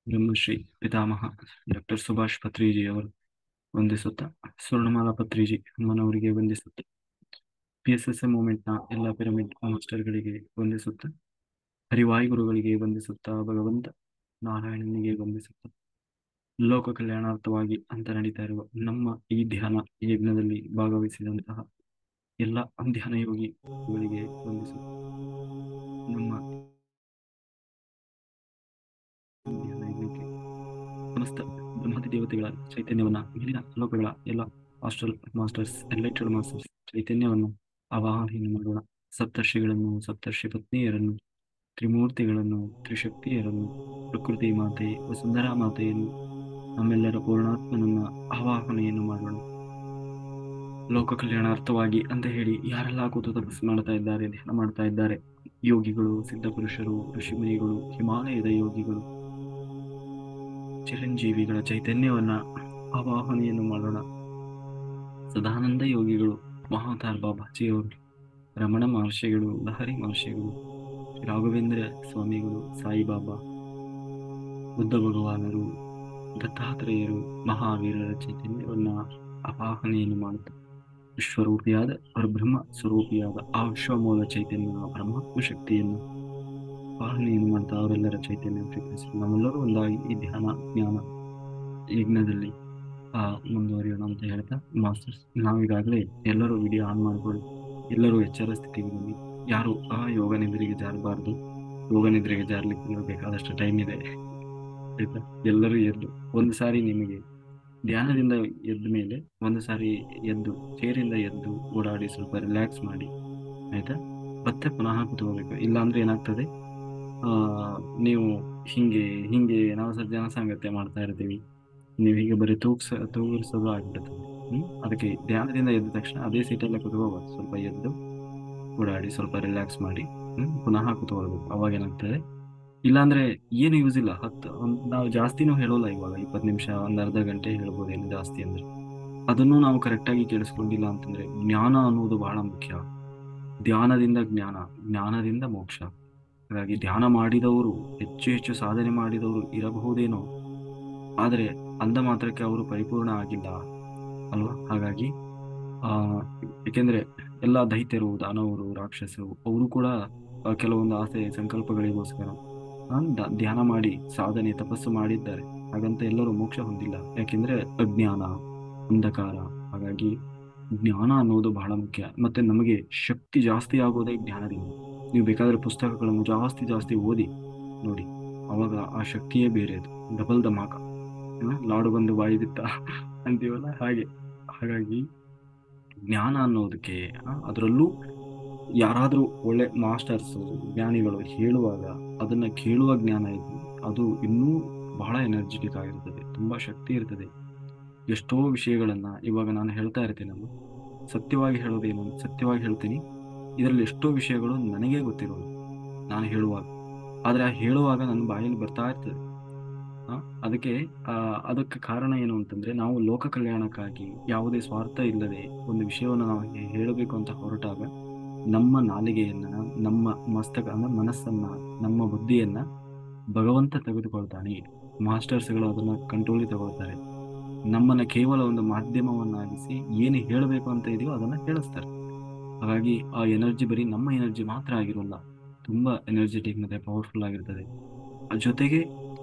ಬ್ರಹ್ಮಶ್ರೀ ಪಿತಾಮಹ ಡಾಕ್ಟರ್ ಸುಭಾಷ್ ಪತ್ರಿಜಿ ಅವರು ವಂದಿಸುತ್ತಾ, ಸ್ವರ್ಣಮಾಲಾ ಪತ್ರಿಜಿ ಅಮ್ಮನವರಿಗೆ ವಂದಿಸುತ್ತಾ, PSSM ಮೂವ್ಮೆಂಟ್ನ ಎಲ್ಲ ಪಿರಮಿಡ್ ಮಾಸ್ಟರ್ಗಳಿಗೆ ವಂದಿಸುತ್ತಾ, ಹರಿವಾಯುಗುರುಗಳಿಗೆ ವಂದಿಸುತ್ತಾ, ಭಗವಂತ ನಾರಾಯಣನಿಗೆ ವಂದಿಸುತ್ತಾ, ಲೋಕ ಕಲ್ಯಾಣಾರ್ಥವಾಗಿ ಅಂತ ನಡೀತಾ ಇರುವ ನಮ್ಮ ಈ ಧ್ಯಾನ ಯಜ್ಞದಲ್ಲಿ ಭಾಗವಹಿಸಿದಂತಹ ಎಲ್ಲ ಧ್ಯಾನ ಯೋಗಿಗಳಿಗೆ ವಂದಿಸುತ್ತಾ, ನಮ್ಮ ಧ್ಯಾನ ಯಜ್ಞಕ್ಕೆ ಸಮಸ್ತ ಬ್ರಹ್ಮಾದಿ ದೇವತೆಗಳ ಚೈತನ್ಯವನ್ನ, ಮೇಲಿನ ಲೋಕಗಳ ಎಲ್ಲ ಆಸ್ಟ್ರಲ್ ಮಾಸ್ಟರ್ಸ್, ಎನ್ಲೈಟೆಡ್ ಮಾಸ್ಟರ್ಸ್ ಚೈತನ್ಯವನ್ನು ಆವಾಹನೆ ಮಾಡೋಣ. ಸಪ್ತರ್ಷಿಗಳನ್ನು, ಸಪ್ತರ್ಷಿ ಪತ್ನಿಯರನ್ನು, ತ್ರಿಮೂರ್ತಿಗಳನ್ನು, ತ್ರಿಶಕ್ತಿಯರನ್ನು, ಪ್ರಕೃತಿ ಮಾತೆ, ವಸುಂಧರಾ ಮಾತೆಯನ್ನು, ನಮ್ಮೆಲ್ಲರ ಪೂರ್ಣಾತ್ಮನನ್ನ ಆವಾಹನೆಯನ್ನು ಮಾಡೋಣ. ಲೋಕ ಕಲ್ಯಾಣಾರ್ಥವಾಗಿ ಅಂತ ಹೇಳಿ ಯಾರೆಲ್ಲ ಕೂತು ತಪಸ್ಸು ಮಾಡ್ತಾ ಇದ್ದಾರೆ, ಧ್ಯಾನ ಮಾಡ್ತಾ ಇದ್ದಾರೆ, ಯೋಗಿಗಳು, ಸಿದ್ಧಪುರುಷರು, ಋಷಿಮುನಿಗಳು, ಹಿಮಾಲಯದ ಯೋಗಿಗಳು, ಚಿರಂಜೀವಿಗಳ ಚೈತನ್ಯವನ್ನ ಆವಾಹನೆಯನ್ನು ಮಾಡೋಣ. ಸದಾನಂದ ಯೋಗಿಗಳು, ಮಹಾವತಾರ್ ಬಾಬಾಜಿಯವರು, ರಮಣ ಮಹರ್ಷಿಗಳು, ಲಹರಿ ಮಹರ್ಷಿಗಳು, ರಾಘವೇಂದ್ರ ಸ್ವಾಮಿಗಳು, ಸಾಯಿಬಾಬಾ, ಬುದ್ಧ ಭಗವಾನರು, ದತ್ತಾತ್ರೇಯರು, ಮಹಾವೀರರ ಚೈತನ್ಯವನ್ನ ಆವಾಹನೆಯನ್ನು ಮಾಡುತ್ತಾ, ವಿಶ್ವರೂಪಿಯಾದ ಪರಬ್ರಹ್ಮ ಸ್ವರೂಪಿಯಾದ ಆ ವಿಶ್ವಮೂಲ ಚೈತನ್ಯ ಪರಮಾತ್ಮ ಶಕ್ತಿಯನ್ನು ಆವಾಹನೆಯನ್ನು ಮಾಡ್ತಾ ಅವರೆಲ್ಲರ ಚೈತನ್ಯ ಸ್ವೀಕರಿಸಿ ನಾವೆಲ್ಲರೂ ಒಂದಾಗಿ ಈ ಧ್ಯಾನ ಜ್ಞಾನ ಯಜ್ಞದಲ್ಲಿ ಮುಂದುವರಿಯೋಣ ಅಂತ ಹೇಳ್ತಾ, ಮಾಸ್ಟರ್ಸ್ ನಾವೀಗಾಗಲೇ ಎಲ್ಲರೂ ವಿಡಿಯೋ ಆನ್ ಮಾಡ್ಕೊಳ್ಳಿ. ಎಲ್ಲರೂ ಎಚ್ಚರ ಸ್ಥಿತಿಗೆ ಬನ್ನಿ. ಯಾರು ಯೋಗ ನಿದ್ರೆಗೆ ಜಾರಬಾರ್ದು. ಯೋಗ ನಿದ್ರೆಗೆ ಜಾರ್ಲಿಕ್ಕೆ ಬೇಕಾದಷ್ಟು ಟೈಮ್ ಇದೆ, ಆಯ್ತಾ? ಎಲ್ಲರೂ ಎದ್ದು ಒಂದು ಸಾರಿ ನಿಮಗೆ ಧ್ಯಾನದಿಂದ ಎದ್ದ ಮೇಲೆ ಒಂದು ಸಾರಿ ಎದ್ದು ಚೇರಿಂದ ಎದ್ದು ಓಡಾಡಿ ಸ್ವಲ್ಪ ರಿಲ್ಯಾಕ್ಸ್ ಮಾಡಿ, ಆಯ್ತಾ? ಮತ್ತೆ ಪುನಃ ಕೂತ್ಕೋಬೇಕು. ಇಲ್ಲಾಂದ್ರೆ ಏನಾಗ್ತದೆ, ನೀವು ಹಿಂಗೆ ಹಿಂಗೆ ನಾವು ಜನಸಾಂಗತ್ಯ ಮಾಡ್ತಾ ಇರ್ತೀವಿ, ನೀವು ಹೀಗೆ ಬರೀ ತೂಗಿಸೋದು ಆಗ್ಬಿಡ್ತದೆ. ಅದಕ್ಕೆ ಧ್ಯಾನದಿಂದ ಎದ್ದ ತಕ್ಷಣ ಅದೇ ಸೀಟಲ್ಲೇ ಕೂತ್ಕೋಬಾರ್ದು. ಸ್ವಲ್ಪ ಎದ್ದು ಓಡಾಡಿ ಸ್ವಲ್ಪ ರಿಲ್ಯಾಕ್ಸ್ ಮಾಡಿ ಪುನಃ ಕೂತ್ಕೊಳ್ಬೇಕು. ಅವಾಗ ಏನಾಗ್ತದೆ, ಇಲ್ಲಾಂದ್ರೆ ಏನು ಯೂಸ್ ಇಲ್ಲ. ನಾವು ಜಾಸ್ತಿನೂ ಹೇಳೋಲ್ಲ ಇವಾಗ. 20 ನಿಮಿಷ, ಒಂದು ಅರ್ಧ ಗಂಟೆ ಹೇಳ್ಬೋದು, ಏನು ಜಾಸ್ತಿ ಅಂದ್ರೆ. ಅದನ್ನು ನಾವು ಕರೆಕ್ಟಾಗಿ ಕೇಳಿಸ್ಕೊಂಡಿಲ್ಲ ಅಂತಂದ್ರೆ, ಜ್ಞಾನ ಅನ್ನೋದು ಬಹಳ ಮುಖ್ಯ. ಧ್ಯಾನದಿಂದ ಜ್ಞಾನ, ಜ್ಞಾನದಿಂದ ಮೋಕ್ಷ. ಹಾಗಾಗಿ ಧ್ಯಾನ ಮಾಡಿದವರು, ಹೆಚ್ಚು ಹೆಚ್ಚು ಸಾಧನೆ ಮಾಡಿದವರು ಇರಬಹುದೇನೋ, ಆದರೆ ಅಂದ ಮಾತ್ರಕ್ಕೆ ಅವರು ಪರಿಪೂರ್ಣ ಆಗಿಲ್ಲ ಅಲ್ವಾ? ಹಾಗಾಗಿ ಏಕೆಂದ್ರೆ ಎಲ್ಲ ದೈತ್ಯರು, ದಾನವರು, ರಾಕ್ಷಸರು ಅವರು ಕೂಡ ಕೆಲವೊಂದು ಆಸೆ ಸಂಕಲ್ಪಗಳಿಗೋಸ್ಕರ ಧ್ಯಾನ ಮಾಡಿ ಸಾಧನೆ ತಪಸ್ಸು ಮಾಡಿದ್ದಾರೆ. ಹಾಗಂತ ಎಲ್ಲರೂ ಮೋಕ್ಷ ಹೊಂದಿಲ್ಲ. ಯಾಕೆಂದ್ರೆ ಅಜ್ಞಾನ, ಅಂಧಕಾರ. ಹಾಗಾಗಿ ಜ್ಞಾನ ಅನ್ನೋದು ಬಹಳ ಮುಖ್ಯ. ಮತ್ತೆ ನಮಗೆ ಶಕ್ತಿ ಜಾಸ್ತಿ ಆಗೋದೇ ಜ್ಞಾನದಿಂದ. ನೀವು ಬೇಕಾದ್ರೆ ಪುಸ್ತಕಗಳನ್ನು ಜಾಸ್ತಿ ಜಾಸ್ತಿ ಓದಿ ನೋಡಿ, ಅವಾಗ ಆ ಶಕ್ತಿಯೇ ಬೇರೆ. ಅದು ಡಬಲ್ ಧಮಾಕ. ಲಾಡು ಬಂದು ಬಾಯಿ ಬಿತ್ತ ಅಂತೀವಲ್ಲ ಹಾಗೆ. ಹಾಗಾಗಿ ಜ್ಞಾನ ಅನ್ನೋದಕ್ಕೆ ಅದರಲ್ಲೂ ಯಾರಾದ್ರೂ ಒಳ್ಳೆ ಮಾಸ್ಟರ್ಸ್, ಜ್ಞಾನಿಗಳು ಹೇಳುವಾಗ ಅದನ್ನ ಕೇಳುವ ಜ್ಞಾನ ಇದೆ, ಅದು ಇನ್ನೂ ಬಹಳ ಎನರ್ಜೆಟಿಕ್ ಆಗಿರ್ತದೆ, ತುಂಬಾ ಶಕ್ತಿ ಇರ್ತದೆ. ಎಷ್ಟೋ ವಿಷಯಗಳನ್ನ ಇವಾಗ ನಾನು ಹೇಳ್ತಾ ಇರ್ತೀನಿ. ನಾನು ಸತ್ಯವಾಗಿ ಹೇಳೋದೇನು, ಸತ್ಯವಾಗಿ ಹೇಳ್ತೀನಿ, ಇದರಲ್ಲಿ ಎಷ್ಟೋ ವಿಷಯಗಳು ನನಗೇ ಗೊತ್ತಿರೋದು ನಾನು ಹೇಳುವಾಗ. ಆದ್ರೆ ಆ ಹೇಳುವಾಗ ನನ್ನ ಬಾಯಲ್ಲಿ ಬರ್ತಾ ಇರ್ತದೆ. ಅದಕ್ಕೆ ಕಾರಣ ಏನು ಅಂತಂದ್ರೆ, ನಾವು ಲೋಕ ಕಲ್ಯಾಣಕ್ಕಾಗಿ ಯಾವುದೇ ಸ್ವಾರ್ಥ ಇಲ್ಲದೆ ಒಂದು ವಿಷಯವನ್ನು ನಾವು ಹೇಳಬೇಕು ಅಂತ ಹೊರಟಾಗ ನಮ್ಮ ನಾಲಿಗೆಯನ್ನ, ನಮ್ಮ ಮನಸ್ಸನ್ನ, ನಮ್ಮ ಬುದ್ಧಿಯನ್ನ ಭಗವಂತ ತೆಗೆದುಕೊಳ್ತಾನೆ. ಮಾಸ್ಟರ್ಸ್ಗಳು ಅದನ್ನ ಕಂಟ್ರೋಲಿಗೆ ತಗೊಳ್ತಾರೆ. ನಮ್ಮನ್ನ ಕೇವಲ ಒಂದು ಮಾಧ್ಯಮವನ್ನಾಗಿಸಿ ಏನು ಹೇಳಬೇಕು ಅಂತ ಇದೆಯೋ ಅದನ್ನ ಹೇಳಿಸ್ತಾರೆ. ಹಾಗಾಗಿ ಆ ಎನರ್ಜಿ ಬರೀ ನಮ್ಮ ಎನರ್ಜಿ ಮಾತ್ರ ಆಗಿರೋಲ್ಲ, ತುಂಬಾ ಎನರ್ಜೆಟಿಕ್ ಮತ್ತೆ ಪವರ್ಫುಲ್ ಆಗಿರ್ತದೆ. ಜೊತೆಗೆ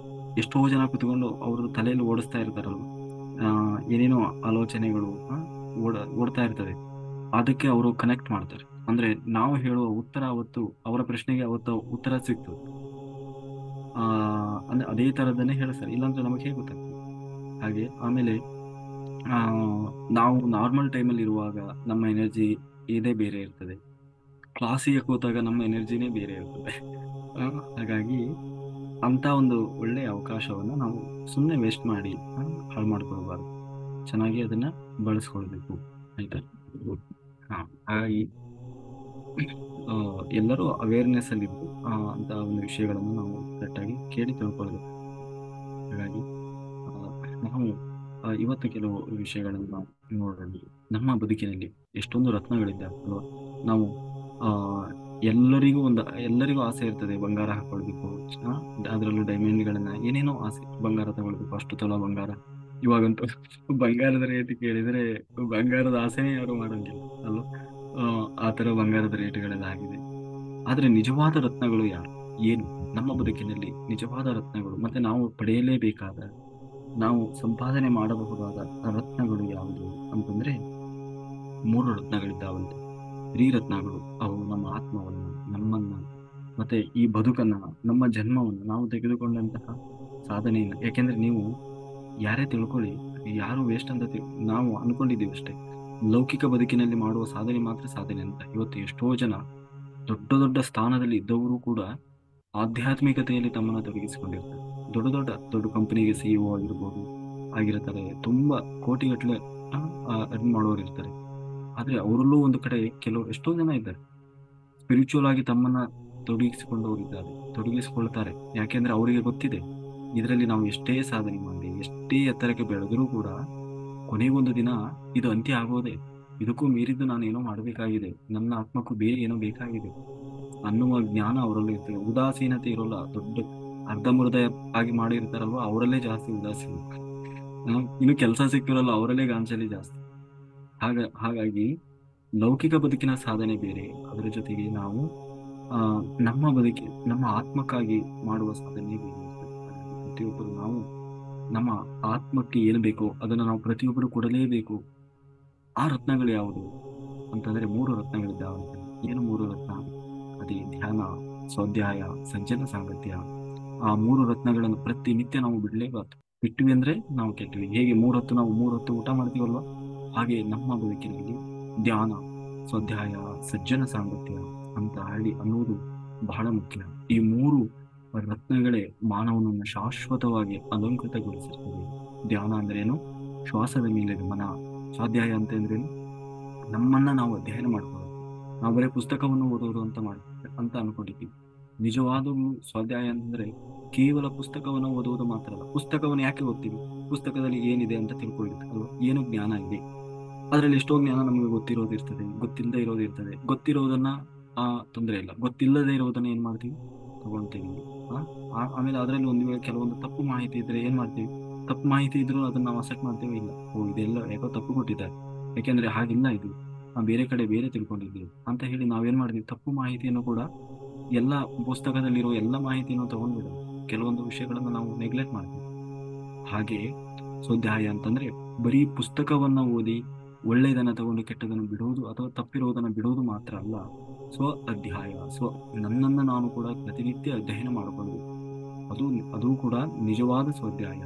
ಎಷ್ಟೋ ಜನ ಕುತ್ಕೊಂಡು ಅವ್ರ ತಲೆಯಲ್ಲಿ ಓಡಿಸ್ತಾ ಇರ್ತಾರಲ್ವ, ಏನೇನೋ ಆಲೋಚನೆಗಳು ಓಡ್ತಾ ಇರ್ತದೆ. ಅದಕ್ಕೆ ಅವರು ಕನೆಕ್ಟ್ ಮಾಡ್ತಾರೆ. ಅಂದ್ರೆ ನಾವು ಹೇಳುವ ಉತ್ತರ ಅವತ್ತು ಅವರ ಪ್ರಶ್ನೆಗೆ ಅವತ್ತು ಉತ್ತರ ಸಿಕ್ತು, ಅಂದ್ರೆ ಅದೇ ತರದನ್ನೇ ಹೇಳ್ತಾರೆ. ಇಲ್ಲಾಂದ್ರೆ ನಮಗೆ ಹೇಗೆ ಗೊತ್ತಾಗ್ತದೆ? ಹಾಗೆ ಆಮೇಲೆ ನಾವು ನಾರ್ಮಲ್ ಟೈಮಲ್ಲಿ ಇರುವಾಗ ನಮ್ಮ ಎನರ್ಜಿ ಇದೇ ಬೇರೆ ಇರ್ತದೆ. ಕ್ಲಾಸಿಗೆ ಕೂತಾಗ ನಮ್ಮ ಎನರ್ಜಿನೇ ಬೇರೆ ಇರ್ತದೆ. ಹಾಗಾಗಿ ಅಂತ ಒಂದು ಒಳ್ಳೆ ಅವಕಾಶವನ್ನ ನಾವು ಸುಮ್ಮನೆ ವೇಸ್ಟ್ ಮಾಡಿ ಹಾಳು ಮಾಡ್ಕೊಳ್ಬಾರ್ದು. ಚೆನ್ನಾಗಿ ಅದನ್ನ ಬಳಸ್ಕೊಳ್ಬೇಕು, ಆಯ್ತಾ? ಹಾಗಾಗಿ ಎಲ್ಲರೂ ಅವೇರ್ನೆಸ್ ಅಲ್ಲಿ ಇದ್ದು ಅಂತ ಒಂದು ವಿಷಯಗಳನ್ನು ನಾವು ಕರೆಕ್ಟಾಗಿ ಕೇಳಿ ತಿಳ್ಕೊಳ್ಬೇಕು. ಹಾಗಾಗಿ ನಾವು ಇವತ್ತು ಕೆಲವು ವಿಷಯಗಳನ್ನು ನಾವು ನೋಡೋಣ. ನಮ್ಮ ಬದುಕಿನಲ್ಲಿ ಎಷ್ಟೊಂದು ರತ್ನಗಳಿದೆ ಅಲ್ವಾ? ನಾವು ಎಲ್ಲರಿಗೂ ಆಸೆ ಇರ್ತದೆ, ಬಂಗಾರ ಹಾಕೊಳ್ಬೇಕು, ಅದರಲ್ಲೂ ಡೈಮಂಡ್ಗಳನ್ನ ಏನೇನೋ ಆಸೆ, ಬಂಗಾರ ತಗೊಳ್ಬೇಕು, ಅಷ್ಟು ತೊಲ ಬಂಗಾರ. ಇವಾಗಂತೂ ಬಂಗಾರದ ರೇಟ್ ಕೇಳಿದ್ರೆ ಬಂಗಾರದ ಆಸೆನೇ ಯಾರು ಮಾಡಂಗಿಲ್ಲ ಅಲ್ವಾ. ಆ ತರ ಬಂಗಾರದ ರೇಟ್ಗಳೆಲ್ಲ ಆಗಿದೆ. ಆದ್ರೆ ನಿಜವಾದ ರತ್ನಗಳು ಯಾರು, ಏನು ನಮ್ಮ ಬದುಕಿನಲ್ಲಿ ನಿಜವಾದ ರತ್ನಗಳು, ಮತ್ತೆ ನಾವು ಪಡೆಯಲೇಬೇಕಾದ, ನಾವು ಸಂಪಾದನೆ ಮಾಡಬಹುದಾದ ರತ್ನಗಳು ಯಾವುದು ಅಂತಂದ್ರೆ 3 ರತ್ನಗಳಿದ್ದಾವಂತೆ. ರತ್ನಗಳು. ಅವು ನಮ್ಮ ಆತ್ಮವನ್ನು, ನಮ್ಮನ್ನ, ಮತ್ತೆ ಈ ಬದುಕನ್ನ, ನಮ್ಮ ಜನ್ಮವನ್ನು, ನಾವು ತೆಗೆದುಕೊಂಡಂತಹ ಸಾಧನೆಯನ್ನು. ಯಾಕೆಂದ್ರೆ ನೀವು ಯಾರೇ ತಿಳ್ಕೊಳ್ಳಿ, ಯಾರು ವೇಸ್ಟ್ ಅಂತ ನಾವು ಅನ್ಕೊಂಡಿದ್ದೀವಿ ಅಷ್ಟೇ. ಲೌಕಿಕ ಬದುಕಿನಲ್ಲಿ ಮಾಡುವ ಸಾಧನೆ ಮಾತ್ರ ಸಾಧನೆ ಅಂತ. ಇವತ್ತು ಎಷ್ಟೋ ಜನ ದೊಡ್ಡ ದೊಡ್ಡ ಸ್ಥಾನದಲ್ಲಿ ಇದ್ದವರು ಕೂಡ ಆಧ್ಯಾತ್ಮಿಕತೆಯಲ್ಲಿ ತಮ್ಮನ್ನು ತೊಡಗಿಸಿಕೊಂಡಿರ್ತಾರೆ. ದೊಡ್ಡ ದೊಡ್ಡ ದೊಡ್ಡ ಕಂಪನಿಗೆ ಸಿಇಒ ಆಗಿರ್ತಾರೆ, ತುಂಬಾ ಕೋಟಿಗಟ್ಟಲೆ ಅರ್ನ್ ಮಾಡೋರು ಇರ್ತಾರೆ. ಆದ್ರೆ ಅವರಲ್ಲೂ ಒಂದು ಕಡೆ ಎಷ್ಟೋ ಜನ ಇದ್ದಾರೆ ಸ್ಪಿರಿಚುವಲ್ ಆಗಿ ತಮ್ಮನ್ನ ತೊಡಗಿಸಿಕೊಳ್ತಾರೆ. ಯಾಕೆಂದ್ರೆ ಅವರಿಗೆ ಗೊತ್ತಿದೆ, ಇದರಲ್ಲಿ ನಾವು ಎಷ್ಟೇ ಸಾಧನೆ ಮಾಡಿ, ಎಷ್ಟೇ ಎತ್ತರಕ್ಕೆ ಬೆಳೆದರೂ ಕೂಡ ಕೊನೆಗೊಂದು ದಿನ ಇದು ಅಂತ್ಯ ಆಗೋದೆ. ಇದಕ್ಕೂ ಮೀರಿದ್ದು ನಾನು ಏನೋ ಮಾಡಬೇಕಾಗಿದೆ, ನನ್ನ ಆತ್ಮಕ್ಕೂ ಬೇರೆ ಏನೋ ಬೇಕಾಗಿದೆ ಅನ್ನುವ ಜ್ಞಾನ ಅವರಲ್ಲಿ ಇರ್ತದೆ. ಉದಾಸೀನತೆ ಇರೋಲ್ಲ. ದೊಡ್ಡ ಅರ್ಧಮುರ್ಧ ಆಗಿ ಮಾಡಿರ್ತಾರಲ್ವ, ಅವರಲ್ಲೇ ಜಾಸ್ತಿ ಉದಾಸೀನ. ಇನ್ನು ಕೆಲಸ ಸಿಕ್ಕಿರಲ್ಲ, ಅವರಲ್ಲೇ ಗಾಂಚಲಿ ಜಾಸ್ತಿ. ಹಾಗಾಗಿ ಲೌಕಿಕ ಬದುಕಿನ ಸಾಧನೆ ಬೇರೆ, ಅದರ ಜೊತೆಗೆ ನಾವು ನಮ್ಮ ಆತ್ಮಕ್ಕಾಗಿ ಮಾಡುವ ಸಾಧನೆ ಬೇರೆ. ಪ್ರತಿಯೊಬ್ಬರು ನಾವು ನಮ್ಮ ಆತ್ಮಕ್ಕೆ ಏನು ಬೇಕೋ ಅದನ್ನು ನಾವು ಪ್ರತಿಯೊಬ್ಬರು ಕೊಡಲೇಬೇಕು. ಆ ರತ್ನಗಳು ಯಾವುದು ಅಂತಂದ್ರೆ 3 ರತ್ನಗಳಿದ್ದಾವೆ. ಏನು 3 ರತ್ನ? ಅದೇ ಧ್ಯಾನ, ಸ್ವಾಧ್ಯಾಯ, ಸಜ್ಜನ ಸಾಂಗತ್ಯ. ಆ 3 ರತ್ನಗಳನ್ನು ಪ್ರತಿನಿತ್ಯ ನಾವು ಬಿಡಲೇಬಾರ್ದು. ಬಿಟ್ವಿ ಅಂದ್ರೆ ನಾವು ಕೆಟ್ವಿ. ಹೇಗೆ 3 ಹೊತ್ತು ನಾವು 3 ಹೊತ್ತು ಊಟ ಮಾಡ್ತೀವಲ್ವ, ಹಾಗೆ ನಮ್ಮ ಬದುಕಿನಲ್ಲಿ ಧ್ಯಾನ, ಸ್ವಾಧ್ಯಾಯ, ಸಜ್ಜನ ಸಾಂಗತ್ಯ ಅಂತ ಅನ್ನುವುದು ಬಹಳ ಮುಖ್ಯ. ಈ 3 ರತ್ನಗಳೇ ಮಾನವನನ್ನು ಶಾಶ್ವತವಾಗಿ ಅಲಂಕೃತಗೊಳಿಸಿರ್ತದೆ. ಧ್ಯಾನ ಅಂದ್ರೇನು? ಶ್ವಾಸದ ಮೇಲೆ ಗಮನ. ಸ್ವಾಧ್ಯಾಯ ಅಂತಂದ್ರೇನು? ನಮ್ಮನ್ನ ನಾವು ಅಧ್ಯಯನ ಮಾಡ್ಕೊಳ್ಳೋದು. ನಾವು ಬರೀ ಪುಸ್ತಕವನ್ನು ಓದೋದು ಅಂತ ಅನ್ಕೊಂಡಿದ್ದೀವಿ. ನಿಜವಾದವು ಸ್ವಾಧ್ಯಾಯ ಅಂತಂದ್ರೆ ಕೇವಲ ಪುಸ್ತಕವನ್ನು ಓದುವುದು ಮಾತ್ರ ಅಲ್ಲ. ಪುಸ್ತಕವನ್ನು ಯಾಕೆ ಓದ್ತೀವಿ? ಪುಸ್ತಕದಲ್ಲಿ ಏನಿದೆ ಅಂತ ತಿಳ್ಕೊಳ್ಳಿಕ್ಕೆ, ಏನು ಜ್ಞಾನ ಇದೆ. ಅದರಲ್ಲಿ ಎಷ್ಟೋ ಜ್ಞಾನ ನಮಗೆ ಗೊತ್ತಿರೋದಿರ್ತದೆ, ಗೊತ್ತಿಲ್ಲದೆ ಇರೋದಿರ್ತದೆ. ಗೊತ್ತಿರೋದನ್ನ ತೊಂದರೆ ಇಲ್ಲ, ಗೊತ್ತಿಲ್ಲದೆ ಇರೋದನ್ನ ಏನ್ ಮಾಡ್ತೀವಿ? ತಗೊಳ್ತೀವಿ. ಆಮೇಲೆ ಅದರಲ್ಲಿ ಒಂದು ವೇಳೆ ಕೆಲವೊಂದು ತಪ್ಪು ಮಾಹಿತಿ ಇದ್ರೆ ಏನ್ ಮಾಡ್ತೀವಿ? ತಪ್ಪು ಮಾಹಿತಿ ಇದ್ರೂ ಅದನ್ನ ನಾವು ಅಸೆಪ್ಟ್ ಮಾಡ್ತೀವಿ. ಇಲ್ಲ, ಇದೆಲ್ಲ ಯಾಕೋ ತಪ್ಪು ಕೊಟ್ಟಿದ್ದಾರೆ, ಯಾಕೆಂದ್ರೆ ಹಾಗಿಲ್ಲ, ಇದು ಬೇರೆ ಕಡೆ ಬೇರೆ ತಿಳ್ಕೊಂಡಿದ್ದೀವಿ ಅಂತ ಹೇಳಿ ನಾವೇನ್ ಮಾಡ್ತೀವಿ? ತಪ್ಪು ಮಾಹಿತಿಯನ್ನು ಕೂಡ, ಎಲ್ಲ ಪುಸ್ತಕದಲ್ಲಿರೋ ಎಲ್ಲ ಮಾಹಿತಿಯನ್ನು ತಗೊಂಡ್ಬಿಡೋದು. ಕೆಲವೊಂದು ವಿಷಯಗಳನ್ನು ನಾವು ನೆಗ್ಲೆಕ್ಟ್ ಮಾಡ್ತೀವಿ. ಹಾಗೆ ಸ್ವಾಧ್ಯಾಯ ಅಂತಂದ್ರೆ ಬರೀ ಪುಸ್ತಕವನ್ನ ಓದಿ ಒಳ್ಳೆಯದನ್ನ ತಗೊಂಡು ಕೆಟ್ಟದನ್ನು ಬಿಡುವುದು ಅಥವಾ ತಪ್ಪಿರುವುದನ್ನು ಬಿಡುವುದು ಮಾತ್ರ ಅಲ್ಲ. ಅಧ್ಯಾಯ, ನನ್ನನ್ನು ನಾನು ಕೂಡ ಪ್ರತಿನಿತ್ಯ ಅಧ್ಯಯನ ಮಾಡಿಕೊಳ್ಳಬೇಕು. ಅದು ಕೂಡ ನಿಜವಾದ ಸ್ವಾಧ್ಯಾಯ.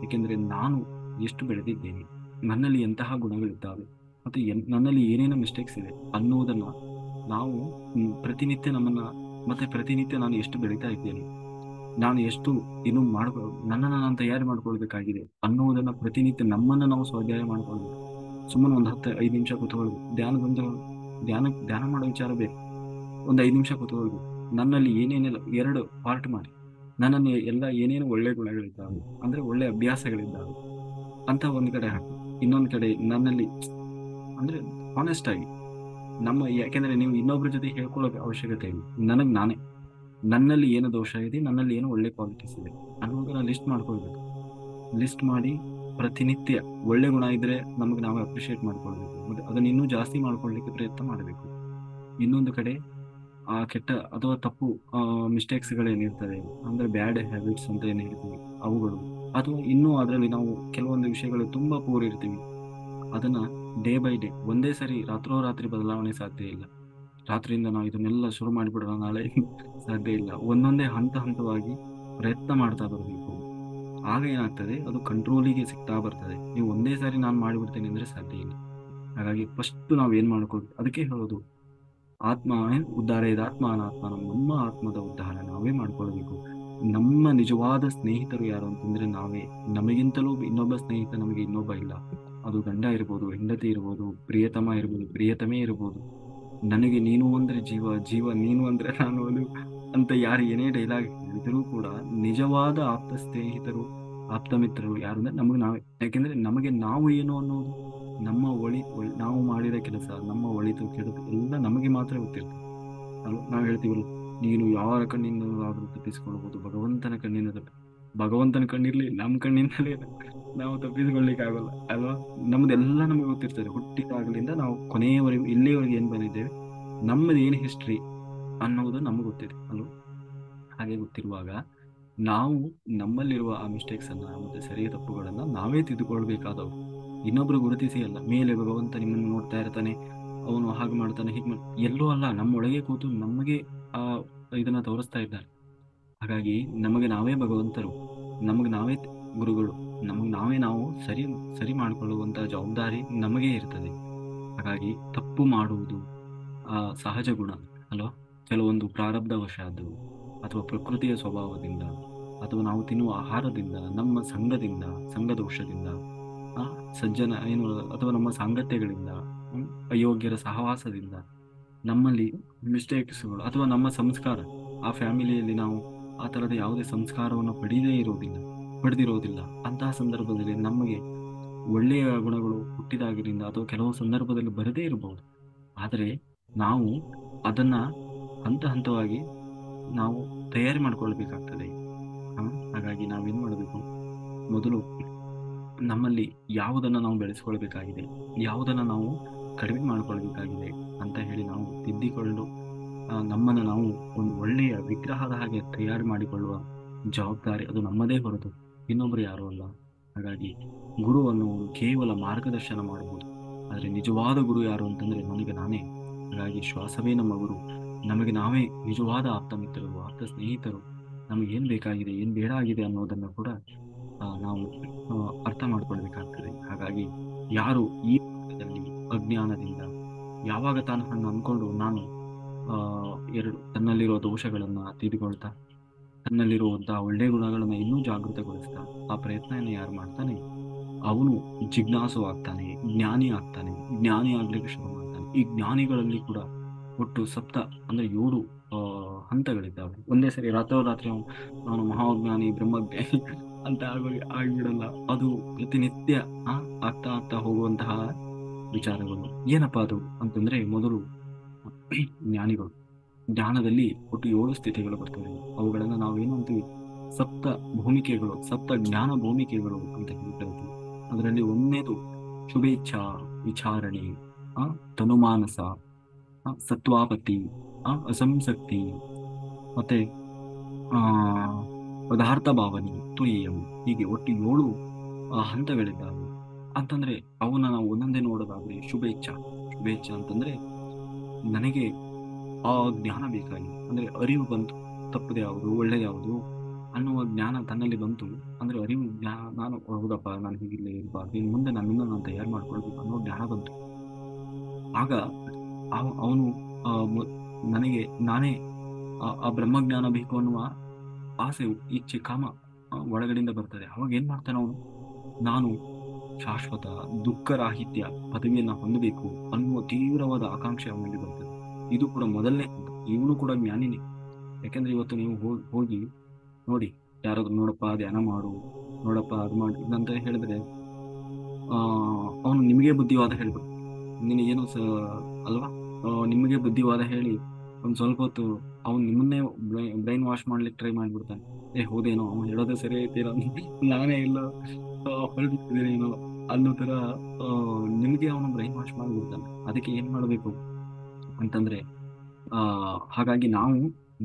ಏಕೆಂದ್ರೆ ನಾನು ಎಷ್ಟು ಬೆಳೆದಿದ್ದೇನೆ, ನನ್ನಲ್ಲಿ ಎಂತಹ ಗುಣಗಳಿದ್ದಾವೆ, ಮತ್ತೆ ನನ್ನಲ್ಲಿ ಏನೇನು ಮಿಸ್ಟೇಕ್ಸ್ ಇದೆ ಅನ್ನುವುದನ್ನ ನಾವು ಪ್ರತಿನಿತ್ಯ ಪ್ರತಿನಿತ್ಯ ನಾನು ಎಷ್ಟು ಬೆಳೀತಾ ಇದ್ದೇನೆ, ನಾನು ಎಷ್ಟು ಇನ್ನು ನನ್ನನ್ನು ನಾನು ತಯಾರಿ ಮಾಡ್ಕೊಳ್ಬೇಕಾಗಿದೆ ಅನ್ನುವುದನ್ನ ಪ್ರತಿನಿತ್ಯ ನಮ್ಮನ್ನು ನಾವು ಸ್ವಾಧ್ಯಾಯ ಮಾಡ್ಕೊಳ್ಬೇಕು. ಸುಮ್ಮನೆ ಒಂದು 5 ನಿಮಿಷ ಕೂತ್ಕೊಳ್ಬೇಕು. ಧ್ಯಾನ ಮಾಡೋ ವಿಚಾರ ಬೇಕು. ಒಂದು 5 ನಿಮಿಷ ಕೂತ್ಕೊಳ್ಬೇಕು. ನನ್ನಲ್ಲಿ ಏನೇನೆಲ್ಲ 2 ಪಾರ್ಟ್ ಮಾಡಿ, ನನ್ನಲ್ಲಿ ಎಲ್ಲ ಏನೇನು ಒಳ್ಳೆ ಗುಣಗಳಿದ್ದಾವೆ, ಅಂದ್ರೆ ಒಳ್ಳೆ ಅಭ್ಯಾಸಗಳಿದ್ದಾವೆ ಅಂತ ಒಂದು ಕಡೆ ಹಾಕಿ, ಇನ್ನೊಂದು ಕಡೆ ನನ್ನಲ್ಲಿ ಅಂದ್ರೆ ಆನೆಸ್ಟ್ ಆಗಿ ಯಾಕೆಂದ್ರೆ ನೀವು ಇನ್ನೊಬ್ಬರ ಜೊತೆ ಹೇಳ್ಕೊಳ್ಳೋಕೆ ಅವಶ್ಯಕತೆ ಇಲ್ಲ. ನನ್ನಲ್ಲಿ ಏನು ದೋಷ ಇದೆ, ನನ್ನಲ್ಲಿ ಏನು ಒಳ್ಳೆ ಕ್ವಾಲಿಟೀಸ್ ಇದೆ ಅನ್ನೋದನ್ನ ಲಿಸ್ಟ್ ಮಾಡ್ಕೊಳ್ಬೇಕು. ಲಿಸ್ಟ್ ಮಾಡಿ ಪ್ರತಿನಿತ್ಯ ಒಳ್ಳೆ ಗುಣ ಇದ್ರೆ ನಮಗೆ ನಾವೇ ಅಪ್ರಿಷಿಯೇಟ್ ಮಾಡ್ಕೊಳ್ಬೇಕು, ಮತ್ತೆ ಅದನ್ನ ಇನ್ನೂ ಜಾಸ್ತಿ ಮಾಡ್ಕೊಳ್ಳಿಕ್ಕೆ ಪ್ರಯತ್ನ ಮಾಡಬೇಕು. ಇನ್ನೊಂದು ಕಡೆ ಕೆಟ್ಟ ಅಥವಾ ತಪ್ಪು ಮಿಸ್ಟೇಕ್ಸ್ಗಳೇನಿರ್ತದೆ, ಅಂದ್ರೆ ಬ್ಯಾಡ್ ಹ್ಯಾಬಿಟ್ಸ್ ಅಂತ ಏನು ಹೇಳ್ತೀವಿ ಅವುಗಳು, ಅಥವಾ ಇನ್ನೂ ಅದರಲ್ಲಿ ನಾವು ಕೆಲವೊಂದು ವಿಷಯಗಳು ತುಂಬಾ ಪೂರ್ ಇರ್ತೀವಿ, ಅದನ್ನ ಡೇ ಬೈ ಡೇ, ಒಂದೇ ಸರಿ ರಾತ್ರೋರಾತ್ರಿ ಬದಲಾವಣೆ ಸಾಧ್ಯ ಇಲ್ಲ. ರಾತ್ರಿಯಿಂದ ನಾವು ಇದನ್ನೆಲ್ಲ ಶುರು ಮಾಡಿಬಿಡೋಣ ನಾಳೆ ಸಾಧ್ಯ ಇಲ್ಲ. ಒಂದೊಂದೇ ಹಂತವಾಗಿ ಪ್ರಯತ್ನ ಮಾಡ್ತಾ ಬರಬೇಕು. ಆಗ ಏನಾಗ್ತದೆ, ಅದು ಕಂಟ್ರೋಲಿಗೆ ಸಿಗ್ತಾ ಬರ್ತದೆ. ನೀವು ಒಂದೇ ಸಾರಿ ನಾನು ಮಾಡಿಬಿಡ್ತೇನೆ ಅಂದ್ರೆ ಸಾಧ್ಯ ಇಲ್ಲ. ಹಾಗಾಗಿ ಫಸ್ಟ್ ನಾವ್ ಏನ್ ಮಾಡ್ಕೊಳ್ಬೇಕು, ಅದಕ್ಕೆ ಹೇಳೋದು ಆತ್ಮ ಉದ್ಧಾರ ಇದೆ, ಆತ್ಮ ಅನಾತ್ಮ. ನಮ್ಮ ಆತ್ಮದ ಉದ್ಧಾರ ನಾವೇ ಮಾಡ್ಕೊಳ್ಬೇಕು. ನಮ್ಮ ನಿಜವಾದ ಸ್ನೇಹಿತರು ಯಾರು ಅಂತಂದ್ರೆ ನಾವೇ. ನಮಗಿಂತಲೂ ಇನ್ನೊಬ್ಬ ಸ್ನೇಹಿತ ನಮಗೆ ಇನ್ನೊಬ್ಬ ಇಲ್ಲ. ಅದು ಗಂಡ ಇರ್ಬೋದು, ಹೆಂಡತಿ ಇರ್ಬೋದು, ಪ್ರಿಯತಮ ಇರ್ಬೋದು, ಪ್ರಿಯತಮೇ ಇರ್ಬೋದು. ನನಗೆ ನೀನು ಅಂದ್ರೆ ಜೀವ, ಜೀವ ನೀನು ಅಂದ್ರೆ ನಾನು ಅಂತ ಯಾರು ಏನೇ ಡೈಲಾಗ್ ಹೇಳಿದರೂ ಕೂಡ ನಿಜವಾದ ಆಪ್ತ ಸ್ನೇಹಿತರು, ಆಪ್ತ ಮಿತ್ರರು ಯಾರಂದ್ರೆ ನಮಗೆ ನಾವೇ. ಯಾಕೆಂದ್ರೆ ನಮಗೆ ನಾವು ಏನು ಅನ್ನೋದು, ನಮ್ಮ ನಾವು ಮಾಡಿದ ಕೆಲಸ, ನಮ್ಮ ಒಳಿತು ಕೆಡುಕು ಎಲ್ಲ ನಮಗೆ ಮಾತ್ರ ಗೊತ್ತಿರ್ತದೆ. ನಾವು ಹೇಳ್ತೀವಲ್ಲ, ನೀನು ಯಾರ ಕಣ್ಣಿಂದಲಾದರೂ ತಪ್ಪಿಸಿಕೊಳ್ಳಬಹುದು, ಭಗವಂತನ ಕಣ್ಣಿಂದ ಭಗವಂತನ ಕಣ್ಣಿರ್ಲಿ ನಮ್ಮ ಕಣ್ಣಿಂದಲೇ ನಾವು ತಪ್ಪಿಸಿಕೊಳ್ಳಿಕ್ಕೆ ಆಗೋಲ್ಲ ಅಲ್ವಾ. ನಮ್ದೆಲ್ಲ ನಮಗೆ ಗೊತ್ತಿರ್ತದೆ, ಹುಟ್ಟಿದಾಗಲಿಂದ ನಾವು ಕೊನೆಯವರೆಗೂ ಇಲ್ಲಿಯವರೆಗೆ ಏನ್ ಬಂದಿದ್ದೇವೆ, ನಮ್ಮದು ಏನು ಹಿಸ್ಟ್ರಿ ಅನ್ನೋದು ನಮಗೆ ಗೊತ್ತಿದೆ ಅಲ್ವಾ. ಹಾಗೆ ಗೊತ್ತಿರುವಾಗ ನಾವು ನಮ್ಮಲ್ಲಿರುವ ಆ ಮಿಸ್ಟೇಕ್ಸ್ ಅನ್ನ ಮತ್ತೆ ಸರಿಯ ತಪ್ಪುಗಳನ್ನ ನಾವೇ ತಿದ್ದುಕೊಳ್ಬೇಕಾದವು. ಇನ್ನೊಬ್ರು ಗುರುತಿಸಿ ಅಲ್ಲ, ಮೇಲೆ ಭಗವಂತ ನಿಮ್ಮನ್ನು ನೋಡ್ತಾ ಇರ್ತಾನೆ, ಅವನು ಹಾಗೆ ಮಾಡ್ತಾನೆ ಹೀಗೆ ಎಲ್ಲೋ ಅಲ್ಲ, ನಮ್ಮೊಳಗೆ ಕೂತು ನಮಗೆ ಆ ಇದನ್ನ ತೋರಿಸ್ತಾ ಇದ್ದಾನೆ. ಹಾಗಾಗಿ ನಮಗೆ ನಾವೇ ಭಗವಂತರು, ನಮಗೆ ನಾವೇ ಗುರುಗಳು, ನಮಗೆ ನಾವೇ ನಾವು ಸರಿ ಸರಿ ಮಾಡಿಕೊಳ್ಳುವಂತಹ ಜವಾಬ್ದಾರಿ ನಮಗೇ ಇರ್ತದೆ. ಹಾಗಾಗಿ ತಪ್ಪು ಮಾಡುವುದು ಸಹಜ ಗುಣ ಅಲ್ವಾ. ಕೆಲವೊಂದು ಪ್ರಾರಬ್ಧವಶ ಅದು, ಅಥವಾ ಪ್ರಕೃತಿಯ ಸ್ವಭಾವದಿಂದ, ಅಥವಾ ನಾವು ತಿನ್ನುವ ಆಹಾರದಿಂದ, ನಮ್ಮ ಸಂಘದೋಷದಿಂದ, ಆ ಸಜ್ಜನ ಏನು ಅಥವಾ ನಮ್ಮ ಸಾಂಗತ್ಯಗಳಿಂದ, ಅಯೋಗ್ಯರ ಸಹವಾಸದಿಂದ ನಮ್ಮಲ್ಲಿ ಮಿಸ್ಟೇಕ್ಸ್ಗಳು, ಅಥವಾ ನಮ್ಮ ಸಂಸ್ಕಾರ, ಆ ಫ್ಯಾಮಿಲಿಯಲ್ಲಿ ನಾವು ಆ ಥರದ ಯಾವುದೇ ಸಂಸ್ಕಾರವನ್ನು ಪಡೆದಿರೋದಿಲ್ಲ. ಅಂತಹ ಸಂದರ್ಭದಲ್ಲಿ ನಮಗೆ ಒಳ್ಳೆಯ ಗುಣಗಳು ಹುಟ್ಟಿದಾಗಿನಿಂದ ಅಥವಾ ಕೆಲವು ಸಂದರ್ಭದಲ್ಲಿ ಬರದೇ ಇರಬಹುದು. ಆದರೆ ನಾವು ಅದನ್ನ ಹಂತ ಹಂತವಾಗಿ ನಾವು ತಯಾರಿ ಮಾಡ್ಕೊಳ್ಬೇಕಾಗ್ತದೆ. ಹಾಗಾಗಿ ನಾವೇನ್ ಮಾಡಬೇಕು, ಮೊದಲು ನಮ್ಮಲ್ಲಿ ಯಾವುದನ್ನ ನಾವು ಬೆಳೆಸ್ಕೊಳ್ಬೇಕಾಗಿದೆ, ಯಾವುದನ್ನ ನಾವು ಕಡಿಮೆ ಮಾಡ್ಕೊಳ್ಬೇಕಾಗಿದೆ ಅಂತ ಹೇಳಿ ನಾವು ತಿದ್ದಿಕೊಂಡು ನಮ್ಮನ್ನು ನಾವು ಒಂದು ಒಳ್ಳೆಯ ವಿಗ್ರಹದ ಹಾಗೆ ತಯಾರು ಮಾಡಿಕೊಳ್ಳುವ ಜವಾಬ್ದಾರಿ ಅದು ನಮ್ಮದೇ ಹೊರತು ಇನ್ನೊಬ್ರು ಯಾರೂ ಅಲ್ಲ. ಹಾಗಾಗಿ ಗುರುವನ್ನು ಕೇವಲ ಮಾರ್ಗದರ್ಶನ ಮಾಡಬಹುದು, ಆದರೆ ನಿಜವಾದ ಗುರು ಯಾರು ಅಂತಂದ್ರೆ ನನಗೆ ನಾನೇ. ಹಾಗಾಗಿ ಶ್ವಾಸವೇ ನಮ್ಮ ಗುರು, ನಮಗೆ ನಾವೇ ನಿಜವಾದ ಆಪ್ತ ಮಿತ್ರರು, ಆಪ್ತ ಸ್ನೇಹಿತರು. ನಮಗೆ ಏನ್ ಬೇಕಾಗಿದೆ, ಏನ್ ಬೇಡ ಆಗಿದೆ ಅನ್ನೋದನ್ನ ಕೂಡ ನಾವು ಅರ್ಥ ಮಾಡ್ಕೊಳ್ಬೇಕಾಗ್ತದೆ. ಹಾಗಾಗಿ ಯಾರು ಈ ಮಾರ್ಗದಲ್ಲಿ ಅಜ್ಞಾನದಿಂದ ಯಾವಾಗ ತಾನು ಹಣ್ಣು ಅಂದ್ಕೊಂಡು ನಾನು ತನ್ನಲ್ಲಿರುವ ದೋಷಗಳನ್ನ ತಿದ್ದುಕೊಳ್ತಾ, ತನ್ನಲ್ಲಿರುವಂತಹ ಒಳ್ಳೆ ಗುಣಗಳನ್ನ ಇನ್ನೂ ಜಾಗೃತಗೊಳಿಸ್ತಾ ಆ ಪ್ರಯತ್ನ ಯಾರು ಮಾಡ್ತಾನೆ ಅವನು ಜಿಜ್ಞಾಸು ಆಗ್ತಾನೆ, ಜ್ಞಾನಿ ಆಗ್ತಾನೆ. ಜ್ಞಾನಿ ಆಗ್ಲಿಕ್ಕೆ ಶುರು ಮಾಡ್ತಾನೆ. ಈ ಜ್ಞಾನಿಗಳಲ್ಲಿ ಕೂಡ ಒಟ್ಟು ಅಂದ್ರೆ 7 ಹಂತಗಳಿದ್ದಾವೆ. ಒಂದೇ ಸರಿ ರಾತ್ರೋರಾತ್ರಿ ನಾನು ಮಹಾಜ್ಞಾನಿ ಬ್ರಹ್ಮಜ್ಞಾನಿ ಅಂತ ಆಗಿಬಿಡಲ್ಲ. ಅದು ಪ್ರತಿನಿತ್ಯ ಆಗ್ತಾ ಆಗ್ತಾ ಹೋಗುವಂತಹ ವಿಚಾರಗಳು. ಏನಪ್ಪಾ ಅದು ಅಂತಂದ್ರೆ, ಮೊದಲು ಜ್ಞಾನಿಗಳು, ಜ್ಞಾನದಲ್ಲಿ ಒಟ್ಟು 7 ಸ್ಥಿತಿಗಳು ಬರ್ತವೆ. ಅವುಗಳನ್ನ ನಾವೇನು ಅಂತೀವಿ, ಸಪ್ತ ಭೂಮಿಕೆಗಳು, ಸಪ್ತ ಜ್ಞಾನ ಭೂಮಿಕೆಗಳು ಅಂತ ಹೇಳ್ತೀವಿ. ಅದರಲ್ಲಿ ಒಂದನೇದು ಶುಭೇಚ್ಛಾ ವಿಚಾರಣೆ, ತನುಮಾನಸ, ಸತ್ವಾಪತಿ, ಅಸಂಸಕ್ತಿ, ಮತ್ತೆ ಪದಾರ್ಥ ಭಾವನೆ, ತುರಿಯಂ. ಹೀಗೆ ಒಟ್ಟು 7 ಹಂತಗಳಿದ್ದಾವೆ. ಅಂತಂದ್ರೆ ಅವನ್ನ ನಾವು ಒಂದೊಂದೇ ನೋಡೋದಾದ್ರೆ, ಶುಭೇಚ್ಛಾ ಅಂತಂದ್ರೆ ನನಗೆ ಆ ಜ್ಞಾನ ಬೇಕಾಗಿ, ಅಂದ್ರೆ ಅರಿವು ಬಂತು, ತಪ್ಪದೆ ಯಾವುದು ಒಳ್ಳೆಯ ಯಾವುದು ಅನ್ನುವ ಜ್ಞಾನ ತನ್ನಲ್ಲಿ ಬಂತು. ಅಂದ್ರೆ ಅರಿವು ಜ್ಞಾನ, ನಾನು ಹೌದಪ್ಪ ನಾನು ಹೀಗಿಲ್ಲ ಇರಬಾರ್ದು, ಇನ್ನು ಮುಂದೆ ನನ್ನಿಂದ ನಾನು ತಯಾರು ಮಾಡ್ಕೊಳ್ಬೇಕು ಅನ್ನೋ ಜ್ಞಾನ ಬಂತು. ಆಗ ಅವನು ನನಗೆ ನಾನೇ ಆ ಬ್ರಹ್ಮಜ್ಞಾನ ಬೇಕು ಅನ್ನುವ ಆಸೆ, ಇಚ್ಛೆ, ಕಾಮ ಒಳಗಡೆಯಿಂದ ಬರ್ತದೆ. ಅವಾಗ ಏನ್ ಮಾಡ್ತಾನೆ ಅವನು, ನಾನು ಶಾಶ್ವತ ದುಃಖರಾಹಿತ್ಯ ಪದವಿಯನ್ನ ಹೊಂದಬೇಕು ಅನ್ನುವ ತೀವ್ರವಾದ ಆಕಾಂಕ್ಷೆ ಅವನಲ್ಲಿ ಬರ್ತದೆ. ಇದು ಕೂಡ ಮೊದಲನೇ. ಇವನು ಕೂಡ ಜ್ಞಾನಿನೇ. ಯಾಕೆಂದ್ರೆ ಇವತ್ತು ನೀವು ಹೋಗಿ ನೋಡಿ, ಯಾರಾದ್ರೂ ನೋಡಪ್ಪ ಧ್ಯಾನ ಮಾಡು, ನೋಡಪ್ಪ ಅದು ಮಾಡು ಇದಂತ ಹೇಳಿದ್ರೆ ಅವನು ನಿಮಗೆ ಬುದ್ಧಿವಾದ ಹೇಳ್ಬೇಕು, ನಿನಗೇನು ಅಲ್ವಾ, ನಿಮಗೆ ಬುದ್ಧಿವಾದ ಹೇಳಿ ಒಂದ್ ಸ್ವಲ್ಪ ಹೊತ್ತು ಅವ್ನು ನಿಮ್ಮನ್ನೇ ಬ್ರೈನ್ ವಾಶ್ ಮಾಡ್ಲಿಕ್ಕೆ ಟ್ರೈ ಮಾಡ್ಬಿಡ್ತಾನೆ. ಹೌದೇನೋ ಅವ್ನು ಹೇಳೋದೇ ಸರಿ ಐತೀರ, ನಾನೇ ಇಲ್ಲ ಹೊರಟಿದ್ದೇನೇನೋ ಅನ್ನೋ ತರ ನಿಮ್ಗೆ ಅವನು ಬ್ರೈನ್ ವಾಶ್ ಮಾಡ್ಬಿಡ್ತಾನೆ. ಅದಕ್ಕೆ ಏನ್ ಮಾಡ್ಬೇಕು ಅಂತಂದ್ರೆ, ಹಾಗಾಗಿ ನಾವು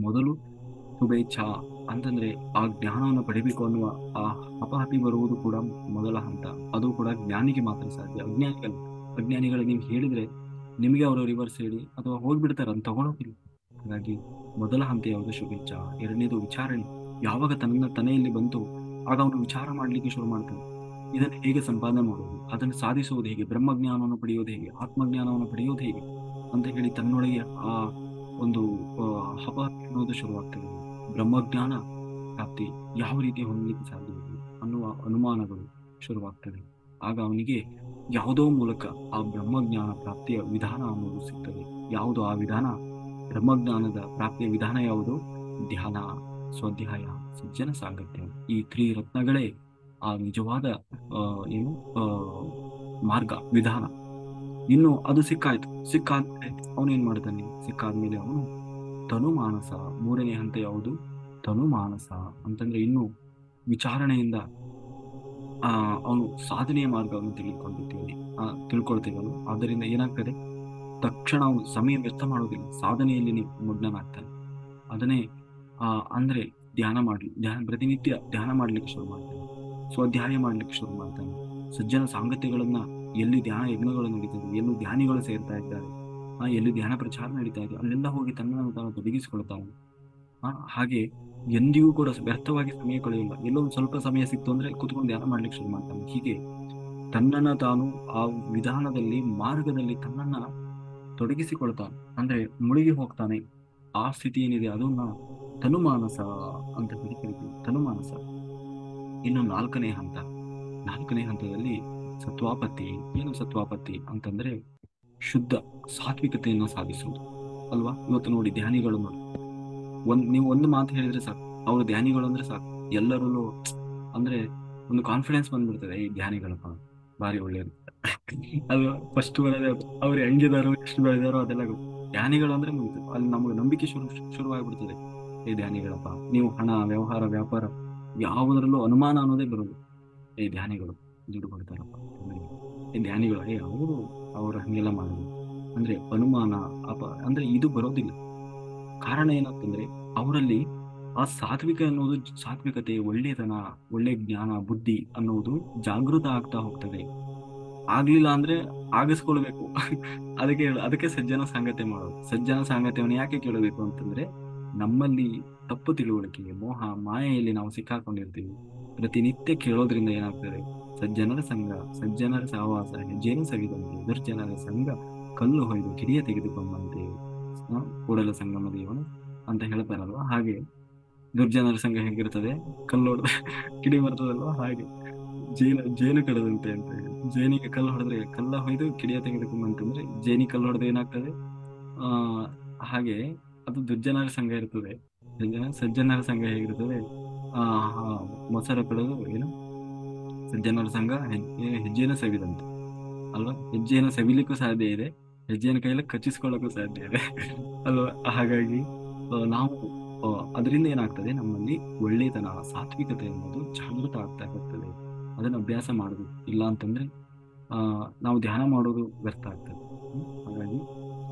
ಮೊದಲು ಶುಭೇಚ್ಛಾ ಅಂತಂದ್ರೆ ಆ ಜ್ಞಾನವನ್ನು ಪಡಿಬೇಕು ಅನ್ನುವ ಆ ಹಪಾಹಪಿ ಬರುವುದು ಕೂಡ ಮೊದಲ ಹಂತ. ಅದು ಕೂಡ ಜ್ಞಾನಿಗೆ ಮಾತ್ರ ಸಾಧ್ಯ. ಅಜ್ಞಾನಿಗಳಿಗೆ ನೀವು ಹೇಳಿದ್ರೆ ನಿಮಗೆ ಅವರು ರಿವರ್ಸ್ ಹೇಳಿ ಅಥವಾ ಹೋಗ್ಬಿಡ್ತಾರೆ, ಅಂತ ತಗೊಳೋದಿಲ್ಲ. ಹಾಗಾಗಿ ಮೊದಲ ಹಂತ ಯಾವುದು, ಶುಭೇಚ್ಛಾ. ಎರಡನೇದು ವಿಚಾರಣೆ. ಯಾವಾಗ ತನೆಯಲ್ಲಿ ಬಂತು ಆಗ ಅವನು ವಿಚಾರ ಮಾಡ್ಲಿಕ್ಕೆ ಶುರು ಮಾಡ್ತಾನೆ. ಇದನ್ನು ಹೇಗೆ ಸಂಪಾದನೆ ಮಾಡೋದು, ಅದನ್ನು ಸಾಧಿಸುವುದು ಹೇಗೆ, ಬ್ರಹ್ಮಜ್ಞಾನವನ್ನು ಪಡೆಯೋದು ಹೇಗೆ, ಆತ್ಮಜ್ಞಾನವನ್ನು ಪಡೆಯೋದು ಹೇಗೆ ಅಂತ ಹೇಳಿ ತನ್ನೊಳಗೆ ಆ ಒಂದು ಹಪ ಅನ್ನೋದು ಶುರುವಾಗ್ತದೆ. ಬ್ರಹ್ಮಜ್ಞಾನ ಪ್ರಾಪ್ತಿ ಯಾವ ರೀತಿ ಹೊಂದಲಿಕ್ಕೆ ಸಾಧ್ಯವಿದೆ ಅನ್ನುವ ಅನುಮಾನಗಳು ಶುರುವಾಗ್ತದೆ. ಆಗ ಅವನಿಗೆ ಯಾವುದೋ ಮೂಲಕ ಆ ಬ್ರಹ್ಮಜ್ಞಾನ ಪ್ರಾಪ್ತಿಯ ವಿಧಾನ ಅನ್ನೋದು ಸಿಗ್ತದೆ. ಯಾವುದು ಆ ವಿಧಾನ, ಬ್ರಹ್ಮಜ್ಞಾನದ ಪ್ರಾಪ್ತಿಯ ವಿಧಾನ ಯಾವುದು, ಧ್ಯಾನ, ಸ್ವಾಧ್ಯಾಯ, ಸಜ್ಜನ ಸಾಂಗತ್ಯ. ಈ ತ್ರಿರತ್ನಗಳೇ ಆ ನಿಜವಾದ ಏನು ಮಾರ್ಗ, ವಿಧಾನ. ಇನ್ನು ಅದು ಸಿಕ್ಕಾದ್ಮೇಲೆ ಅವನು ಏನ್ ಮಾಡ್ತಾನೆ, ಸಿಕ್ಕಾದ್ಮೇಲೆ ಅವನು ತನುಮಾನಸ. ಮೂರನೇ ಹಂತ ಯಾವುದು? ತನುಮಾನಸ ಅಂತಂದ್ರೆ ಇನ್ನು ವಿಚಾರಣೆಯಿಂದ ಅವನು ಸಾಧನೆಯ ಮಾರ್ಗವನ್ನು ತಿಳ್ಕೊಳ್ತೀವಲ್ಲ. ಆದ್ದರಿಂದ ಏನಾಗ್ತದೆ, ತಕ್ಷಣ ಅವನು ಸಮಯ ವ್ಯರ್ಥ ಮಾಡೋದಿಲ್ಲ, ಸಾಧನೆಯಲ್ಲಿ ಮಗ್ನನಾಗ್ತಾನೆ. ಅದನ್ನೇ ಅಂದ್ರೆ ಪ್ರತಿನಿತ್ಯ ಧ್ಯಾನ ಮಾಡ್ಲಿಕ್ಕೆ ಶುರು ಮಾಡ್ತಾನೆ, ಸ್ವಾಧ್ಯಾಯ ಮಾಡ್ಲಿಕ್ಕೆ ಶುರು ಮಾಡ್ತಾನೆ. ಸಜ್ಜನ ಸಾಂಗತ್ಯಗಳನ್ನ, ಎಲ್ಲಿ ಧ್ಯಾನ ಯಜ್ಞಗಳು ನಡೀತದೆ, ಎಲ್ಲೂ ಧ್ಯಾನಿಗಳು ಸೇರ್ತಾ ಇದ್ದಾರೆ, ಎಲ್ಲಿ ಧ್ಯಾನ ಪ್ರಚಾರ ನಡೀತಾ ಇದೆ, ಅಲ್ಲೆಲ್ಲ ಹೋಗಿ ತನ್ನನ್ನು ತಾನು ತೊಡಗಿಸಿಕೊಳ್ತಾನೆ. ಹಾಗೆ ಎಂದಿಗೂ ಕೂಡ ವ್ಯರ್ಥವಾಗಿ ಸಮಯ ಕಳೆಯಿಲ್ಲ. ಎಲ್ಲೋ ಒಂದು ಸ್ವಲ್ಪ ಸಮಯ ಸಿಕ್ತು ಅಂದ್ರೆ ಕುತ್ಕೊಂಡು ಧ್ಯಾನ ಮಾಡ್ಲಿಕ್ಕೆ ಶುರು ಮಾಡ್ತಾನೆ. ಹೀಗೆ ತನ್ನನ್ನ ತಾನು ಆ ವಿಧಾನದಲ್ಲಿ, ಮಾರ್ಗದಲ್ಲಿ ತನ್ನನ್ನ ತೊಡಗಿಸಿಕೊಳ್ತಾನೆ, ಅಂದ್ರೆ ಮುಳುಗಿ ಹೋಗ್ತಾನೆ. ಆ ಸ್ಥಿತಿ ಏನಿದೆ ಅದನ್ನ ತನುಮಾನಸ ಅಂತ ಕರಿತೀವಿ, ತನುಮಾನಸ. ಇನ್ನು ನಾಲ್ಕನೇ ಹಂತದಲ್ಲಿ ಸತ್ವಾಪತ್ತಿ. ಏನು ಸತ್ವಾಪತ್ತಿ ಅಂತಂದ್ರೆ ಶುದ್ಧ ಸಾತ್ವಿಕತೆಯನ್ನು ಸಾಧಿಸುವುದು ಅಲ್ವಾ. ಇವತ್ತು ನೋಡಿ ಧ್ಯಾನಿಗಳು ನೋಡಿ, ನೀವು ಒಂದು ಮಾತು ಹೇಳಿದ್ರೆ ಸಾಕು, ಅವರು ಧ್ಯಾನಿಗಳು ಅಂದ್ರೆ ಸಾಕು, ಎಲ್ಲರಲ್ಲೂ ಅಂದ್ರೆ ಒಂದು ಕಾನ್ಫಿಡೆನ್ಸ್ ಬಂದ್ಬಿಡ್ತದೆ, ಈ ಧ್ಯಾನಿಗಳಪ್ಪ ಭಾರಿ ಒಳ್ಳೆಯದು ಅದು ಫಸ್ಟ್ ಬರೋದೇ ಅದು. ಅವ್ರು ಹೆಂಗಿದಾರೋ, ಎಷ್ಟು ಬೆಳೆದಾರೋ ಅದೆಲ್ಲ ಗೊತ್ತು. ಧ್ಯಾನಿಗಳು ಅಂದ್ರೆ ಮುಗಿತು, ಅಲ್ಲಿ ನಮಗೆ ನಂಬಿಕೆ ಶುರುವಾಗ್ಬಿಡ್ತದೆ. ಈ ಧ್ಯಾನಿಗಳಪ್ಪ, ನೀವು ಹಣ, ವ್ಯವಹಾರ, ವ್ಯಾಪಾರ ಯಾವುದರಲ್ಲೂ ಅನುಮಾನ ಅನ್ನೋದೇ ಬರೋದು. ಈ ಧ್ಯಾನಿಗಳು ದುಡ್ಡು ಕೊಡ್ತಾರಪ್ಪ, ಈ ಧ್ಯಾನಿಗಳು ಅವರು ಹಂಗೆಲ್ಲ ಮಾಡೋದು ಅಂದ್ರೆ ಅನುಮಾನ ಅಂದ್ರೆ ಇದು ಬರೋದಿಲ್ಲ. ಕಾರಣ ಏನಂತಂದ್ರೆ ಅವರಲ್ಲಿ ಆ ಸಾತ್ವಿಕತೆ, ಒಳ್ಳೆತನ, ಒಳ್ಳೆ ಜ್ಞಾನ, ಬುದ್ಧಿ ಅನ್ನೋದು ಜಾಗೃತ ಆಗ್ತಾ ಹೋಗ್ತದೆ. ಆಗ್ಲಿಲ್ಲ ಅಂದ್ರೆ ಆಗಿಸ್ಕೊಳ್ಬೇಕು ಅದಕ್ಕೆ ಸಜ್ಜನ ಸಾಂಗತ್ಯ ಮಾಡೋದು. ಸಜ್ಜನ ಸಾಂಗತ್ಯವನ್ನು ಯಾಕೆ ಕೇಳಬೇಕು ಅಂತಂದ್ರೆ, ನಮ್ಮಲ್ಲಿ ತಪ್ಪು ತಿಳುವಳಿಕೆ, ಮೋಹ, ಮಾಯೆಯಲ್ಲಿ ನಾವು ಸಿಕ್ಕಾಕೊಂಡಿರ್ತೀವಿ. ಪ್ರತಿನಿತ್ಯ ಕೇಳೋದ್ರಿಂದ ಏನಾಗ್ತದೆ, ಸಜ್ಜನರ ಸಹವಾಸ ಹೆಜ್ಜೆಯನ್ನು ಸವಿದಂತೆ, ದುರ್ಜನರ ಸಂಘ ಕಲ್ಲು ಹೊಯ್ದು ಕಿಡಿಯ ತೆಗೆದುಕೊಂಡಂತೆ, ಕೂಡಲ ಸಂಗಮ ದೇವನು ಅಂತ ಹೇಳ್ತಾರಲ್ವಾ. ಹಾಗೆ ದುರ್ಜನರ ಸಂಘ ಹೇಗಿರ್ತದೆ, ಕಲ್ಲೊಡೆದ ಕಿಡಿ ಬರ್ತದಲ್ವಾ, ಹಾಗೆ ಜೇನು ಕಡದಂತೆ ಅಂತ ಹೇಳಿ. ಜೇನಿಗೆ ಕಲ್ಲು ಹೊಡೆದ್ರೆ, ಕಲ್ಲ ಹೊಯ್ದು ಕಿಡಿಯ ತೆಗೆದುಕೊಂಡಂತಂದ್ರೆ ಜೇನಿ ಕಲ್ಲು ಹೊಡೆದ್ರೆ ಏನಾಗ್ತದೆ, ಹಾಗೆ ಅದು ದುರ್ಜನರ ಸಂಘ ಇರ್ತದೆ. ಸಜ್ಜನರ ಸಂಘ ಹೇಗಿರ್ತದೆ, ಮೊಸರ ಕಳೆದು ಏನು, ಸಜ್ಜನರ ಸಂಘ ಹೆಜ್ಜೆಯನ್ನು ಸವಿದಂತೆ ಅಲ್ವಾ. ಹೆಜ್ಜೆಯನ್ನು ಸವಿಲಿಕ್ಕೂ ಸಾಧ್ಯ ಇದೆ, ಹೆಜ್ಜೆಯನ್ನು ಕೈಯಲ್ಲಿ ಕಚ್ಚಿಸ್ಕೊಳ್ಳೋಕ್ಕೂ ಸಾಧ್ಯ ಇದೆ ಅಲ್ವಾ. ಹಾಗಾಗಿ ನಾವು ಅದರಿಂದ ಏನಾಗ್ತದೆ, ನಮ್ಮಲ್ಲಿ ಒಳ್ಳೆತನ, ಸಾತ್ವಿಕತೆ ಅನ್ನೋದು ಜಾಗೃತ ಆಗ್ತಾ ಇರ್ತದೆ. ಅದನ್ನು ಅಭ್ಯಾಸ ಮಾಡೋದು ಇಲ್ಲ ಅಂತಂದ್ರೆ ನಾವು ಧ್ಯಾನ ಮಾಡೋದು ವ್ಯರ್ಥ ಆಗ್ತದೆ. ಹಾಗಾಗಿ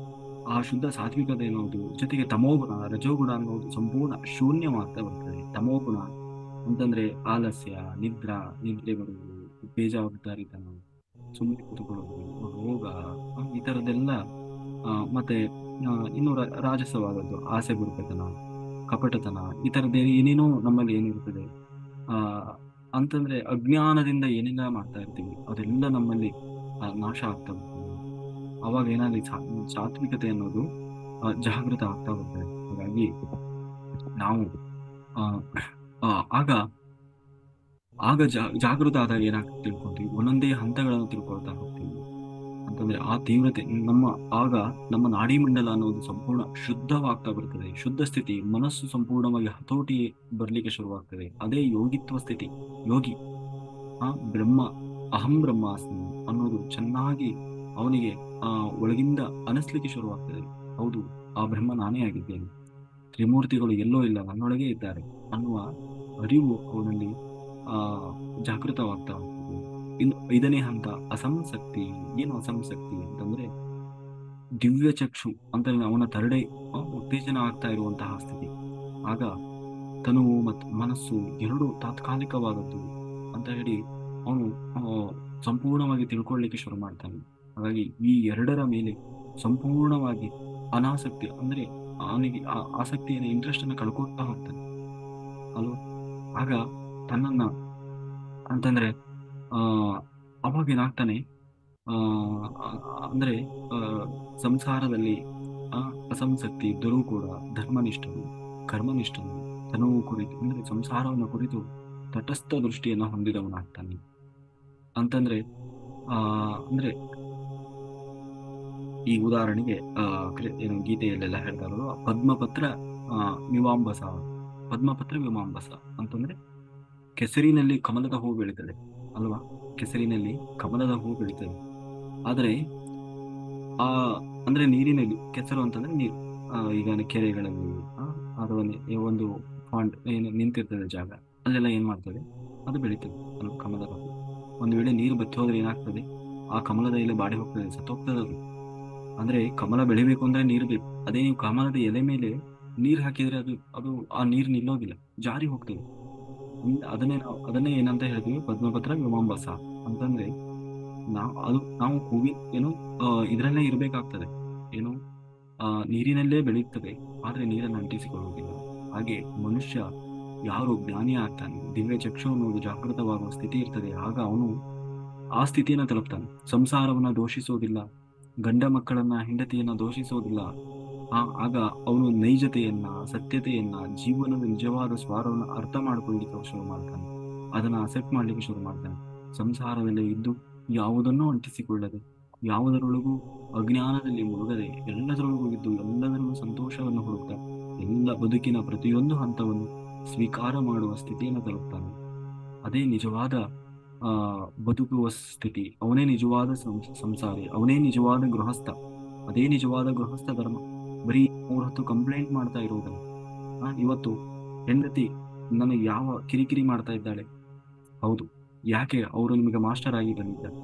ಆ ಶುದ್ಧ ಸಾತ್ವಿಕತೆ ಅನ್ನೋದು ಜೊತೆಗೆ ತಮೋಗುಣ, ರಜೋಗುಣ ಅನ್ನೋದು ಸಂಪೂರ್ಣ ಶೂನ್ಯವಾಗ್ತಾ ಬರ್ತದೆ. ತಮೋಗುಣ ಅಂತಂದ್ರೆ ಆಲಸ್ಯ, ನಿದ್ರೆ ಬರುವುದು, ಬೇಜವಾಬ್ದಾರಿತನ, ಸುಮ್ಮನೆ ಕೂತ್ಕೊಳ್ಳೋದು, ರೋಗ, ಈ ತರದ್ದೆಲ್ಲ. ಮತ್ತೆ ಇನ್ನು ರಾಜಸವಾದದ್ದು ಆಸೆ ಬುರುಕತನ, ಕಪಟತನ, ಈ ತರದ್ದು ಏನೇನೋ ನಮ್ಮಲ್ಲಿ ಏನಿರ್ತದೆ ಅಂತಂದ್ರೆ ಅಜ್ಞಾನದಿಂದ ಏನೆಲ್ಲ ಮಾಡ್ತಾ ಇರ್ತೀವಿ ಅದೆಲ್ಲ ನಮ್ಮಲ್ಲಿ ನಾಶ ಆಗ್ತಾ ಹೋಗ್ತದೆ. ಅವಾಗ ಏನಾಗಲಿ ಸಾತ್ವಿಕತೆ ಅನ್ನೋದು ಜಾಗೃತ ಆಗ್ತಾ ಹೋಗ್ತದೆ. ಹಾಗಾಗಿ ನಾವು ಆಗ ಜಾಗೃತ ಆದಾಗ ಏನಾಗ್ತದೆ ತಿಳ್ಕೊಂತೀವಿ, ಒಂದೊಂದೇ ಹಂತಗಳನ್ನು ತಿಳ್ಕೊಳ್ತಾ ಹೋಗ್ತೀವಿ. ಅಂತಂದ್ರೆ ಆ ತೀವ್ರತೆ ನಮ್ಮ ನಾಡಿ ಮಂಡಲ ಅನ್ನೋದು ಸಂಪೂರ್ಣ ಶುದ್ಧವಾಗ್ತಾ ಬರ್ತದೆ. ಶುದ್ಧ ಸ್ಥಿತಿ, ಮನಸ್ಸು ಸಂಪೂರ್ಣವಾಗಿ ಹತೋಟಿ ಬರ್ಲಿಕ್ಕೆ ಶುರುವಾಗ್ತದೆ. ಅದೇ ಯೋಗಿತ್ವ ಸ್ಥಿತಿ. ಯೋಗಿ ಅಹಂ ಬ್ರಹ್ಮಾಸ್ಮಿ ಅನ್ನೋದು ಚೆನ್ನಾಗಿ ಅವನಿಗೆ ಒಳಗಿಂದ ಅನಿಸ್ಲಿಕ್ಕೆ ಶುರುವಾಗ್ತದೆ. ಹೌದು, ಆ ಬ್ರಹ್ಮ ನಾನೇ ಆಗಿದ್ದೇನೆ, ತ್ರಿಮೂರ್ತಿಗಳು ಎಲ್ಲೋ ಇಲ್ಲ, ನನ್ನೊಳಗೆ ಇದ್ದಾರೆ ಅನ್ನುವ ಅರಿವು ಅವನಲ್ಲಿ ಜಾಗೃತವಾಗ್ತಾ ಹೋಗ್ತದೆ. ಇನ್ನು 5ನೇ ಹಂತ ಅಸಂಸಕ್ತಿ. ಏನು ಅಸಂಸಕ್ತಿ ಅಂತಂದ್ರೆ ದಿವ್ಯ ಚಕ್ಷು ಅಂತ ಅವನ ತರಡೆ ಉತ್ತೇಜನ ಆಗ್ತಾ ಇರುವಂತಹ ಸ್ಥಿತಿ. ಆಗ ತನುವು ಮತ್ತು ಮನಸ್ಸು ಎರಡು ತಾತ್ಕಾಲಿಕವಾದದ್ದು ಅಂತ ಹೇಳಿ ಅವನು ಸಂಪೂರ್ಣವಾಗಿ ತಿಳ್ಕೊಳ್ಳಿಕ್ಕೆ ಶುರು ಮಾಡ್ತಾನೆ. ಹಾಗಾಗಿ ಈ ಎರಡರ ಮೇಲೆ ಸಂಪೂರ್ಣವಾಗಿ ಅನಾಸಕ್ತಿ, ಅಂದ್ರೆ ಅವನಿಗೆ ಆಸಕ್ತಿಯನ್ನು, ಇಂಟ್ರೆಸ್ಟ್ ಅನ್ನು ಕಳ್ಕೊಳ್ತಾ ಹೋಗ್ತಾನೆ ಅಲ್ವ. ಆಗ ತನ್ನನ್ನ ಅಂತಂದ್ರೆ ಅವಾಗ ಏನಾಗ್ತಾನೆ, ಅಂದ್ರೆ ಸಂಸಾರದಲ್ಲಿ ಅಸಂಸಕ್ತಿ ಇದ್ದರೂ ಕೂಡ ಧರ್ಮನಿಷ್ಠನು, ಕರ್ಮನಿಷ್ಠನು, ತನುವು ಕುರಿತು ಅಂದ್ರೆ ಸಂಸಾರವನ್ನು ಕುರಿತು ತಟಸ್ಥ ದೃಷ್ಟಿಯನ್ನು ಹೊಂದಿದವನಾಗ್ತಾನೆ. ಅಂತಂದ್ರೆ ಅಂದ್ರೆ ಈ ಉದಾಹರಣೆಗೆ ಏನು ಗೀತೆಯಲ್ಲೆಲ್ಲ ಹೇಳ್ತಾರೋ ಪದ್ಮಪತ್ರ ಮೀಮಾಂಬಸ ಅಂತಂದ್ರೆ ಕೆಸರಿನಲ್ಲಿ ಕಮಲದ ಹೂ ಬೆಳೀತದೆ ಅಲ್ವಾ. ಕೆಸರಿನಲ್ಲಿ ಕಮಲದ ಹೂ ಬೆಳೀತದೆ, ಆದರೆ ಅಂದ್ರೆ ನೀರಿನಲ್ಲಿ, ಕೆಸರು ಅಂತಂದ್ರೆ ನೀರು, ಈಗ ಕೆರೆಗಳಲ್ಲಿ ಅಥವಾ ಒಂದು ಪಾಂಡ್ ಏನು ನಿಂತಿರ್ತದೆ ಜಾಗ, ಅಲ್ಲೆಲ್ಲ ಏನ್ ಮಾಡ್ತದೆ, ಅದು ಬೆಳೀತದೆ. ಅದು ಕಮಲದ ಹೂ. ಒಂದು ವೇಳೆ ನೀರು ಬತ್ತಿ ಹೋದ್ರೆ ಏನಾಗ್ತದೆ, ಆ ಕಮಲದ ಎಲೆ ಬಾಡಿ ಹೋಗ್ತದೆ, ಸತ್ತೋಗ್ತದೆ ಅದು. ಅಂದ್ರೆ ಕಮಲ ಬೆಳಿಬೇಕು ಅಂದ್ರೆ ನೀರು ಬೇಕು. ಅದೇ ನೀವು ಕಮಲದ ಎಲೆ ಮೇಲೆ ನೀರು ಹಾಕಿದ್ರೆ ಅದು ಅದು ಆ ನೀರು ನಿಲ್ಲೋದಿಲ್ಲ, ಜಾರಿ ಹೋಗ್ತದೆ. ಅದನ್ನೇ ಏನಂತ ಹೇಳ್ತೀವಿ, ಪದ್ಮಪತ್ರ ವಿಮಾಂಬಸ ಅಂತಂದ್ರೆ. ನಾವು ಹೂವಿ ಏನು ಇದ್ರಲ್ಲೇ ಇರ್ಬೇಕಾಗ್ತದೆ, ಏನು ನೀರಿನಲ್ಲೇ ಬೆಳೆಯುತ್ತದೆ, ಆದ್ರೆ ನೀರನ್ನು ಅಂಟಿಸಿಕೊಳ್ಳುವುದಿಲ್ಲ. ಹಾಗೆ ಮನುಷ್ಯ ಯಾರು ಜ್ಞಾನಿ ಆಗ್ತಾನೆ, ದಿವ್ಯ ಚಕ್ಷು ಅನ್ನೋದು ಜಾಗೃತವಾಗುವ ಸ್ಥಿತಿ ಇರ್ತದೆ, ಆಗ ಅವನು ಆ ಸ್ಥಿತಿಯನ್ನು ತಲುಪ್ತಾನೆ. ಸಂಸಾರವನ್ನ ದೋಷಿಸೋದಿಲ್ಲ, ಗಂಡ ಮಕ್ಕಳನ್ನ ಹೆಂಡತಿಯನ್ನ ದೋಷಿಸೋದಿಲ್ಲ. ಆಗ ಅವನು ನೈಜತೆಯನ್ನ, ಸತ್ಯತೆಯನ್ನ, ಜೀವನದ ನಿಜವಾದ ಸ್ವಾರವನ್ನು ಅರ್ಥ ಮಾಡ್ಕೊಳ್ಳಿಕ್ಕೆ ಶುರು ಮಾಡ್ತಾನೆ. ಅದನ್ನ ಅಸೆಪ್ಟ್ ಮಾಡ್ಲಿಕ್ಕೆ ಶುರು ಮಾಡ್ತಾನೆ. ಸಂಸಾರದಲ್ಲಿ ಇದ್ದು ಯಾವುದನ್ನೂ ಅಂಟಿಸಿಕೊಳ್ಳದೆ, ಯಾವುದರೊಳಗೂ ಅಜ್ಞಾನದಲ್ಲಿ ಮುಳುಗದೆ, ಎಲ್ಲದರೊಳಗೂ ಇದ್ದು ಎಲ್ಲದರಲ್ಲೂ ಸಂತೋಷವನ್ನು ಹುಡುಕ್ತಾ, ಎಲ್ಲ ಬದುಕಿನ ಪ್ರತಿಯೊಂದು ಹಂತವನ್ನು ಸ್ವೀಕಾರ ಮಾಡುವ ಸ್ಥಿತಿಯನ್ನು ತಲುಪ್ತಾನೆ. ಅದೇ ನಿಜವಾದ ಆ ಬದುಕುವ ಸ್ಥಿತಿ. ಅವನೇ ನಿಜವಾದ ಸಂಸಾರಿ, ಅವನೇ ನಿಜವಾದ ಗೃಹಸ್ಥ. ಅದೇ ನಿಜವಾದ ಗೃಹಸ್ಥ ಧರ್ಮ. ಬರೀ 3 ಹೊತ್ತು ಕಂಪ್ಲೇಂಟ್ ಮಾಡ್ತಾ ಇರುವುದಲ್ಲ. ಇವತ್ತು ಹೆಂಡತಿ ನನಗೆ ಯಾವ ಕಿರಿಕಿರಿ ಮಾಡ್ತಾ ಇದ್ದಾಳೆ, ಹೌದು, ಯಾಕೆ ಅವರು ನಿಮಗೆ ಮಾಸ್ಟರ್ ಆಗಿ ಬಂದಿದ್ದಾರೆ.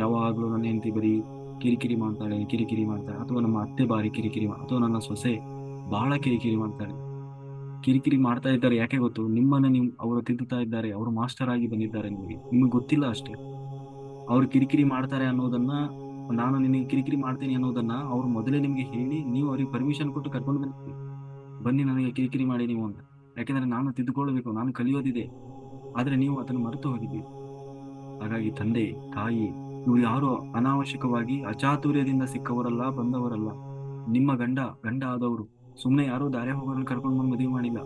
ಯಾವಾಗಲೂ ನನ್ನ ಹೆಂಡತಿ ಬರೀ ಕಿರಿಕಿರಿ ಮಾಡ್ತಾಳೆ, ಅಥವಾ ನಮ್ಮ ಅತ್ತೆ ಬಾರಿ ಅಥವಾ ನನ್ನ ಸೊಸೆ ಬಹಳ ಕಿರಿಕಿರಿ ಮಾಡ್ತಾಳೆ. ಕಿರಿಕಿರಿ ಮಾಡ್ತಾ ಇದ್ದಾರೆ ಯಾಕೆ ಗೊತ್ತು, ನಿಮ್ಮನ್ನ ಅವರು ತಿದ್ದುತ್ತಾ ಇದ್ದಾರೆ, ಅವರು ಮಾಸ್ಟರ್ ಆಗಿ ಬಂದಿದ್ದಾರೆ. ನಿಮಗೆ ಗೊತ್ತಿಲ್ಲ ಅಷ್ಟೇ. ಅವ್ರು ಕಿರಿಕಿರಿ ಮಾಡ್ತಾರೆ ಅನ್ನೋದನ್ನ, ನಾನು ನಿನಗೆ ಕಿರಿಕಿರಿ ಮಾಡ್ತೀನಿ ಅನ್ನೋದನ್ನ ಅವ್ರು ಮೊದಲೇ ನಿಮ್ಗೆ ಹೇಳಿ, ನೀವು ಅವ್ರಿಗೆ ಪರ್ಮಿಷನ್ ಕೊಟ್ಟು ಕರ್ಕೊಂಡು ಬಂದಿರ್ತೀವಿ, ಬನ್ನಿ ನನಗೆ ಕಿರಿಕಿರಿ ಮಾಡಿ ನೀವು ಅಂತ. ಯಾಕೆಂದ್ರೆ ನಾನು ತಿದ್ದುಕೊಳ್ಬೇಕು, ನಾನು ಕಲಿಯೋದಿದೆ. ಆದ್ರೆ ನೀವು ಅದನ್ನು ಮರೆತು ಹೋಗಿದ್ದೀರಿ. ಹಾಗಾಗಿ ತಂದೆ, ತಾಯಿ ಇವರು ಯಾರು ಅನಾವಶ್ಯಕವಾಗಿ ಅಚಾತುರ್ಯದಿಂದ ಸಿಕ್ಕವರಲ್ಲ, ಬಂದವರಲ್ಲ. ನಿಮ್ಮ ಗಂಡ ಆದವರು ಸುಮ್ಮನೆ ಯಾರೋ ದಾರಿ ಹೋಗೋರನ್ನ ಕರ್ಕೊಂಡು ಬಂದು ಮದುವೆ ಮಾಡಿಲ್ಲ.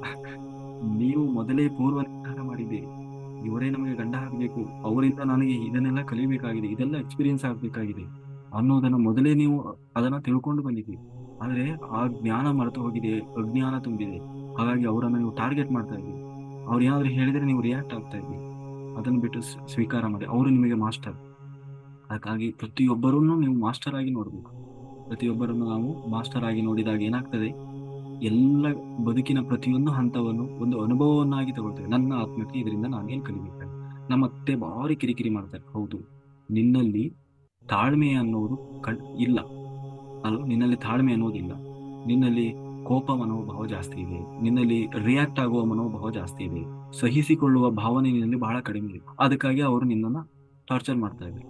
ನೀವು ಮೊದಲೇ ಪೂರ್ವ ನಿರ್ಧಾರ ಮಾಡಿದ್ದೀರಿ, ಇವರೇ ನಮಗೆ ಗಂಡ ಆಗ್ಬೇಕು, ಅವರಿಂದ ನನಗೆ ಇದನ್ನೆಲ್ಲ ಕಲಿಬೇಕಾಗಿದೆ, ಇದೆಲ್ಲ ಎಕ್ಸ್ಪೀರಿಯನ್ಸ್ ಆಗ್ಬೇಕಾಗಿದೆ ಅನ್ನೋದನ್ನ ಮೊದಲೇ ನೀವು ಅದನ್ನ ತಿಳ್ಕೊಂಡು ಬಂದಿದ್ದೀರಿ. ಆದ್ರೆ ಆ ಜ್ಞಾನ ಮರೆತು ಹೋಗಿದೆ, ಅಜ್ಞಾನ ತುಂಬಿದೆ. ಹಾಗಾಗಿ ಅವರನ್ನ ನೀವು ಟಾರ್ಗೆಟ್ ಮಾಡ್ತಾ ಇದ್ದೀರಿ. ಅವ್ರು ಏನಾದ್ರು ಹೇಳಿದ್ರೆ ನೀವು ರಿಯಾಕ್ಟ್ ಆಗ್ತಾ ಇದ್ದೀರಿ. ಅದನ್ನು ಬಿಟ್ಟು ಸ್ವೀಕಾರ ಮಾಡಿ, ಅವರು ನಿಮಗೆ ಮಾಸ್ಟರ್. ಹಾಗಾಗಿ ಪ್ರತಿಯೊಬ್ಬರನ್ನು ನೀವು ಮಾಸ್ಟರ್ ಆಗಿ ನೋಡ್ಬೇಕು. ಪ್ರತಿಯೊಬ್ಬರನ್ನು ನಾವು ಮಾಸ್ಟರ್ ಆಗಿ ನೋಡಿದಾಗ ಏನಾಗ್ತದೆ, ಎಲ್ಲ ಬದುಕಿನ ಪ್ರತಿಯೊಂದು ಹಂತವನ್ನು ಒಂದು ಅನುಭವವನ್ನಾಗಿ ತಗೊಳ್ತೇವೆ. ನನ್ನ ಆತ್ಮಕ್ಕೆ ಇದರಿಂದ ನಾನೇನ್ ಕಲಿಬೇಕಾಗಿ. ನಮ್ಮ ಅತ್ತೆ ಭಾರಿ ಕಿರಿಕಿರಿ ಮಾಡ್ತಾರೆ, ಹೌದು, ನಿನ್ನಲ್ಲಿ ತಾಳ್ಮೆ ಅನ್ನೋದು ಇಲ್ಲ ಅಲ್ವಾ, ನಿನ್ನಲ್ಲಿ ತಾಳ್ಮೆ ಅನ್ನೋದಿಲ್ಲ, ನಿನ್ನಲ್ಲಿ ಕೋಪ ಮನೋಭಾವ ಜಾಸ್ತಿ ಇದೆ, ನಿನ್ನಲ್ಲಿ ರಿಯಾಕ್ಟ್ ಆಗುವ ಮನೋಭಾವ ಜಾಸ್ತಿ ಇದೆ, ಸಹಿಸಿಕೊಳ್ಳುವ ಭಾವನೆ ನಿನ್ನಲ್ಲಿ ಬಹಳ ಕಡಿಮೆ ಇದೆ. ಅದಕ್ಕಾಗಿ ಅವರು ನಿನ್ನನ್ನ ಟಾರ್ಚರ್ ಮಾಡ್ತಾ ಇದ್ದಾರೆ,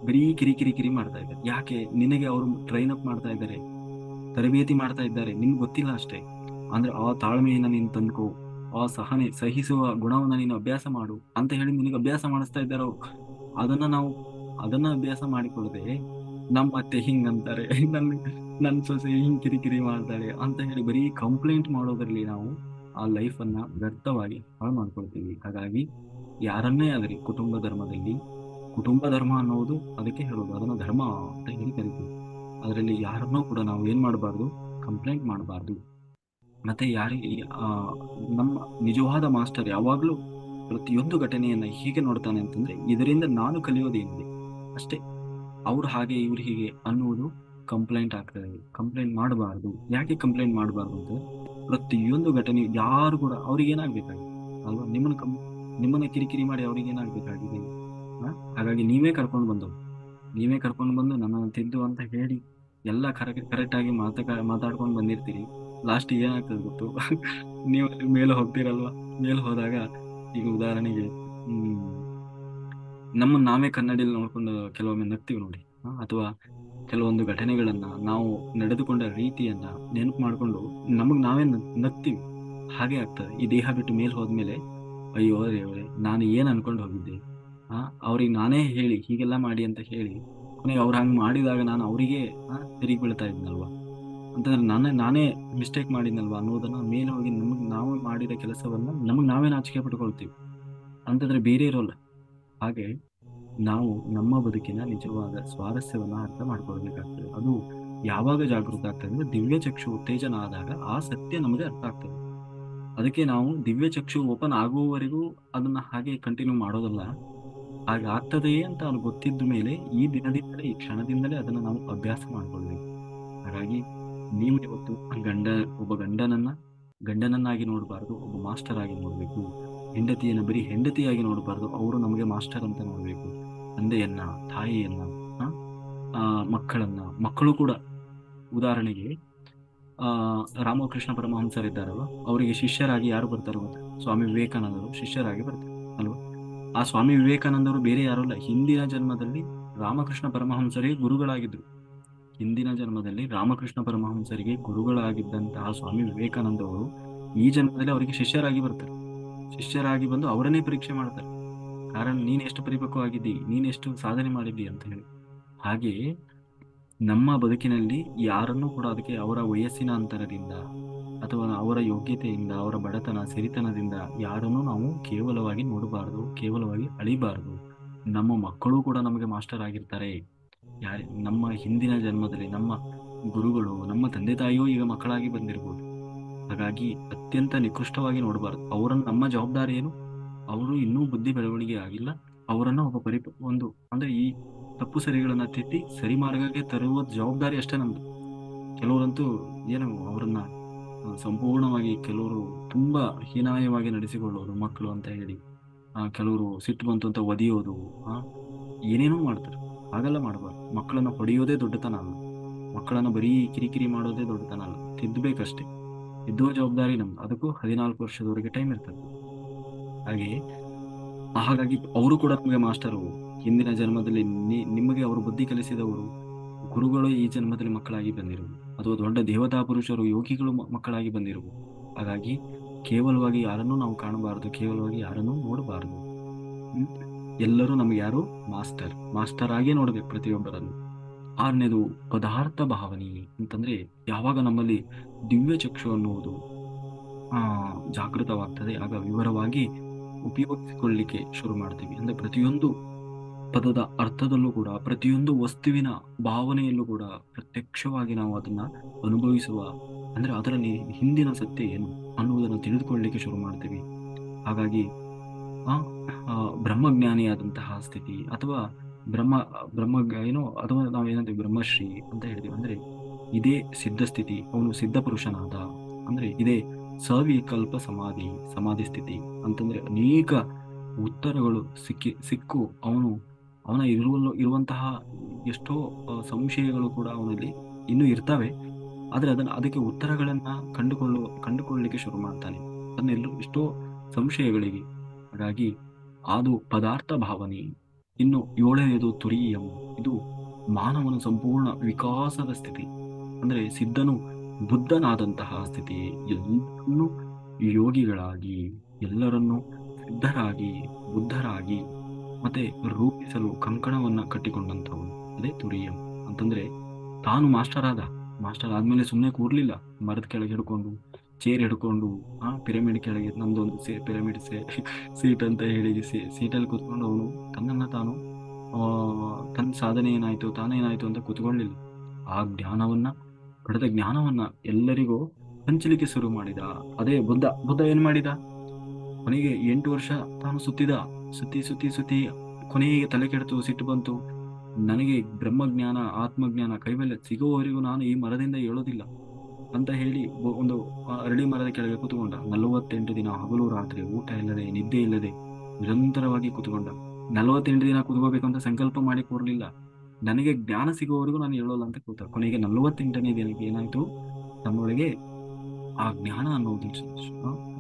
ಬರೀ ಕಿರಿಕಿರಿ ಮಾಡ್ತಾ ಇದ್ದಾರೆ. ಯಾಕೆ, ನಿನಗೆ ಅವರು ಟ್ರೈನ್ ಅಪ್ ಮಾಡ್ತಾ ಇದ್ದಾರೆ, ತರಬೇತಿ ಮಾಡ್ತಾ ಇದ್ದಾರೆ, ನಿಮ್ಗೆ ಗೊತ್ತಿಲ್ಲ ಅಷ್ಟೇ. ಅಂದ್ರೆ ಆ ತಾಳ್ಮೆಯನ್ನ ನೀನು ತಂದ್ಕೋ, ಆ ಸಹಿಸುವ ಗುಣವನ್ನ ನೀನು ಅಭ್ಯಾಸ ಮಾಡು ಅಂತ ಹೇಳಿ ನಿನಗೆ ಅಭ್ಯಾಸ ಮಾಡಿಸ್ತಾ ಇದ್ದಾರೆ ಅವರು. ಅದನ್ನ ಅಭ್ಯಾಸ ಮಾಡಿಕೊಳ್ಳದೆ, ನಮ್ಮ ಅತ್ತೆ ಹಿಂಗಂತಾರೆ, ನನ್ನ ಸೊಸೆ ಹಿಂಗ್ ಕಿರಿಕಿರಿ ಮಾಡ್ತಾಳೆ ಅಂತ ಹೇಳಿ ಬರೀ ಕಂಪ್ಲೇಂಟ್ ಮಾಡೋದ್ರಲ್ಲಿ ನಾವು ಆ ಲೈಫನ್ನ ವ್ಯರ್ಥವಾಗಿ ಹಾಳು ಮಾಡ್ಕೊಳ್ತೀವಿ. ಹಾಗಾಗಿ ಯಾರನ್ನೇ ಆಗಲಿ ಕುಟುಂಬ ಧರ್ಮ ಅನ್ನೋದು ಅದಕ್ಕೆ ಹೇಳೋದು, ಅದನ್ನ ಧರ್ಮ ಅಂತ ಹೇಳಿ ಕರಿತೀವಿ. ಅದರಲ್ಲಿ ಯಾರನ್ನೂ ಕೂಡ ನಾವು ಏನ್ ಮಾಡಬಾರ್ದು, ಕಂಪ್ಲೇಂಟ್ ಮಾಡಬಾರ್ದು. ಮತ್ತೆ ನಮ್ಮ ನಿಜವಾದ ಮಾಸ್ಟರ್ ಯಾವಾಗ್ಲೂ ಪ್ರತಿಯೊಂದು ಘಟನೆಯನ್ನ ಹೀಗೆ ನೋಡ್ತಾನೆ ಅಂತಂದ್ರೆ, ಇದರಿಂದ ನಾನು ಕಲಿಯೋದೇನಿದೆ ಅಷ್ಟೇ. ಅವ್ರು ಹಾಗೆ ಇವ್ರು ಹೀಗೆ ಅನ್ನುವುದು ಕಂಪ್ಲೇಂಟ್ ಆಗ್ತದೆ. ಕಂಪ್ಲೇಂಟ್ ಮಾಡಬಾರ್ದು. ಯಾಕೆ ಕಂಪ್ಲೇಂಟ್ ಮಾಡಬಾರ್ದು ಅಂತ, ಪ್ರತಿಯೊಂದು ಘಟನೆ ಯಾರು ಕೂಡ ಅವ್ರಿಗೆ ಏನಾಗ್ಬೇಕಾಗಿದೆ ಅಲ್ವಾ, ನಿಮ್ಮನ್ನ ಕಿರಿಕಿರಿ ಮಾಡಿ ಅವ್ರಿಗೆ ಏನಾಗ್ಬೇಕಾಗಿದೆ. ಹಾಗಾಗಿ ನೀವೇ ಕರ್ಕೊಂಡು ಬಂದು ನನ್ನನ್ನು ತಿದ್ದು ಅಂತ ಹೇಳಿ ಎಲ್ಲ ಕರೆಕ್ಟ್ ಆಗಿ ಮಾತಾಡ್ಕೊಂಡು ಬಂದಿರ್ತೀರಿ. ಲಾಸ್ಟ್ ಏನಾಗ್ತದೆ ಗೊತ್ತು, ನೀವು ಮೇಲೆ ಹೋಗ್ತೀರಲ್ವಾ, ಮೇಲೆ ಹೋದಾಗ ಈಗ ಉದಾಹರಣೆಗೆ ನಮ್ಮನ್ನ ನಾವೇ ಕನ್ನಡಿಯಲ್ಲಿ ನೋಡ್ಕೊಂಡು ಕೆಲವೊಮ್ಮೆ ನಗ್ತೀವಿ ನೋಡಿ. ಅಥವಾ ಕೆಲವೊಂದು ಘಟನೆಗಳನ್ನ, ನಾವು ನಡೆದುಕೊಂಡ ರೀತಿಯನ್ನ ನೆನಪು ಮಾಡ್ಕೊಂಡು ನಮಗ್ ನಾವೇ ನಗ್ತೀವಿ. ಹಾಗೆ ಆಗ್ತದೆ. ಈ ದೇಹ ಬಿಟ್ಟು ಮೇಲೆ ಹೋದ್ಮೇಲೆ, ಅಯ್ಯೋ ದೇವರೇ, ನಾನು ಏನ್ ಅನ್ಕೊಂಡು ಹೋಗಿದ್ದೆ, ಅವ್ರಿಗೆ ನಾನೇ ಹೇಳಿ ಹೀಗೆಲ್ಲ ಮಾಡಿ ಅಂತ ಹೇಳಿ, ಕೊನೆಗೆ ಅವ್ರು ಹಂಗ್ ಮಾಡಿದಾಗ ನಾನು ಅವರಿಗೆ ತಿರುಗಿ ಬೀಳ್ತಾ ಇದ್ನಲ್ವಾ, ಅಂತಂದ್ರೆ ನಾನೇ ಮಿಸ್ಟೇಕ್ ಮಾಡಿದ್ನಲ್ವಾ ಅನ್ನೋದನ್ನ ಮೇಲೆ ಹೋಗಿ ನಾವು ಮಾಡಿದ ಕೆಲಸವನ್ನ ನಮಗ್ ನಾವೇ ನಾಚಿಕೆ ಪಟ್ಕೊಳ್ತೀವಿ. ಅಂತಂದ್ರೆ ಬೇರೆ ಇರೋಲ್ಲ. ಹಾಗೆ ನಾವು ನಮ್ಮ ಬದುಕಿನ ನಿಜವಾದ ಸ್ವಾರಸ್ಯವನ್ನ ಅರ್ಥ ಮಾಡ್ಕೊಳ್ಬೇಕಾಗ್ತದೆ. ಅದು ಯಾವಾಗ ಜಾಗೃತ ಆಗ್ತದೆ ಅಂದ್ರೆ, ದಿವ್ಯ ಚಕ್ಷು ಉತ್ತೇಜನ ಆದಾಗ ಆ ಸತ್ಯ ನಮಗೆ ಅರ್ಥ ಆಗ್ತದೆ. ಅದಕ್ಕೆ ನಾವು ದಿವ್ಯ ಚಕ್ಷು ಓಪನ್ ಆಗುವವರೆಗೂ ಅದನ್ನ ಹಾಗೆ ಕಂಟಿನ್ಯೂ ಮಾಡೋದಲ್ಲ. ಹಾಗೆ ಆಗ್ತದೆಯೇ ಅಂತ ಅವ್ನು ಗೊತ್ತಿದ್ದ ಮೇಲೆ ಈ ದಿನದಿಂದಲೇ, ಈ ಕ್ಷಣದಿಂದಲೇ ಅದನ್ನ ನಾವು ಅಭ್ಯಾಸ ಮಾಡ್ಕೊಳ್ಬೇಕು. ಹಾಗಾಗಿ ನೀವು ಇವತ್ತು ಒಬ್ಬ ಗಂಡನನ್ನಾಗಿ ನೋಡಬಾರ್ದು, ಒಬ್ಬ ಮಾಸ್ಟರ್ ಆಗಿ ನೋಡಬೇಕು. ಹೆಂಡತಿಯನ್ನು ಬರೀ ಹೆಂಡತಿಯಾಗಿ ನೋಡಬಾರ್ದು, ಅವರು ನಮಗೆ ಮಾಸ್ಟರ್ ಅಂತ ನೋಡಬೇಕು. ತಂದೆಯನ್ನ, ತಾಯಿಯನ್ನ, ಆ, ಆ, ಮಕ್ಕಳು ಕೂಡ. ಉದಾಹರಣೆಗೆ ಆ ರಾಮಕೃಷ್ಣ ಪರಮಹಂಸರಿದ್ದಾರಲ್ವ, ಅವರಿಗೆ ಶಿಷ್ಯರಾಗಿ ಯಾರು ಬರ್ತಾರೆ ಗೊತ್ತಾ? ಸ್ವಾಮಿ ವಿವೇಕಾನಂದರು ಶಿಷ್ಯರಾಗಿ ಬರ್ತಾರೆ ಅಲ್ವಾ. ಆ ಸ್ವಾಮಿ ವಿವೇಕಾನಂದರು ಬೇರೆ ಯಾರು ಅಲ್ಲ, ಹಿಂದಿನ ಜನ್ಮದಲ್ಲಿ ರಾಮಕೃಷ್ಣ ಪರಮಹಂಸರಿಗೆ ಗುರುಗಳಾಗಿದ್ರು. ಹಿಂದಿನ ಜನ್ಮದಲ್ಲಿ ರಾಮಕೃಷ್ಣ ಪರಮಹಂಸರಿಗೆ ಗುರುಗಳಾಗಿದ್ದಂತಹ ಸ್ವಾಮಿ ವಿವೇಕಾನಂದ ಅವರು ಈ ಜನ್ಮದಲ್ಲಿ ಅವರಿಗೆ ಶಿಷ್ಯರಾಗಿ ಬರ್ತಾರೆ. ಶಿಷ್ಯರಾಗಿ ಬಂದು ಅವರನ್ನೇ ಪರೀಕ್ಷೆ ಮಾಡ್ತಾರೆ. ಕಾರಣ, ನೀನ್ ಎಷ್ಟು ಪರಿಪಕ್ವವಾಗಿದ್ದಿ, ನೀನ್ ಎಷ್ಟು ಸಾಧನೆ ಮಾಡಿದ್ದಿ ಅಂತ ಹೇಳಿ. ಹಾಗೆ ನಮ್ಮ ಬದುಕಿನಲ್ಲಿ ಯಾರನ್ನೂ ಕೂಡ ಅದಕ್ಕೆ ಅವರ ವಯಸ್ಸಿನ ಅಂತರದಿಂದ ಅಥವಾ ಅವರ ಯೋಗ್ಯತೆಯಿಂದ, ಅವರ ಬಡತನ ಸಿರಿತನದಿಂದ ಯಾರನ್ನೂ ನಾವು ಕೇವಲವಾಗಿ ನೋಡಬಾರದು, ಕೇವಲವಾಗಿ ಅಳಿಬಾರದು. ನಮ್ಮ ಮಕ್ಕಳು ಕೂಡ ನಮಗೆ ಮಾಸ್ಟರ್ ಆಗಿರ್ತಾರೆ. ನಮ್ಮ ಹಿಂದಿನ ಜನ್ಮದಲ್ಲಿ ನಮ್ಮ ಗುರುಗಳು, ನಮ್ಮ ತಂದೆ ತಾಯಿಯೂ ಈಗ ಮಕ್ಕಳಾಗಿ ಬಂದಿರ್ಬೋದು. ಹಾಗಾಗಿ ಅತ್ಯಂತ ನಿಕೃಷ್ಟವಾಗಿ ನೋಡಬಾರದು ಅವರನ್ನು. ನಮ್ಮ ಜವಾಬ್ದಾರಿ ಏನು? ಅವರು ಇನ್ನೂ ಬುದ್ಧಿ ಬೆಳವಣಿಗೆ ಆಗಿಲ್ಲ, ಅವರನ್ನ ಒಬ್ಬ ಒಂದು ಅಂದ್ರೆ ಈ ತಪ್ಪು ಸರಿಗಳನ್ನ ತಿದ್ದಿ ಸರಿ ಮಾರ್ಗಕ್ಕೆ ತರುವ ಜವಾಬ್ದಾರಿ ಅಷ್ಟೇ ನಮ್ದು. ಕೆಲವರಂತೂ ಏನು ಅವರನ್ನ ಸಂಪೂರ್ಣವಾಗಿ, ಕೆಲವರು ತುಂಬಾ ಹೀನಾಯವಾಗಿ ನಡೆಸಿಕೊಳ್ಳೋರು ಮಕ್ಕಳು ಅಂತ ಹೇಳಿ, ಕೆಲವರು ಸಿಟ್ಟು ಬಂತು ಅಂತ ಒದಿಯೋದು, ಏನೇನೋ ಮಾಡ್ತಾರೆ. ಹಾಗೆಲ್ಲ ಮಾಡಬಾರ್ದು. ಮಕ್ಕಳನ್ನ ಹೊಡೆಯೋದೇ ದೊಡ್ಡತನ ಅಲ್ಲ, ಮಕ್ಕಳನ್ನ ಬರೀ ಕಿರಿಕಿರಿ ಮಾಡೋದೇ ದೊಡ್ಡತನ ಅಲ್ಲ, ತಿದ್ದಬೇಕಷ್ಟೇ. ತಿದ್ದುವ ಜವಾಬ್ದಾರಿ ನಮ್ದು. ಅದಕ್ಕೂ 14 ವರ್ಷದವರೆಗೆ ಟೈಮ್ ಇರ್ತದೆ. ಹಾಗಾಗಿ ಅವರು ಕೂಡ ನಮಗೆ ಮಾಸ್ಟರು. ಹಿಂದಿನ ಜನ್ಮದಲ್ಲಿ ನಿಮಗೆ ಅವರು ಬುದ್ಧಿ ಕಲಿಸಿದವರು ಗುರುಗಳು ಈ ಜನ್ಮದಲ್ಲಿ ಮಕ್ಕಳಾಗಿ ಬಂದಿರುವುದು, ಅಥವಾ ದೊಡ್ಡ ದೇವತಾ ಪುರುಷರು, ಯೋಗಿಗಳು ಮಕ್ಕಳಾಗಿ ಬಂದಿರುವುದು. ಹಾಗಾಗಿ ಕೇವಲವಾಗಿ ಯಾರನ್ನೂ ನಾವು ಕಾಣಬಾರದು, ಕೇವಲವಾಗಿ ಯಾರನ್ನೂ ನೋಡಬಾರದು. ಎಲ್ಲರೂ ನಮಗೆ ಯಾರು? ಮಾಸ್ಟರ್ ಆಗೇ ನೋಡ್ಬೇಕು ಪ್ರತಿಯೊಬ್ಬರನ್ನು. 6ನೇದು ಪದಾರ್ಥ ಭಾವನೆ ಅಂತಂದ್ರೆ, ಯಾವಾಗ ನಮ್ಮಲ್ಲಿ ದಿವ್ಯ ಚಕ್ಷು ಅನ್ನುವುದು ಜಾಗೃತವಾಗ್ತದೆ, ಆಗ ವಿವರವಾಗಿ ಉಪಯೋಗಿಸಿಕೊಳ್ಳಿಕ್ಕೆ ಶುರು ಮಾಡ್ತೀವಿ. ಅಂದ್ರೆ ಪ್ರತಿಯೊಂದು ಪದದ ಅರ್ಥದಲ್ಲೂ ಕೂಡ, ಪ್ರತಿಯೊಂದು ವಸ್ತುವಿನ ಭಾವನೆಯಲ್ಲೂ ಕೂಡ ಪ್ರತ್ಯಕ್ಷವಾಗಿ ನಾವು ಅದನ್ನ ಅನುಭವಿಸುವ, ಅಂದ್ರೆ ಅದರ ಹಿಂದಿನ ಸತ್ಯ ಏನು ಅನ್ನುವುದನ್ನು ತಿಳಿದುಕೊಳ್ಳಲಿಕ್ಕೆ ಶುರು ಮಾಡ್ತೀವಿ. ಹಾಗಾಗಿ ಬ್ರಹ್ಮಜ್ಞಾನಿಯಾದಂತಹ ಸ್ಥಿತಿ, ಅಥವಾ ಬ್ರಹ್ಮ ಏನೋ, ಅಥವಾ ನಾವೇನಂತೀವಿ ಬ್ರಹ್ಮಶ್ರೀ ಅಂತ ಹೇಳ್ತೀವಿ. ಅಂದ್ರೆ ಇದೇ ಸಿದ್ಧ ಸ್ಥಿತಿ, ಅವನು ಸಿದ್ಧ ಪುರುಷನಾದ, ಅಂದ್ರೆ ಇದೇ ಸವಿಕಲ್ಪ ಸಮಾಧಿ ಸ್ಥಿತಿ ಅಂತಂದ್ರೆ ಅನೇಕ ಉತ್ತರಗಳು ಸಿಕ್ಕು ಅವನ ಇರುವಂತಹ ಎಷ್ಟೋ ಸಂಶಯಗಳು ಕೂಡ ಅವನಲ್ಲಿ ಇನ್ನೂ ಇರ್ತವೆ. ಆದ್ರೆ ಅದಕ್ಕೆ ಉತ್ತರಗಳನ್ನ ಕಂಡುಕೊಳ್ಳಲಿಕ್ಕೆ ಶುರು ಮಾಡ್ತಾನೆ ತನ್ನೆಲ್ಲೂ ಎಷ್ಟೋ ಸಂಶಯಗಳಿಗೆ. ಹಾಗಾಗಿ ಅದು ಪದಾರ್ಥ ಭಾವನೆ. ಇನ್ನು 7ನೇದು ತುರೀಯಂ. ಇದು ಮಾನವನ ಸಂಪೂರ್ಣ ವಿಕಾಸದ ಸ್ಥಿತಿ. ಅಂದ್ರೆ ಸಿದ್ಧನು ಬುದ್ಧನಾದಂತಹ ಸ್ಥಿತಿ. ಎಲ್ಲರನ್ನೂ ಯೋಗಿಗಳಾಗಿ, ಎಲ್ಲರನ್ನೂ ಸಿದ್ಧರಾಗಿ, ಬುದ್ಧರಾಗಿ ಮತ್ತೆ ರೂಪಿಸಲು ಕಂಕಣವನ್ನ ಕಟ್ಟಿಕೊಂಡಂಥವನು, ಅದೇ ತುರೀಯಂ. ಅಂತಂದ್ರೆ ತಾನು ಮಾಸ್ಟರ್ ಆದ್ಮೇಲೆ ಸುಮ್ಮನೆ ಕೂರ್ಲಿಲ್ಲ. ಮರದ ಕೆಳಗೆ ಹಿಡ್ಕೊಂಡು, ಚೇರ್ ಹಿಡ್ಕೊಂಡು, ಪಿರಮಿಡ್ ಕೆಳಗೆ, ನಮ್ದೊಂದು ಪಿರಮಿಡ್ ಸೀಟ್ ಅಂತ ಹೇಳಿ ಸೀಟಲ್ಲಿ ಕೂತ್ಕೊಂಡು ಅವನು ತಾನು ತನ್ನ ಸಾಧನೆ ಏನಾಯ್ತು, ತಾನೇನಾಯ್ತು ಅಂತ ಕೂತ್ಕೊಳ್ಳಿಲ್ಲ. ಆ ಪಡೆದ ಜ್ಞಾನವನ್ನ ಎಲ್ಲರಿಗೂ ಹಂಚಲಿಕ್ಕೆ ಶುರು ಮಾಡಿದ. ಅದೇ ಬುದ್ಧ ಏನ್ ಮಾಡಿದ? ಕೊನೆಗೆ 8 ವರ್ಷ ತಾನು ಸುತ್ತಿ ಕೊನೆಗೆ ತಲೆ ಕೆಡ್ತು, ಸಿಟ್ಟು ಬಂತು. ನನಗೆ ಬ್ರಹ್ಮಜ್ಞಾನ, ಆತ್ಮಜ್ಞಾನ, ಕೈವಲ್ಯ ಸಿಗುವವರೆಗೂ ನಾನು ಈ ಮರದಿಂದ ಏಳೋದಿಲ್ಲ ಅಂತ ಹೇಳಿ ಒಂದು ಅರಳಿ ಮರದ ಕೆಳಗೆ ಕೂತ್ಕೊಂಡ. 48 ದಿನ ಹಗಲು ರಾತ್ರಿ ಊಟ ಇಲ್ಲದೆ, ನಿದ್ದೆ ಇಲ್ಲದೆ ನಿರಂತರವಾಗಿ ಕೂತ್ಕೊಂಡ. 48 ದಿನ ಕೂತ್ಕೋಬೇಕಂತ ಸಂಕಲ್ಪ ಮಾಡಿ ಕೂರ್ಲಿಲ್ಲ. ನನಗೆ ಜ್ಞಾನ ಸಿಗುವವರೆಗೂ ನಾನು ಹೇಳೋಲ್ಲ ಅಂತ ಕೂತ. ಕೊನೆಗೆ 48ನೇ ದಿನಕ್ಕೆ ಏನಾಯ್ತು? ತನ್ನೊಳಗೆ ಆ ಜ್ಞಾನ ಅನ್ನೋದು,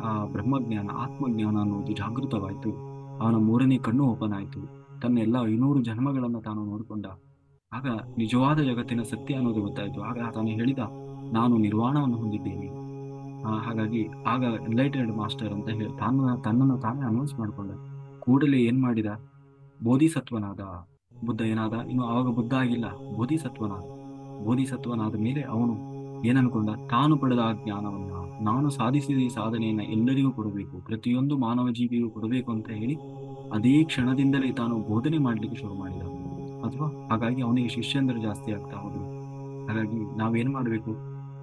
ಆ ಬ್ರಹ್ಮಜ್ಞಾನ, ಆತ್ಮಜ್ಞಾನ ಅನ್ನೋದು ಜಾಗೃತವಾಯ್ತು. ಅವನ 3ನೇ ಕಣ್ಣು ಓಪನ್ ಆಯ್ತು. ತನ್ನ ಎಲ್ಲ 500 ಜನ್ಮಗಳನ್ನ ತಾನು ನೋಡಿಕೊಂಡ. ಆಗ ನಿಜವಾದ ಜಗತ್ತಿನ ಸತ್ಯ ಅನ್ನೋದು ಗೊತ್ತಾಯ್ತು. ಆಗ ತಾನು ಹೇಳಿದ, ನಾನು ನಿರ್ವಾಣವನ್ನು ಹೊಂದಿದ್ದೇನೆ. ಹಾಗಾಗಿ ಆಗ ಎನ್ಲೈಟೆಡ್ ಮಾಸ್ಟರ್ ಅಂತ ಹೇಳಿ ತನ್ನನ್ನು ತಾನೇ ಅನೌನ್ಸ್ ಮಾಡಿಕೊಂಡ. ಕೂಡಲೇ ಏನ್ ಮಾಡಿದ? ಬೋಧಿಸತ್ವನಾದ. ಬುದ್ಧ ಏನಾದ? ಇನ್ನು ಆವಾಗ ಬುದ್ಧ ಆಗಿಲ್ಲ, ಬೋಧಿಸತ್ವನಾದ ಮೇಲೆ ಅವನು ಏನನ್ಕೊಂಡ? ತಾನು ಪಡೆದ ಆ ಜ್ಞಾನವನ್ನ, ನಾನು ಸಾಧಿಸಿದ ಈ ಸಾಧನೆಯನ್ನ ಎಲ್ಲರಿಗೂ ಕೊಡಬೇಕು, ಪ್ರತಿಯೊಂದು ಮಾನವ ಜೀವಿಗೂ ಕೊಡಬೇಕು ಅಂತ ಹೇಳಿ ಅದೇ ಕ್ಷಣದಿಂದಲೇ ತಾನು ಬೋಧನೆ ಮಾಡ್ಲಿಕ್ಕೆ ಶುರು ಮಾಡಿದ. ಅಥವಾ ಹಾಗಾಗಿ ಅವನಿಗೆ ಶಿಷ್ಯಂದರು ಜಾಸ್ತಿ ಆಗ್ತಾ ಹೋದ್ರು. ಹಾಗಾಗಿ ನಾವೇನ್ ಮಾಡ್ಬೇಕು?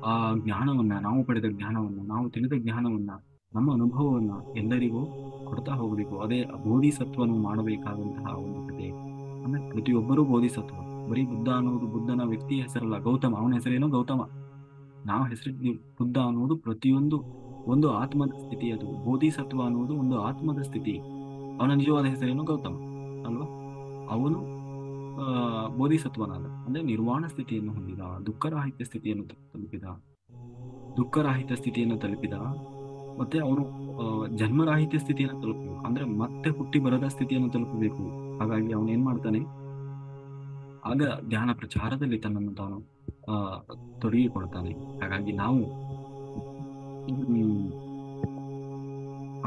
ಆ ಜ್ಞಾನವನ್ನ, ನಾವು ಪಡೆದ ಜ್ಞಾನವನ್ನ, ನಾವು ತಿಳಿದ ಜ್ಞಾನವನ್ನ, ನಮ್ಮ ಅನುಭವವನ್ನ ಎಲ್ಲರಿಗೂ ಕೊಡ್ತಾ ಹೋಗ್ಬೇಕು. ಅದೇ ಬೋಧಿಸತ್ವನು ಮಾಡಬೇಕಾದಂತಹ ಒಂದು ಕಥೆ. ಅಂದ್ರೆ ಪ್ರತಿಯೊಬ್ಬರೂ ಬೋಧಿಸತ್ವ. ಬರೀ ಬುದ್ಧ ಅನ್ನೋದು ಬುದ್ಧನ ವ್ಯಕ್ತಿಯ ಹೆಸರಲ್ಲ, ಗೌತಮ. ಅವನ ಹೆಸರೇನೋ ಗೌತಮ. ನಾವು ಹೆಸರಿದ್ವಿ. ಬುದ್ಧ ಅನ್ನೋದು ಪ್ರತಿಯೊಂದು ಒಂದು ಆತ್ಮದ ಸ್ಥಿತಿ. ಅದು ಬೋಧಿಸತ್ವ ಅನ್ನೋದು ಒಂದು ಆತ್ಮದ ಸ್ಥಿತಿ. ಅವನ ನಿಜವಾದ ಹೆಸರೇನು? ಗೌತಮ ಅಲ್ವಾ? ಅವನು ಬೋಧಿಸತ್ವನಾದ, ಅಂದ್ರೆ ನಿರ್ವಾಣ ಸ್ಥಿತಿಯನ್ನು ಹೊಂದಿದ, ದುಃಖರಾಹಿತ್ಯ ಸ್ಥಿತಿಯನ್ನು ತಲುಪಿದ, ದುಃಖರಾಹಿತ್ಯ ಸ್ಥಿತಿಯನ್ನು ತಲುಪಿದ. ಮತ್ತೆ ಅವನು ಜನ್ಮರಾಹಿತ್ಯ ಸ್ಥಿತಿಯನ್ನು ತಲುಪಬೇಕು, ಅಂದ್ರೆ ಮತ್ತೆ ಹುಟ್ಟಿ ಬರದ ಸ್ಥಿತಿಯನ್ನು ತಲುಪಬೇಕು. ಹಾಗಾಗಿ ಅವನು ಏನ್ ಮಾಡ್ತಾನೆ, ಆಗ ಧ್ಯಾನ ಪ್ರಚಾರದಲ್ಲಿ ತನ್ನನ್ನು ತಾನು ಆ ತೊಡಗಿಕೊಳ್ತಾನೆ. ಹಾಗಾಗಿ ನಾವು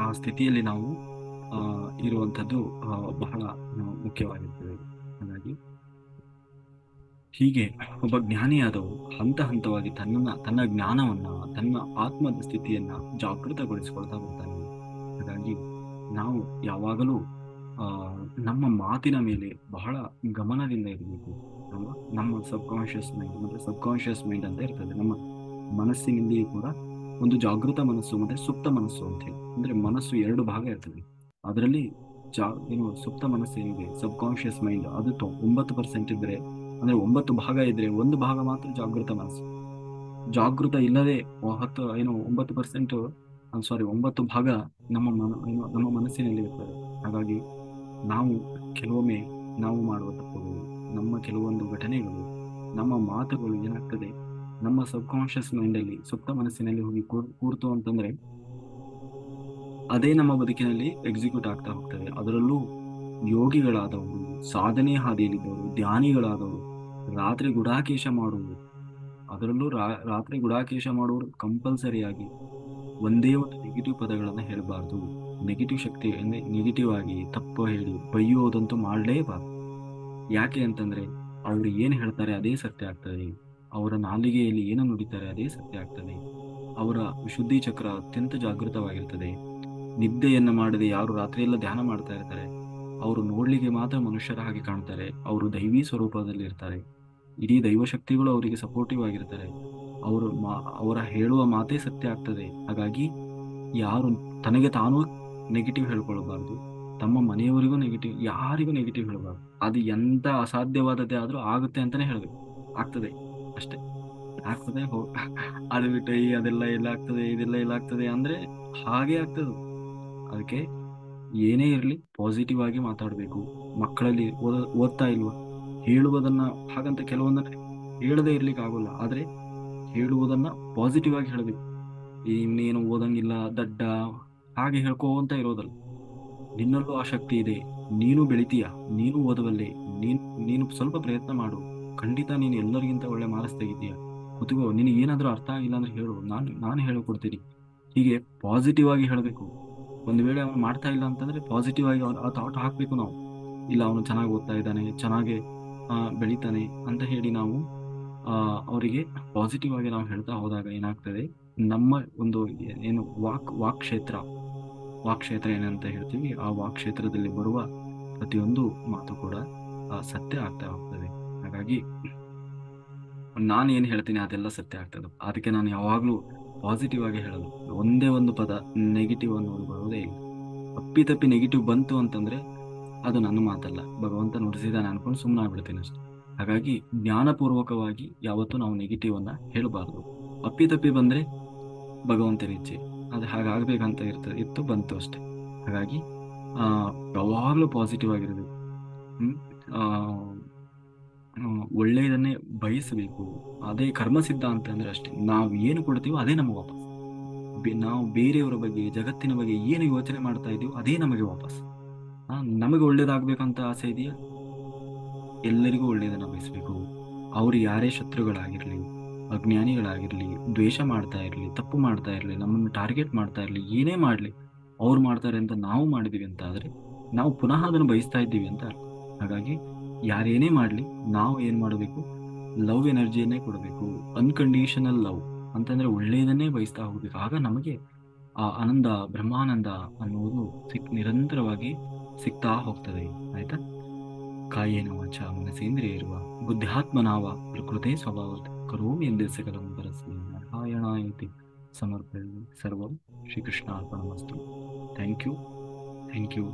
ಆ ಸ್ಥಿತಿಯಲ್ಲಿ ನಾವು ಇರುವಂಥದ್ದು ಬಹಳ ಮುಖ್ಯವಾಗಿರ್ತದೆ. ಹಾಗಾಗಿ ಹೀಗೆ ಒಬ್ಬ ಜ್ಞಾನಿಯಾದವರು ಹಂತ ಹಂತವಾಗಿ ತನ್ನ ಜ್ಞಾನವನ್ನ, ತನ್ನ ಆತ್ಮದ ಸ್ಥಿತಿಯನ್ನ ಜಾಗೃತಗೊಳಿಸಿಕೊಳ್ತಾ ಬರ್ತಾನೆ. ಹಾಗಾಗಿ ನಾವು ಯಾವಾಗಲೂ ನಮ್ಮ ಮಾತಿನ ಮೇಲೆ ಬಹಳ ಗಮನದಿಂದ ಇರಬೇಕು ಅಲ್ವಾ? ನಮ್ಮ ಸಬ್ಕಾನ್ಶಿಯಸ್ ಮೈಂಡ್ ಮತ್ತೆ ಸಬ್ಕಾನ್ಶಿಯಸ್ ಮೈಂಡ್ ಅಂತ ಇರ್ತದೆ. ನಮ್ಮ ಮನಸ್ಸಿನಲ್ಲಿ ಕೂಡ ಒಂದು ಜಾಗೃತ ಮನಸ್ಸು ಮತ್ತೆ ಸುಪ್ತ ಮನಸ್ಸು ಅಂತ ಹೇಳಿ, ಅಂದ್ರೆ ಮನಸ್ಸು ಎರಡು ಭಾಗ ಇರ್ತದೆ. ಅದರಲ್ಲಿ ಸುಪ್ತ ಮನಸ್ಸು ಏನಿದೆ, ಸಬ್ಕಾನ್ಶಿಯಸ್ ಮೈಂಡ್, ಅದು 9% ಇದ್ರೆ, ಅಂದ್ರೆ 9 ಭಾಗ ಇದ್ರೆ ಒಂದು ಭಾಗ ಮಾತ್ರ ಜಾಗೃತ ಮನಸ್ಸು. ಜಾಗೃತ ಇಲ್ಲದೆ 9%, 9 ಭಾಗ ನಮ್ಮ ಮನಸ್ಸಿನಲ್ಲಿ ಇರ್ತದೆ. ಹಾಗಾಗಿ ನಾವು ಕೆಲವೊಮ್ಮೆ ನಾವು ಮಾಡುವ ತಪ್ಪುಗಳು, ನಮ್ಮ ಕೆಲವೊಂದು ಘಟನೆಗಳು, ನಮ್ಮ ಮಾತುಗಳು ಏನಾಗ್ತದೆ, ನಮ್ಮ ಸಬ್ಕಾನ್ಶಿಯಸ್ ಮೈಂಡಲ್ಲಿ, ಸುಪ್ತ ಮನಸ್ಸಿನಲ್ಲಿ ಹೋಗಿ ಕೂರ್ತು ಅಂತಂದ್ರೆ ಅದೇ ನಮ್ಮ ಬದುಕಿನಲ್ಲಿ ಎಕ್ಸಿಕ್ಯೂಟ್ ಆಗ್ತಾ ಹೋಗ್ತದೆ. ಅದರಲ್ಲೂ ಯೋಗಿಗಳಾದವರು, ಸಾಧನೆ ಹಾದಿಯಲ್ಲಿದ್ದವರು, ಧ್ಯಾನಿಗಳಾದವರು, ರಾತ್ರಿ ಗುಡಾಕೇಶ ಮಾಡುವುದು, ಅದರಲ್ಲೂ ರಾತ್ರಿ ಗುಡಾಕೇಶ ಮಾಡುವರು ಕಂಪಲ್ಸರಿಯಾಗಿ ಒಂದೇ ಒಂದು ನೆಗೆಟಿವ್ ಪದಗಳನ್ನು ಹೇಳಬಾರ್ದು. ನೆಗೆಟಿವ್ ಶಕ್ತಿ ಅಂದ್ರೆ ನೆಗೆಟಿವ್ ಆಗಿ ತಪ್ಪು ಹೇಳಿ ಬೈಯೋದಂತೂ ಮಾಡಲೇಬಾರ್ದು. ಯಾಕೆ ಅಂತಂದ್ರೆ ಅವರು ಏನು ಹೇಳ್ತಾರೆ ಅದೇ ಸತ್ಯ ಆಗ್ತದೆ. ಅವರ ನಾಲಿಗೆಯಲ್ಲಿ ಏನು ನುಡಿತಾರೆ ಅದೇ ಸತ್ಯ ಆಗ್ತದೆ. ಅವರ ಶುದ್ಧಿ ಚಕ್ರ ಅತ್ಯಂತ ಜಾಗೃತವಾಗಿರ್ತದೆ. ನಿದ್ದೆಯನ್ನು ಮಾಡದೆ ಯಾರು ರಾತ್ರಿಯೆಲ್ಲ ಧ್ಯಾನ ಮಾಡ್ತಾ ಇರ್ತಾರೆ, ಅವರು ನೋಡ್ಲಿಕ್ಕೆ ಮಾತ್ರ ಮನುಷ್ಯರ ಹಾಗೆ ಕಾಣ್ತಾರೆ. ಅವರು ದೈವಿ ಸ್ವರೂಪದಲ್ಲಿ ಇರ್ತಾರೆ. ಇಡೀ ದೈವಶಕ್ತಿಗಳು ಅವರಿಗೆ ಸಪೋರ್ಟಿವ್ ಆಗಿರ್ತಾರೆ. ಅವರ ಹೇಳುವ ಮಾತೇ ಸತ್ಯ ಆಗ್ತದೆ. ಹಾಗಾಗಿ ಯಾರು ತನಗೆ ತಾನು ನೆಗೆಟಿವ್ ಹೇಳ್ಕೊಳ್ಬಾರ್ದು, ತಮ್ಮ ಮನೆಯವರಿಗೂ ನೆಗೆಟಿವ್, ಯಾರಿಗೂ ನೆಗೆಟಿವ್ ಹೇಳಬಾರ್ದು. ಅದು ಎಂತ ಅಸಾಧ್ಯವಾದದ್ದೇ ಆದ್ರೂ ಆಗುತ್ತೆ ಅಂತಾನೆ ಹೇಳ್ಬೇಕು. ಆಗ್ತದೆ ಅಷ್ಟೇ, ಆಗ್ತದೆ ಅದು ಬಿಟ್ಟು ಅದೆಲ್ಲ ಎಲ್ಲ ಆಗ್ತದೆ, ಇದೆಲ್ಲ ಎಲ್ಲ ಆಗ್ತದೆ ಅಂದ್ರೆ ಹಾಗೆ ಆಗ್ತದೆ. ಅದಕ್ಕೆ ಏನೇ ಇರಲಿ ಪಾಸಿಟಿವ್ ಆಗಿ ಮಾತಾಡಬೇಕು. ಮಕ್ಕಳಲ್ಲಿ ಓದ್ತಾ ಇಲ್ವಾ, ಹೇಳುವುದನ್ನ ಹಾಗಂತ ಕೆಲವೊಂದನ್ನ ಹೇಳದೇ ಇರ್ಲಿಕ್ಕೆ ಆಗೋಲ್ಲ, ಆದ್ರೆ ಹೇಳುವುದನ್ನ ಪಾಸಿಟಿವ್ ಆಗಿ ಹೇಳಬೇಕು. ಇನ್ನೇನು ಓದಂಗಿಲ್ಲ ದಡ್ಡ ಹಾಗೆ ಹೇಳ್ಕೋಂತ ಇರೋದಲ್ಲ. ನಿನ್ನಲ್ಲೂ ಆಸಕ್ತಿ ಇದೆ, ನೀನು ಬೆಳಿತೀಯ, ನೀನು ಓದವಲ್ಲೇ, ನೀನು ಸ್ವಲ್ಪ ಪ್ರಯತ್ನ ಮಾಡು, ಖಂಡಿತ ನೀನು ಎಲ್ಲರಿಗಿಂತ ಒಳ್ಳೆ ಮಾರ್ಕ್ಸ್ ತೆಗಿತೀಯ, ಕುತ್ಕೋ, ನಿನಗೆ ಏನಾದ್ರೂ ಅರ್ಥ ಆಗಿಲ್ಲ ಅಂದ್ರೆ ಹೇಳು, ನಾನು ಹೇಳಿಕೊಡ್ತೀನಿ. ಹೀಗೆ ಪಾಸಿಟಿವ್ ಆಗಿ ಹೇಳಬೇಕು. ಒಂದು ವೇಳೆ ಅವನು ಮಾಡ್ತಾ ಇಲ್ಲ ಅಂತಂದ್ರೆ ಪಾಸಿಟಿವ್ ಆಗಿ ಆ ಥಾಟ್ ಹಾಕ್ಬೇಕು ನಾವು. ಇಲ್ಲ ಅವನು ಚೆನ್ನಾಗಿ ಓದ್ತಾ ಇದ್ದಾನೆ, ಚೆನ್ನಾಗಿ ಬೆಳಿತಾನೆ ಅಂತ ಹೇಳಿ ನಾವು ಅವರಿಗೆ ಪಾಸಿಟಿವ್ ಆಗಿ ನಾವು ಹೇಳ್ತಾ ಹೋದಾಗ ಏನಾಗ್ತದೆ, ನಮ್ಮ ಒಂದು ಏನು ವಾಕ್ ಕ್ಷೇತ್ರ ಏನಂತ ಹೇಳ್ತೀವಿ, ಆ ವಾಕ್ ಕ್ಷೇತ್ರದಲ್ಲಿ ಬರುವ ಪ್ರತಿಯೊಂದು ಮಾತು ಕೂಡ ಸತ್ಯ ಆಗ್ತಾ ಹೋಗ್ತದೆ. ಹಾಗಾಗಿ ನಾನು ಏನು ಹೇಳ್ತೀನಿ ಅದೆಲ್ಲ ಸತ್ಯ ಆಗ್ತದೆ. ಅದಕ್ಕೆ ನಾನು ಯಾವಾಗ್ಲೂ ಪಾಸಿಟಿವ್ ಆಗಿ ಹೇಳೋದು. ಒಂದೇ ಒಂದು ಪದ ನೆಗೆಟಿವ್ ಅನ್ನೋದು ಬರೋದೇ ಇಲ್ಲ. ಅಪ್ಪಿತಪ್ಪಿ ನೆಗೆಟಿವ್ ಬಂತು ಅಂತಂದ್ರೆ ಅದು ನನ್ನ ಮಾತಲ್ಲ, ಭಗವಂತ ನುಡಿಸಿದಾನೆ ಅನ್ಕೊಂಡು ಸುಮ್ಮನೆ ಆಗ್ಬಿಡ್ತೀನಿ ಅಷ್ಟೆ. ಹಾಗಾಗಿ ಜ್ಞಾನಪೂರ್ವಕವಾಗಿ ಯಾವತ್ತೂ ನಾವು ನೆಗೆಟಿವ್ ಅನ್ನ ಹೇಳಬಾರ್ದು. ಅಪ್ಪಿತಪ್ಪಿ ಬಂದ್ರೆ ಭಗವಂತನ ಇಚ್ಛೆ, ಅದು ಹಾಗಾಗ್ಬೇಕಂತ ಇತ್ತು ಬಂತು ಅಷ್ಟೆ. ಹಾಗಾಗಿ ಯಾವಾಗಲೂ ಪಾಸಿಟಿವ್ ಆಗಿರಬೇಕು. ಒಳ್ಳೆಯದನ್ನೇ ಬಯಸಬೇಕು. ಅದೇ ಕರ್ಮಸಿದ್ಧ ಅಂತಂದ್ರೆ ಅಷ್ಟೇ. ನಾವು ಏನು ಕೊಡ್ತೀವೋ ಅದೇ ನಮಗೆ ವಾಪಸ್. ನಾವು ಬೇರೆಯವರ ಬಗ್ಗೆ, ಜಗತ್ತಿನ ಬಗ್ಗೆ ಏನು ಯೋಚನೆ ಮಾಡ್ತಾ ಇದೀವೋ ಅದೇ ನಮಗೆ ವಾಪಸ್. ನಮಗೆ ಒಳ್ಳೇದಾಗ್ಬೇಕಂತ ಆಸೆ ಇದೆಯಾ, ಎಲ್ಲರಿಗೂ ಒಳ್ಳೇದನ್ನ ಬಯಸಬೇಕು. ಅವ್ರು ಯಾರೇ ಶತ್ರುಗಳಾಗಿರ್ಲಿ, ಅಜ್ಞಾನಿಗಳಾಗಿರ್ಲಿ, ದ್ವೇಷ ಮಾಡ್ತಾ ಇರ್ಲಿ, ತಪ್ಪು ಮಾಡ್ತಾ ಇರ್ಲಿ, ನಮ್ಮನ್ನು ಟಾರ್ಗೆಟ್ ಮಾಡ್ತಾ ಇರ್ಲಿ, ಏನೇ ಮಾಡ್ಲಿ, ಅವ್ರು ಮಾಡ್ತಾರೆ ಅಂತ ನಾವು ಮಾಡಿದೀವಿ ಅಂತ ಆದ್ರೆ ನಾವು ಪುನಃ ಅದನ್ನು ಬಯಸ್ತಾ ಇದ್ದೀವಿ ಅಂತ ಅರ್ಥ. ಹಾಗಾಗಿ ಯಾರೇನೇ ಮಾಡ್ಲಿ ನಾವು ಏನ್ ಮಾಡಬೇಕು, ಲವ್ ಎನರ್ಜಿಯನ್ನೇ ಕೊಡಬೇಕು. ಅನ್ಕಂಡೀಷನಲ್ ಲವ್ ಅಂತಂದ್ರೆ ಒಳ್ಳೆಯದನ್ನೇ ಬಯಸ್ತಾ ಹೋಗ್ಬೇಕು. ಆಗ ನಮಗೆ ಆ ಆನಂದ, ಬ್ರಹ್ಮಾನಂದ ಅನ್ನುವುದು ನಿರಂತರವಾಗಿ ಸಿಗ್ತಾ ಹೋಗ್ತದೆ. ಆಯ್ತಾ? ಕಾಯೇನ ವಾಚಾ ಮನಸೇಂದ್ರಿಯೈರ್ವಾ ಬುದ್ಧ್ಯಾತ್ಮನಾವ ಪ್ರಕೃತೆ ಸ್ವಭಾವತಃ ಕರೋಮಿ ಎಂದೇ ಸಕಲಂ ಪರಸ್ಮೈ ನಾರಾಯಣಾಯೇತಿ ಸಮರ್ಪಯಾಮಿ. ಸರ್ವಂ ಶ್ರೀಕೃಷ್ಣಾರ್ಪಣಮಸ್ತು. Thank you, thank you,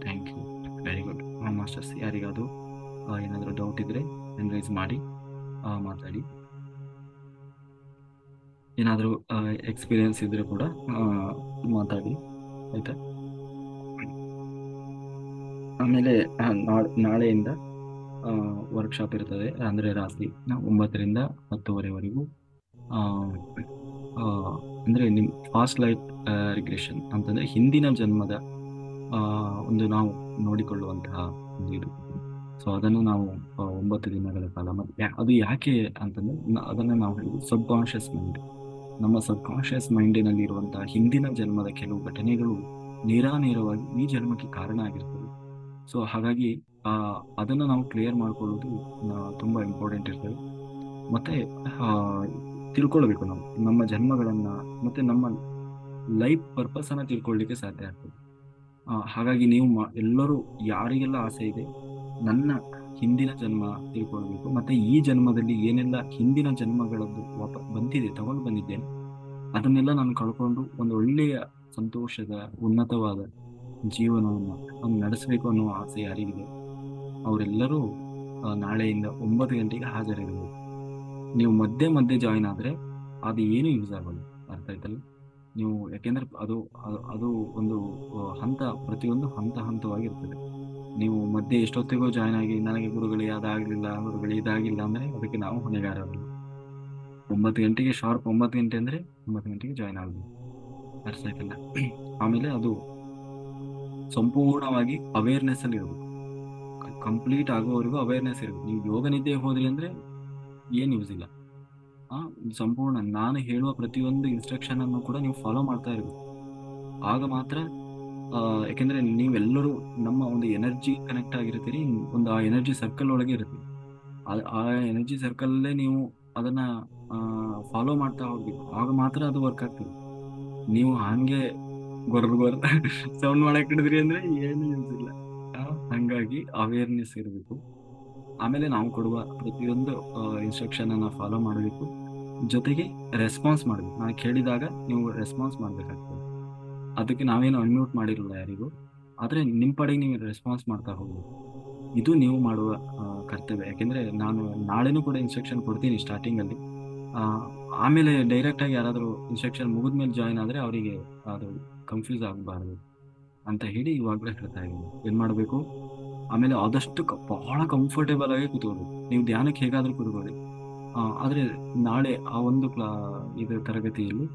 thank you. Very good masters. ಯಾರಿಗಾದರೂ ಏನಾದರೂ ಡೌಟ್ ಇದ್ರೆ ಎನ್ರೈಸ್ ಮಾಡಿ, ಮಾತಾಡಿ. ಏನಾದರೂ ಎಕ್ಸ್ಪೀರಿಯನ್ಸ್ ಇದ್ರೆ ಕೂಡ ಆ, ಮಾತಾಡಿ, ಆಯ್ತಾ? ಆಮೇಲೆ ನಾಳೆಯಿಂದ ವರ್ಕ್ಶಾಪ್ ಇರ್ತದೆ, ಅಂದರೆ ರಾತ್ರಿ 9ರಿಂದ 10ವರೆವರೆಗೂ. ಆ, ಆ, ಅಂದ್ರೆ ನಿಮ್ಮ ಫಾಸ್ಟ್ ಲೈಫ್ ರಿಗ್ರೆಷನ್ ಅಂತಂದ್ರೆ ಹಿಂದಿನ ಜನ್ಮದ ಆ, ಒಂದು ನಾವು ನೋಡಿಕೊಳ್ಳುವಂತಹ ಒಂದು ಇದು. ಸೊ ಅದನ್ನು ನಾವು 9 ದಿನಗಳ ಕಾಲ, ಮತ್ತೆ ಅದು ಯಾಕೆ ಅಂತಂದ್ರೆ ಅದನ್ನು ನಾವು ಹೇಳಿದ್ವಿ ಸಬ್ ಕಾನ್ಷಿಯಸ್ ಮೈಂಡ್. ನಮ್ಮ ಸಬ್ ಕಾನ್ಷಿಯಸ್ ಮೈಂಡಿನಲ್ಲಿ ಇರುವಂತಹ ಹಿಂದಿನ ಜನ್ಮದ ಕೆಲವು ಘಟನೆಗಳು ನೇರಾನೇರವಾಗಿ ಈ ಜನ್ಮಕ್ಕೆ ಕಾರಣ ಆಗಿರ್ತದೆ. ಸೊ ಹಾಗಾಗಿ ಆ ಅದನ್ನು ನಾವು ಕ್ಲಿಯರ್ ಮಾಡ್ಕೊಳ್ಳೋದು ತುಂಬಾ ಇಂಪಾರ್ಟೆಂಟ್ ಇರ್ತದೆ. ಮತ್ತೆ ಆ, ತಿಳ್ಕೊಳ್ಬೇಕು ನಾವು ನಮ್ಮ ಜನ್ಮಗಳನ್ನ, ಮತ್ತೆ ನಮ್ಮ ಲೈಫ್ ಪರ್ಪಸ್ ಅನ್ನ ತಿಳ್ಕೊಳ್ಳಿಕ್ಕೆ ಸಾಧ್ಯ ಆಗ್ತದೆ. ಹಾಗಾಗಿ ನೀವು ಎಲ್ಲರೂ ಯಾರಿಗೆಲ್ಲ ಆಸೆ ಇದೆ ನನ್ನ ಹಿಂದಿನ ಜನ್ಮ ತಿಳ್ಕೊಳ್ಬೇಕು, ಮತ್ತೆ ಈ ಜನ್ಮದಲ್ಲಿ ಏನೆಲ್ಲ ಹಿಂದಿನ ಜನ್ಮಗಳದ್ದು ಬಂದಿದೆ, ತಗೊಂಡು ಬಂದಿದ್ದೇನೆ, ಅದನ್ನೆಲ್ಲ ನಾನು ಕಳ್ಕೊಂಡು ಒಂದು ಒಳ್ಳೆಯ ಸಂತೋಷದ ಉನ್ನತವಾದ ಜೀವನವನ್ನು ನಾನು ನಡೆಸಬೇಕು ಅನ್ನೋ ಆಸೆ ಯಾರಿಗಿದೆ ಅವರೆಲ್ಲರೂ ನಾಳೆಯಿಂದ 9 ಗಂಟೆಗೆ ಹಾಜರಿರಬೇಕು. ನೀವು ಮಧ್ಯೆ ಮಧ್ಯೆ ಜಾಯಿನ್ ಆದರೆ ಅದು ಏನು ಯೂಸ್ ಆಗಲ್ಲ, ಅರ್ಥ ಆಯ್ತಲ್ಲ? ನೀವು ಯಾಕೆಂದ್ರೆ ಅದು ಒಂದು ಹಂತ, ಪ್ರತಿಯೊಂದು ಹಂತವಾಗಿರ್ತದೆ. ನೀವು ಮಧ್ಯೆ ಎಷ್ಟೊತ್ತಿಗೂ ಜಾಯ್ನ್ ಆಗಿ ನನಗೆ ಗುರುಗಳೇ ಅದಾಗಲಿಲ್ಲ, ಗುರುಗಳೇ ಇದಾಗಿಲ್ಲ ಅಂದರೆ ಅದಕ್ಕೆ ನಾವು ಹೊಣೆಗಾರರಲ್ಲ. 9 ಗಂಟೆಗೆ ಶಾರ್ಪ್, 9 ಗಂಟೆ ಅಂದರೆ 9 ಗಂಟೆಗೆ ಜಾಯ್ನ್ ಆಗಬೇಕು, ಅರ್ಥ ಆಯ್ತಲ್ಲ? ಆಮೇಲೆ ಅದು ಸಂಪೂರ್ಣವಾಗಿ ಅವೇರ್ನೆಸ್ ಅಲ್ಲಿ ಇರಬೇಕು, ಕಂಪ್ಲೀಟ್ ಆಗೋವರೆಗೂ ಅವೇರ್ನೆಸ್ ಇರಬೇಕು. ನೀವು ಯೋಗ ನಿದ್ದೆ ಹೋದ್ರಿ ಅಂದರೆ ಏನು ಯೂಸ್ ಇಲ್ಲ. ಸಂಪೂರ್ಣ ನಾನು ಹೇಳುವ ಪ್ರತಿಯೊಂದು ಇನ್ಸ್ಟ್ರಕ್ಷನ್ ಅನ್ನು ಕೂಡ ನೀವು ಫಾಲೋ ಮಾಡ್ತಾ ಇರಬೇಕು. ಆಗ ಮಾತ್ರ ಯಾಕೆಂದ್ರೆ ನೀವೆಲ್ಲರೂ ನಮ್ಮ ಒಂದು ಎನರ್ಜಿ ಕನೆಕ್ಟ್ ಆಗಿರ್ತೀರಿ, ಒಂದು ಆ ಎನರ್ಜಿ ಸರ್ಕಲ್ ಒಳಗೆ ಇರ್ತೀರಿ. ಆ ಎನರ್ಜಿ ಸರ್ಕಲ್ಲೇ ನೀವು ಅದನ್ನ ಫಾಲೋ ಮಾಡ್ತಾ ಹೋಗ್ಬೇಕು, ಆಗ ಮಾತ್ರ ಅದು ವರ್ಕ್ ಆಗ್ತದೆ. ನೀವು ಹಂಗೆ ಗೊರ ಸೌಂಡ್ ಮಾಡಕ್ ಹಿಡಿದ್ರಿ ಅಂದ್ರೆ ಏನು ಯೂಸ್ ಇಲ್ಲ. ಹಂಗಾಗಿ ಅವೇರ್ನೆಸ್ ಇರಬೇಕು. ಆಮೇಲೆ ನಾವು ಕೊಡುವ ಪ್ರತಿಯೊಂದು ಇನ್ಸ್ಟ್ರಕ್ಷನ್ ಅನ್ನ ಫಾಲೋ ಮಾಡಬೇಕು, ಜೊತೆಗೆ ರೆಸ್ಪಾನ್ಸ್ ಮಾಡಬೇಕು. ನಾನು ಕೇಳಿದಾಗ ನೀವು ರೆಸ್ಪಾನ್ಸ್ ಮಾಡಬೇಕಾಗ್ತದೆ. ಅದಕ್ಕೆ ನಾವೇನು ಅನ್ಮ್ಯೂಟ್ ಮಾಡಿರಲ್ಲ ಯಾರಿಗೂ, ಆದರೆ ನಿಮ್ಮ ಪಡೆಗೆ ನೀವು ರೆಸ್ಪಾನ್ಸ್ ಮಾಡ್ತಾ ಹೋಗ್ಬೇಕು. ಇದು ನೀವು ಮಾಡುವ ಕರ್ತವ್ಯ. ಯಾಕೆಂದ್ರೆ ನಾನು ನಾಳೆನೂ ಕೂಡ ಇನ್ಸ್ಟ್ರಕ್ಷನ್ ಕೊಡ್ತೀನಿ ಸ್ಟಾರ್ಟಿಂಗಲ್ಲಿ. ಆಮೇಲೆ ಡೈರೆಕ್ಟಾಗಿ ಯಾರಾದರೂ ಇನ್ಸ್ಟ್ರಕ್ಷನ್ ಮುಗಿದ್ಮೇಲೆ ಜಾಯ್ನ್ ಆದರೆ ಅವರಿಗೆ ಅದು ಕನ್ಫ್ಯೂಸ್ ಆಗಬಾರ್ದು ಅಂತ ಹೇಳಿ ಇವಾಗಲೇ ಹೇಳ್ತಾ ಇದ್ದೀನಿ. ಏನು ಮಾಡಬೇಕು, ಆಮೇಲೆ ಆದಷ್ಟು ಬಹಳ ಕಂಫರ್ಟೇಬಲ್ ಆಗಿ ಕೂತ್ಕೋಬೇಕು. ನೀವು ಧ್ಯಾನಕ್ಕೆ ಹೇಗಾದರೂ ಕೂತ್ಕೊಳ್ಳಿ, ಆದರೆ ನಾಳೆ ಆ ಒಂದು ಇದು ತರಗತಿಯಲ್ಲಿ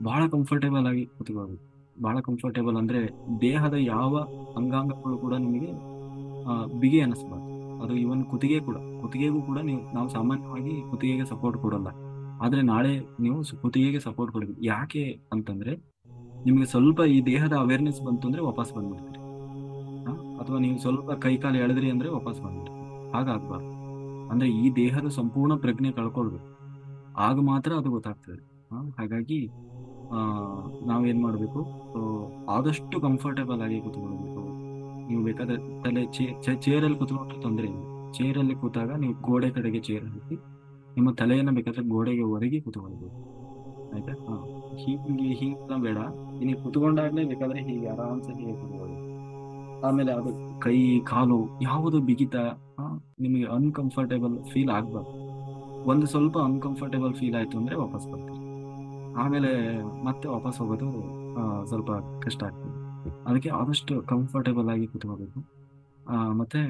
ಬಹಳ ಕಂಫರ್ಟೇಬಲ್ ಆಗಿ ಕೂತ್ಕೋಬೇಕು. ಬಹಳ ಕಂಫರ್ಟೇಬಲ್ ಅಂದರೆ ದೇಹದ ಯಾವ ಅಂಗಾಂಗಗಳು ಕೂಡ ನಿಮಗೆ ಬಿಗಿ ಅನ್ನಿಸ್ಬಾರ್ದು. ಅದು ಇವನ್ ಕುತ್ತಿಗೆಗೂ ಕೂಡ ನಾವು ಸಾಮಾನ್ಯವಾಗಿ ಕುತ್ತಿಗೆಗೆ ಸಪೋರ್ಟ್ ಕೊಡಲ್ಲ, ಆದರೆ ನಾಳೆ ನೀವು ಕುತ್ತಿಗೆಗೆ ಸಪೋರ್ಟ್ ಕೊಡಬೇಕು. ಯಾಕೆ ಅಂತಂದ್ರೆ ನಿಮಗೆ ಸ್ವಲ್ಪ ಈ ದೇಹದ ಅವೇರ್ನೆಸ್ ಬಂತು ಅಂದ್ರೆ ವಾಪಸ್ ಬಂದ್ಬಿಡ್ತೀರಿ. ಅಥವಾ ನೀವು ಸ್ವಲ್ಪ ಕೈ ಕಾಲು ಎಳೆದ್ರಿ ಅಂದ್ರೆ ವಾಪಸ್ ಬಂದ್ಬಿಡ್ತೀರಿ. ಹಾಗಾಗ್ಬಾರ್ದು. ಅಂದ್ರೆ ಈ ದೇಹದ ಸಂಪೂರ್ಣ ಪ್ರಜ್ಞೆ ಕಳ್ಕೊಳ್ಬೇಕು, ಆಗ ಮಾತ್ರ ಅದು ಗೊತ್ತಾಗ್ತದೆ. ಹಾಗಾಗಿ ನಾವೇನ್ ಮಾಡಬೇಕು, ಆದಷ್ಟು ಕಂಫರ್ಟೇಬಲ್ ಆಗಿ ಕೂತ್ಕೊಳ್ಬೇಕು. ನೀವು ಬೇಕಾದ್ರೆ ಚೇರಲ್ಲಿ ಕೂತ್ಕೊಂಡ್ರೆ ತೊಂದರೆ ಇಲ್ಲ. ಚೇರಲ್ಲಿ ಕೂತಾಗ ನೀವು ಗೋಡೆ ಕಡೆಗೆ ಚೇರ್ ಹಾಕಿ ನಿಮ್ಮ ತಲೆಯನ್ನು ಬೇಕಾದ್ರೆ ಗೋಡೆಗೆ ಒರಗಿ ಕೂತ್ಕೊಳ್ಬೇಕು, ಆಯ್ತಾ? ಹೀಗೆಲ್ಲ ಬೇಡ. ನೀವು ಕೂತ್ಕೊಂಡಾಗ್ಲೇ ಬೇಕಾದ್ರೆ ಹೀಗೆ ಆರಾಮ್ಸೆ ಹೀಗೆ ಕೂತ್ಕೊಳ್ಳಿ. ಆಮೇಲೆ ಅದು ಕೈ ಕಾಲು ಯಾವುದು ಬಿಗಿತ ನಿಮಗೆ ಅನ್ಕಂಫರ್ಟೇಬಲ್ ಫೀಲ್ ಆಗ್ಬಾರ್ದು. ಒಂದು ಸ್ವಲ್ಪ ಅನ್ಕಂಫರ್ಟೇಬಲ್ ಫೀಲ್ ಆಯ್ತು ಅಂದ್ರೆ ವಾಪಸ್ ಬರ್ತೀರಿ. ಆಮೇಲೆ ಮತ್ತೆ ವಾಪಸ್ ಹೋಗೋದು ಸ್ವಲ್ಪ ಕಷ್ಟ ಆಗ್ತದೆ. ಅದಕ್ಕೆ ಆದಷ್ಟು ಕಂಫರ್ಟೇಬಲ್ ಆಗಿ ಕೂತ್ಕೋಬೇಕು. ಮತ್ತೆ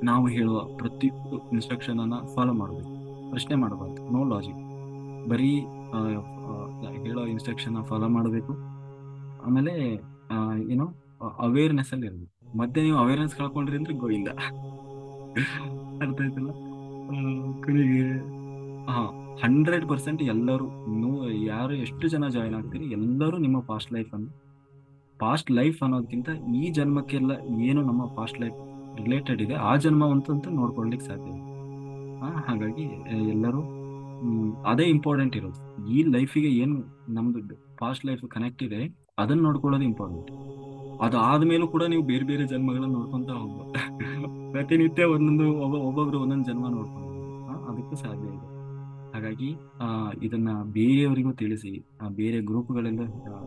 ನಾವು ಹೇಳುವ ಪ್ರತಿಯೊಂದು ಇನ್ಸ್ಟ್ರಕ್ಷನ್ ಅನ್ನ ಫಾಲೋ ಮಾಡಬೇಕು, ಪ್ರಶ್ನೆ ಮಾಡಬಾರ್ದು. ನೋ ಲಾಜಿಕ್, ಬರೀ ಹೇಳೋ ಇನ್ಸ್ಟ್ರಕ್ಷನ್ ಫಾಲೋ ಮಾಡಬೇಕು. ಆಮೇಲೆ ಏನೋ ಅವೇರ್ನೆಸ್ ಅಲ್ಲಿ ಇರಬೇಕು. ಮತ್ತೆ ನೀವು ಅವೇರ್ನೆಸ್ ಕಳ್ಕೊಂಡ್ರಿ ಅಂದ್ರೆ ಗೋವಿಂದ. ಅರ್ಥ ಆಯ್ತಲ್ಲ? ಕೊನೆಗೆ 100% ಎಲ್ಲರೂ ಯಾರು ಎಷ್ಟು ಜನ ಜಾಯ್ನ್ ಆಗ್ತೀರಿ ಎಲ್ಲರೂ ನಿಮ್ಮ ಪಾಸ್ಟ್ ಲೈಫ್ ಅನ್ನೋದಕ್ಕಿಂತ ಈ ಜನ್ಮಕ್ಕೆಲ್ಲ ಏನು ನಮ್ಮ ಪಾಸ್ಟ್ ಲೈಫ್ ರಿಲೇಟೆಡ್ ಇದೆ ಆ ಜನ್ಮ ಅಂತಂತೂ ನೋಡ್ಕೊಳ್ಲಿಕ್ಕೆ ಸಾಧ್ಯ ಇದೆ. ಹಾಗಾಗಿ ಎಲ್ಲರೂ ಅದೇ ಇಂಪಾರ್ಟೆಂಟ್ ಇರೋದು. ಈ ಲೈಫಿಗೆ ಏನು ನಮ್ದು ಪಾಸ್ಟ್ ಲೈಫ್ ಕನೆಕ್ಟ್ ಇದೆ ಅದನ್ನ ನೋಡ್ಕೊಳ್ಳೋದು ಇಂಪಾರ್ಟೆಂಟ್. ಅದು ಆದ್ಮೇಲೂ ಕೂಡ ನೀವು ಬೇರೆ ಬೇರೆ ಜನ್ಮಗಳನ್ನ ನೋಡ್ಕೊಂತ ಹೋಗ್ಬೋದು. ಪ್ರತಿನಿತ್ಯ ಒಬ್ಬೊಬ್ರು ಒಂದೊಂದು ಜನ್ಮ ನೋಡ್ಕೊಂಡು ಅದಕ್ಕೂ ಸಾಧ್ಯ ಇದೆ. ಹಾಗಾಗಿ ಇದನ್ನ ಬೇರೆಯವರಿಗೂ ತಿಳಿಸಿ, ಬೇರೆ ಗ್ರೂಪ್ಗಳೆಲ್ಲ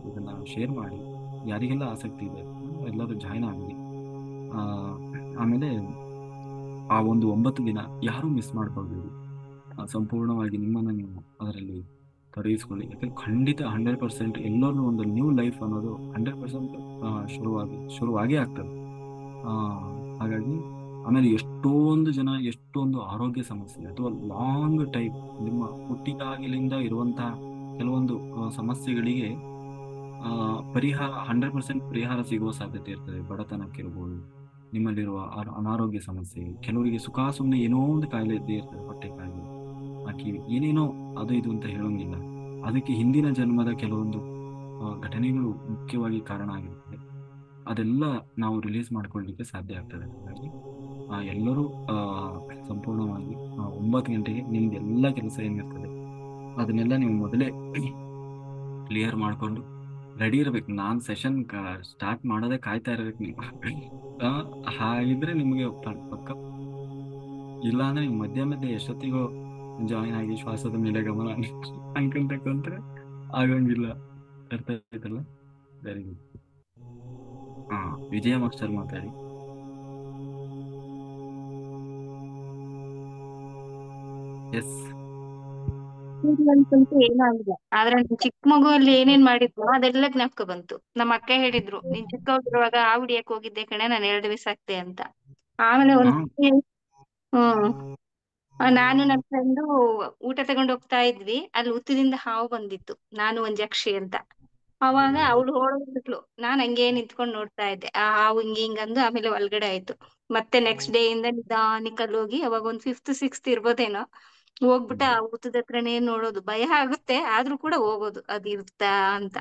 ಇದನ್ನ ಶೇರ್ ಮಾಡಿ, ಯಾರಿಗೆಲ್ಲ ಆಸಕ್ತಿ ಇದೆ ಎಲ್ಲರೂ ಜಾಯ್ನ್ ಆಗಲಿ. ಆಮೇಲೆ ಆ ಒಂದು 9 ದಿನ ಯಾರೂ ಮಿಸ್ ಮಾಡ್ಕೊಳ್ಬೇಡಿ. ಸಂಪೂರ್ಣವಾಗಿ ನಿಮ್ಮನ್ನು ನೀವು ಅದರಲ್ಲಿ ತೊಡಗಿಸ್ಕೊಳ್ಳಿ. ಯಾಕಂದ್ರೆ ಖಂಡಿತ 100% ಎಲ್ಲರಲ್ಲೂ ಒಂದು ನ್ಯೂ ಲೈಫ್ ಅನ್ನೋದು 100% ಶುರುವಾಗೇ ಆಗ್ತದೆ. ಆ, ಹಾಗಾಗಿ ಆಮೇಲೆ ಎಷ್ಟೊಂದು ಜನ ಎಷ್ಟೊಂದು ಆರೋಗ್ಯ ಸಮಸ್ಯೆ ಅಥವಾ ಲಾಂಗ್ ಟೈಮ್ ನಿಮ್ಮ ಹುಟ್ಟಿದಾಗಲಿಂದ ಇರುವಂತಹ ಕೆಲವೊಂದು ಸಮಸ್ಯೆಗಳಿಗೆ ಪರಿಹಾರ 100% ಪರಿಹಾರ ಸಿಗುವ ಸಾಧ್ಯತೆ ಇರ್ತದೆ. ಬಡತನಕ್ಕಿರ್ಬೋದು, ನಿಮ್ಮಲ್ಲಿರುವ ಅನಾರೋಗ್ಯ ಸಮಸ್ಯೆ, ಕೆಲವರಿಗೆ ಸುಖ ಸುಮ್ಮನೆ ಏನೋ ಒಂದು ಕಾಯಿಲೆ ಇದ್ದೇ ಇರ್ತದೆ, ಹೊಟ್ಟೆ ಕಾಯಿಲೆ, ಕಿವಿ, ಏನೇನೋ ಅದು ಇದು ಅಂತ ಹೇಳೋಂಗಿಲ್ಲ. ಅದಕ್ಕೆ ಹಿಂದಿನ ಜನ್ಮದ ಕೆಲವೊಂದು ಘಟನೆಗಳು ಮುಖ್ಯವಾಗಿ ಕಾರಣ ಆಗಿರ್ತದೆ. ಅದೆಲ್ಲ ನಾವು ರಿಲೀಸ್ ಮಾಡ್ಕೊಳ್ಳಿಕ್ಕೆ ಸಾಧ್ಯ ಆಗ್ತದೆ. ಹಾಗಾಗಿ ಎಲ್ಲರೂ ಸಂಪೂರ್ಣವಾಗಿ 9 ಗಂಟೆಗೆ ನಿಮ್ದು ಎಲ್ಲ ಕೆಲಸ ಏನಿರ್ತದೆ ಅದನ್ನೆಲ್ಲ ನೀವು ಮೊದಲೇ ಕ್ಲಿಯರ್ ಮಾಡಿಕೊಂಡು ರೆಡಿ ಇರ್ಬೇಕು. ನಾನು ಸೆಷನ್ ಸ್ಟಾರ್ಟ್ ಮಾಡೋದೇ ಕಾಯ್ತಾ ಇರ್ಬೇಕು ನೀವು. ಆ, ಹಾಗಿದ್ರೆ ನಿಮಗೆ ಪಕ್ಕ. ಇಲ್ಲ ಅಂದ್ರೆ ನೀವು ಮಧ್ಯ ಮಧ್ಯೆ ಎಷ್ಟೊತ್ತಿಗೋ ಜಾಯಿನ್ ಆಗಿ ಶ್ವಾಸದ ಮೇಲೆ ಗಮನ ಅನ್ಕೊಂತ ಕುಂತ್ರೆ ಆಗಂಗಿಲ್ಲ. ಅರ್ಥ ಆಯ್ತಲ್ಲ? Very good. ಹಾ, ವಿಜಯ ಮಾಸ್ಟರ್ ಮಾತಾಡಿ. ಎಸ್. ಅನ್ಕೊಂತ ಏನೂ ಆಗಿಲ್ಲ. ಆದ್ರೆ ನನ್ ಚಿಕ್ಕ ಮಗುವಲ್ಲಿ ಏನೇನ್ ಮಾಡಿದ್ನೋ ಅದೆಲ್ಲ ಜ್ಞಾಪಕ ಬಂತು. ನಮ್ಮ ಅಕ್ಕ ಹೇಳಿದ್ರು, ನೀನ್ ಚಿಕ್ಕವಳಿರುವಾಗ ಹಾವು ಹಿಡಿಯಕ್ ಹೋಗಿದ್ದೆ ಕಣೆ, ನಾನು 2 ದಿವಸ ಆಗ್ತೆ ಅಂತ. ಆಮೇಲೆ ಹಾ. ಹ್ಮ್ ನಾನು ನನ್ನ ಫ್ರೆಂಡು ಊಟ ತಗೊಂಡ್ ಹೋಗ್ತಾ ಇದ್ವಿ. ಅಲ್ಲಿ ಹುತ್ತದಿಂದ ಹಾವು ಬಂದಿತ್ತು, ನಾನು ಒಂದ್ ಯಕ್ಷಿ ಅಂತ. ಅವಾಗ ಅವಳು ಓಡೋಗ್ಬಿಟ್ಲು, ನಾನ್ ಹಂಗೆ ನಿಂತ್ಕೊಂಡ್ ನೋಡ್ತಾ ಇದ್ದೆ. ಆ ಹಾವು ಹಿಂಗ್ ಹಿಂಗಂದು ಆಮೇಲೆ ಒಳಗಡೆ ಆಯ್ತು. ಮತ್ತೆ ನೆಕ್ಸ್ಟ್ ಡೇ ಇಂದ ನಿಧಾನಿಕಲ್ಲಿ ಹೋಗಿ, ಅವಾಗ ಒಂದ್ 5th 6th ಇರ್ಬೋದೇನೋ, ಹೋಗ್ಬಿಟ್ಟ ಆ ಹುತ್ತದ ಹತ್ರನೇ ನೋಡೋದು. ಭಯ ಆಗುತ್ತೆ, ಆದ್ರೂ ಕೂಡ ಹೋಗೋದು ಅದ್ ಇರುತ್ತಾ ಅಂತ.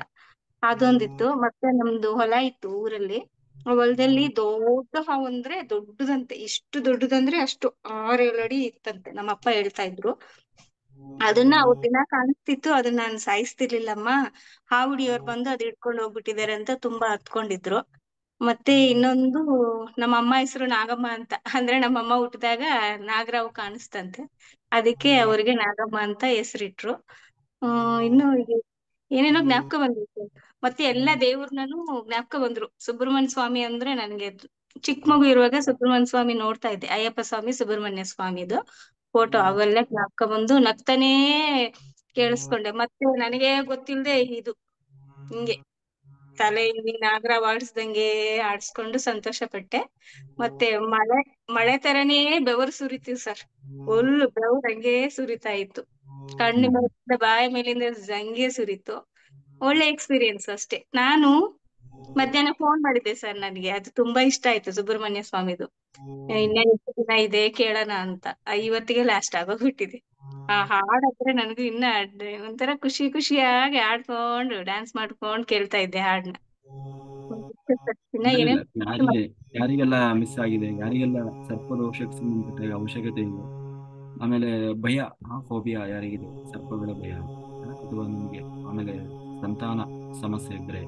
ಅದೊಂದಿತ್ತು. ಮತ್ತೆ ನಮ್ದು ಹೊಲ ಇತ್ತು ಊರಲ್ಲಿ. ಆ ಹೊಲದಲ್ಲಿ ದೊಡ್ಡ ಹಾವು, ಅಂದ್ರೆ ದೊಡ್ಡದಂತೆ, ಇಷ್ಟು ದೊಡ್ಡದಂದ್ರೆ ಅಷ್ಟು 6-7 ಅಡಿ ಇತ್ತಂತೆ, ನಮ್ಮಪ್ಪ ಹೇಳ್ತಾ ಇದ್ರು. ಅದನ್ನ ಅವ್ರ ದಿನ ಕಾಣಿಸ್ತಿತ್ತು, ಅದನ್ನ ನಾನು ಸಾಯಿಸ್ತಿರ್ಲಿಲ್ಲಮ್ಮ, ಹಾವು ಹಿಡಿಯೋರ್ ಬಂದು ಅದ್ ಹಿಡ್ಕೊಂಡು ಹೋಗ್ಬಿಟ್ಟಿದಾರೆ ಅಂತ ತುಂಬಾ ಹತ್ಕೊಂಡಿದ್ರು. ಮತ್ತೆ ಇನ್ನೊಂದು, ನಮ್ಮ ಅಮ್ಮ ಹೆಸರು ನಾಗಮ್ಮ ಅಂತ. ಅಂದ್ರೆ ನಮ್ಮಮ್ಮ ಹುಟ್ಟಿದಾಗ ನಾಗರಾವು ಕಾಣಿಸ್ತಂತೆ, ಅದಕ್ಕೆ ಅವ್ರಿಗೆ ನಾಗಮ್ಮ ಅಂತ ಹೆಸರಿಟ್ರು. ಇನ್ನು ಏನೇನೋ ಜ್ಞಾಪಕ ಬಂದಿತ್ತು. ಮತ್ತೆ ಎಲ್ಲಾ ದೇವ್ರನ್ನೂ ಜ್ಞಾಪಕ ಬಂದ್ರು. ಸುಬ್ರಹ್ಮಣ್ಯ ಸ್ವಾಮಿ ಅಂದ್ರೆ ನನ್ಗೆ ಚಿಕ್ಕ ಮಗು ಇರುವಾಗ ಸುಬ್ರಹ್ಮಣ್ಯ ಸ್ವಾಮಿ ನೋಡ್ತಾ ಇದ್ದೆ, ಅಯ್ಯಪ್ಪ ಸ್ವಾಮಿ ಸುಬ್ರಹ್ಮಣ್ಯ ಸ್ವಾಮಿದು ಫೋಟೋ ಅವೆಲ್ಲ ಜ್ಞಾಪಕ ಬಂದು ನಗ್ತಾನೇ ಕೇಳಿಸ್ಕೊಂಡೆ. ಮತ್ತೆ ನನಗೆ ಗೊತ್ತಿಲ್ಲದೆ ಇದು ಹಿಂಗೆ ತಲೆ ಹಿಂಗೆ ನಾಗರಾವ್ ಆಡಿಸ್ದಂಗೆ ಆಡ್ಸ್ಕೊಂಡು ಸಂತೋಷ ಪಟ್ಟೆ. ಮತ್ತೆ ಮಳೆ ಮಳೆ ತರನೇ ಬೆವರು ಸುರಿತೀವಿ ಸರ್, ಫುಲ್ ಬೆವರು ಹಂಗೆ ಸುರಿತಾ ಇತ್ತು. ಕಣ್ಣು ಮೇಲಿಂದ ಬಾಯ ಮೇಲಿಂದ ಜಂಗೆ ಸುರಿತು. ಒಳ್ಳೆ ಎಕ್ಸ್ಪೀರಿಯನ್ಸ್ ಅಷ್ಟೇ. ನಾನು ಮಧ್ಯಾಹ್ನ ಫೋನ್ ಮಾಡಿದ್ದೆ ಸರ್, ನನಗೆ ಅದು ತುಂಬಾ ಇಷ್ಟ ಆಯ್ತು ಸುಬ್ರಹ್ಮಣ್ಯ ಸ್ವಾಮಿದು. ಇನ್ನ ಎಷ್ಟು ದಿನ ಇದೆ ಕೇಳೋಣ ಅಂತ. ಇವತ್ತಿಗೆ ಲಾಸ್ಟ್ ಆಗೋಗ್ಬಿಟ್ಟಿದೆ. ಆ ಹಾಡಾದ್ರೆ ನನಗೂ ಇನ್ನ ಒಂಥರ ಖುಷಿ ಖುಷಿಯಾಗಿ ಆಡ್ಕೊಂಡು ಡ್ಯಾನ್ಸ್ ಮಾಡ್ಕೊಂಡ್ ಕೇಳ್ತಾ ಇದ್ದೆ ಹಾಡ್ನ. ಇನ್ನ ಇಲ್ಲ, ಏನೇನ್ ಯಾರಿಗೆಲ್ಲ ಮಿಸ್ ಆಗಿದೆ, ಯಾರಿಗೆಲ್ಲ ಸರ್ಪದೋಷಕ್ಕೆ ಸಂಬಂಧಪಟ್ಟ ಅವಶ್ಯಕತೆ ಇದೆ, ಆಮೇಲೆ ಭಯ, ಫೋಬಿಯಾ ಯಾರಿಗಿದೆ, ಸರ್ಪಗಳ ಭಯ ಅಥವಾ ನಿಮಗೆ, ಆಮೇಲೆ ಸಂತಾನ ಸಮಸ್ಯೆ ಇದ್ರೆ,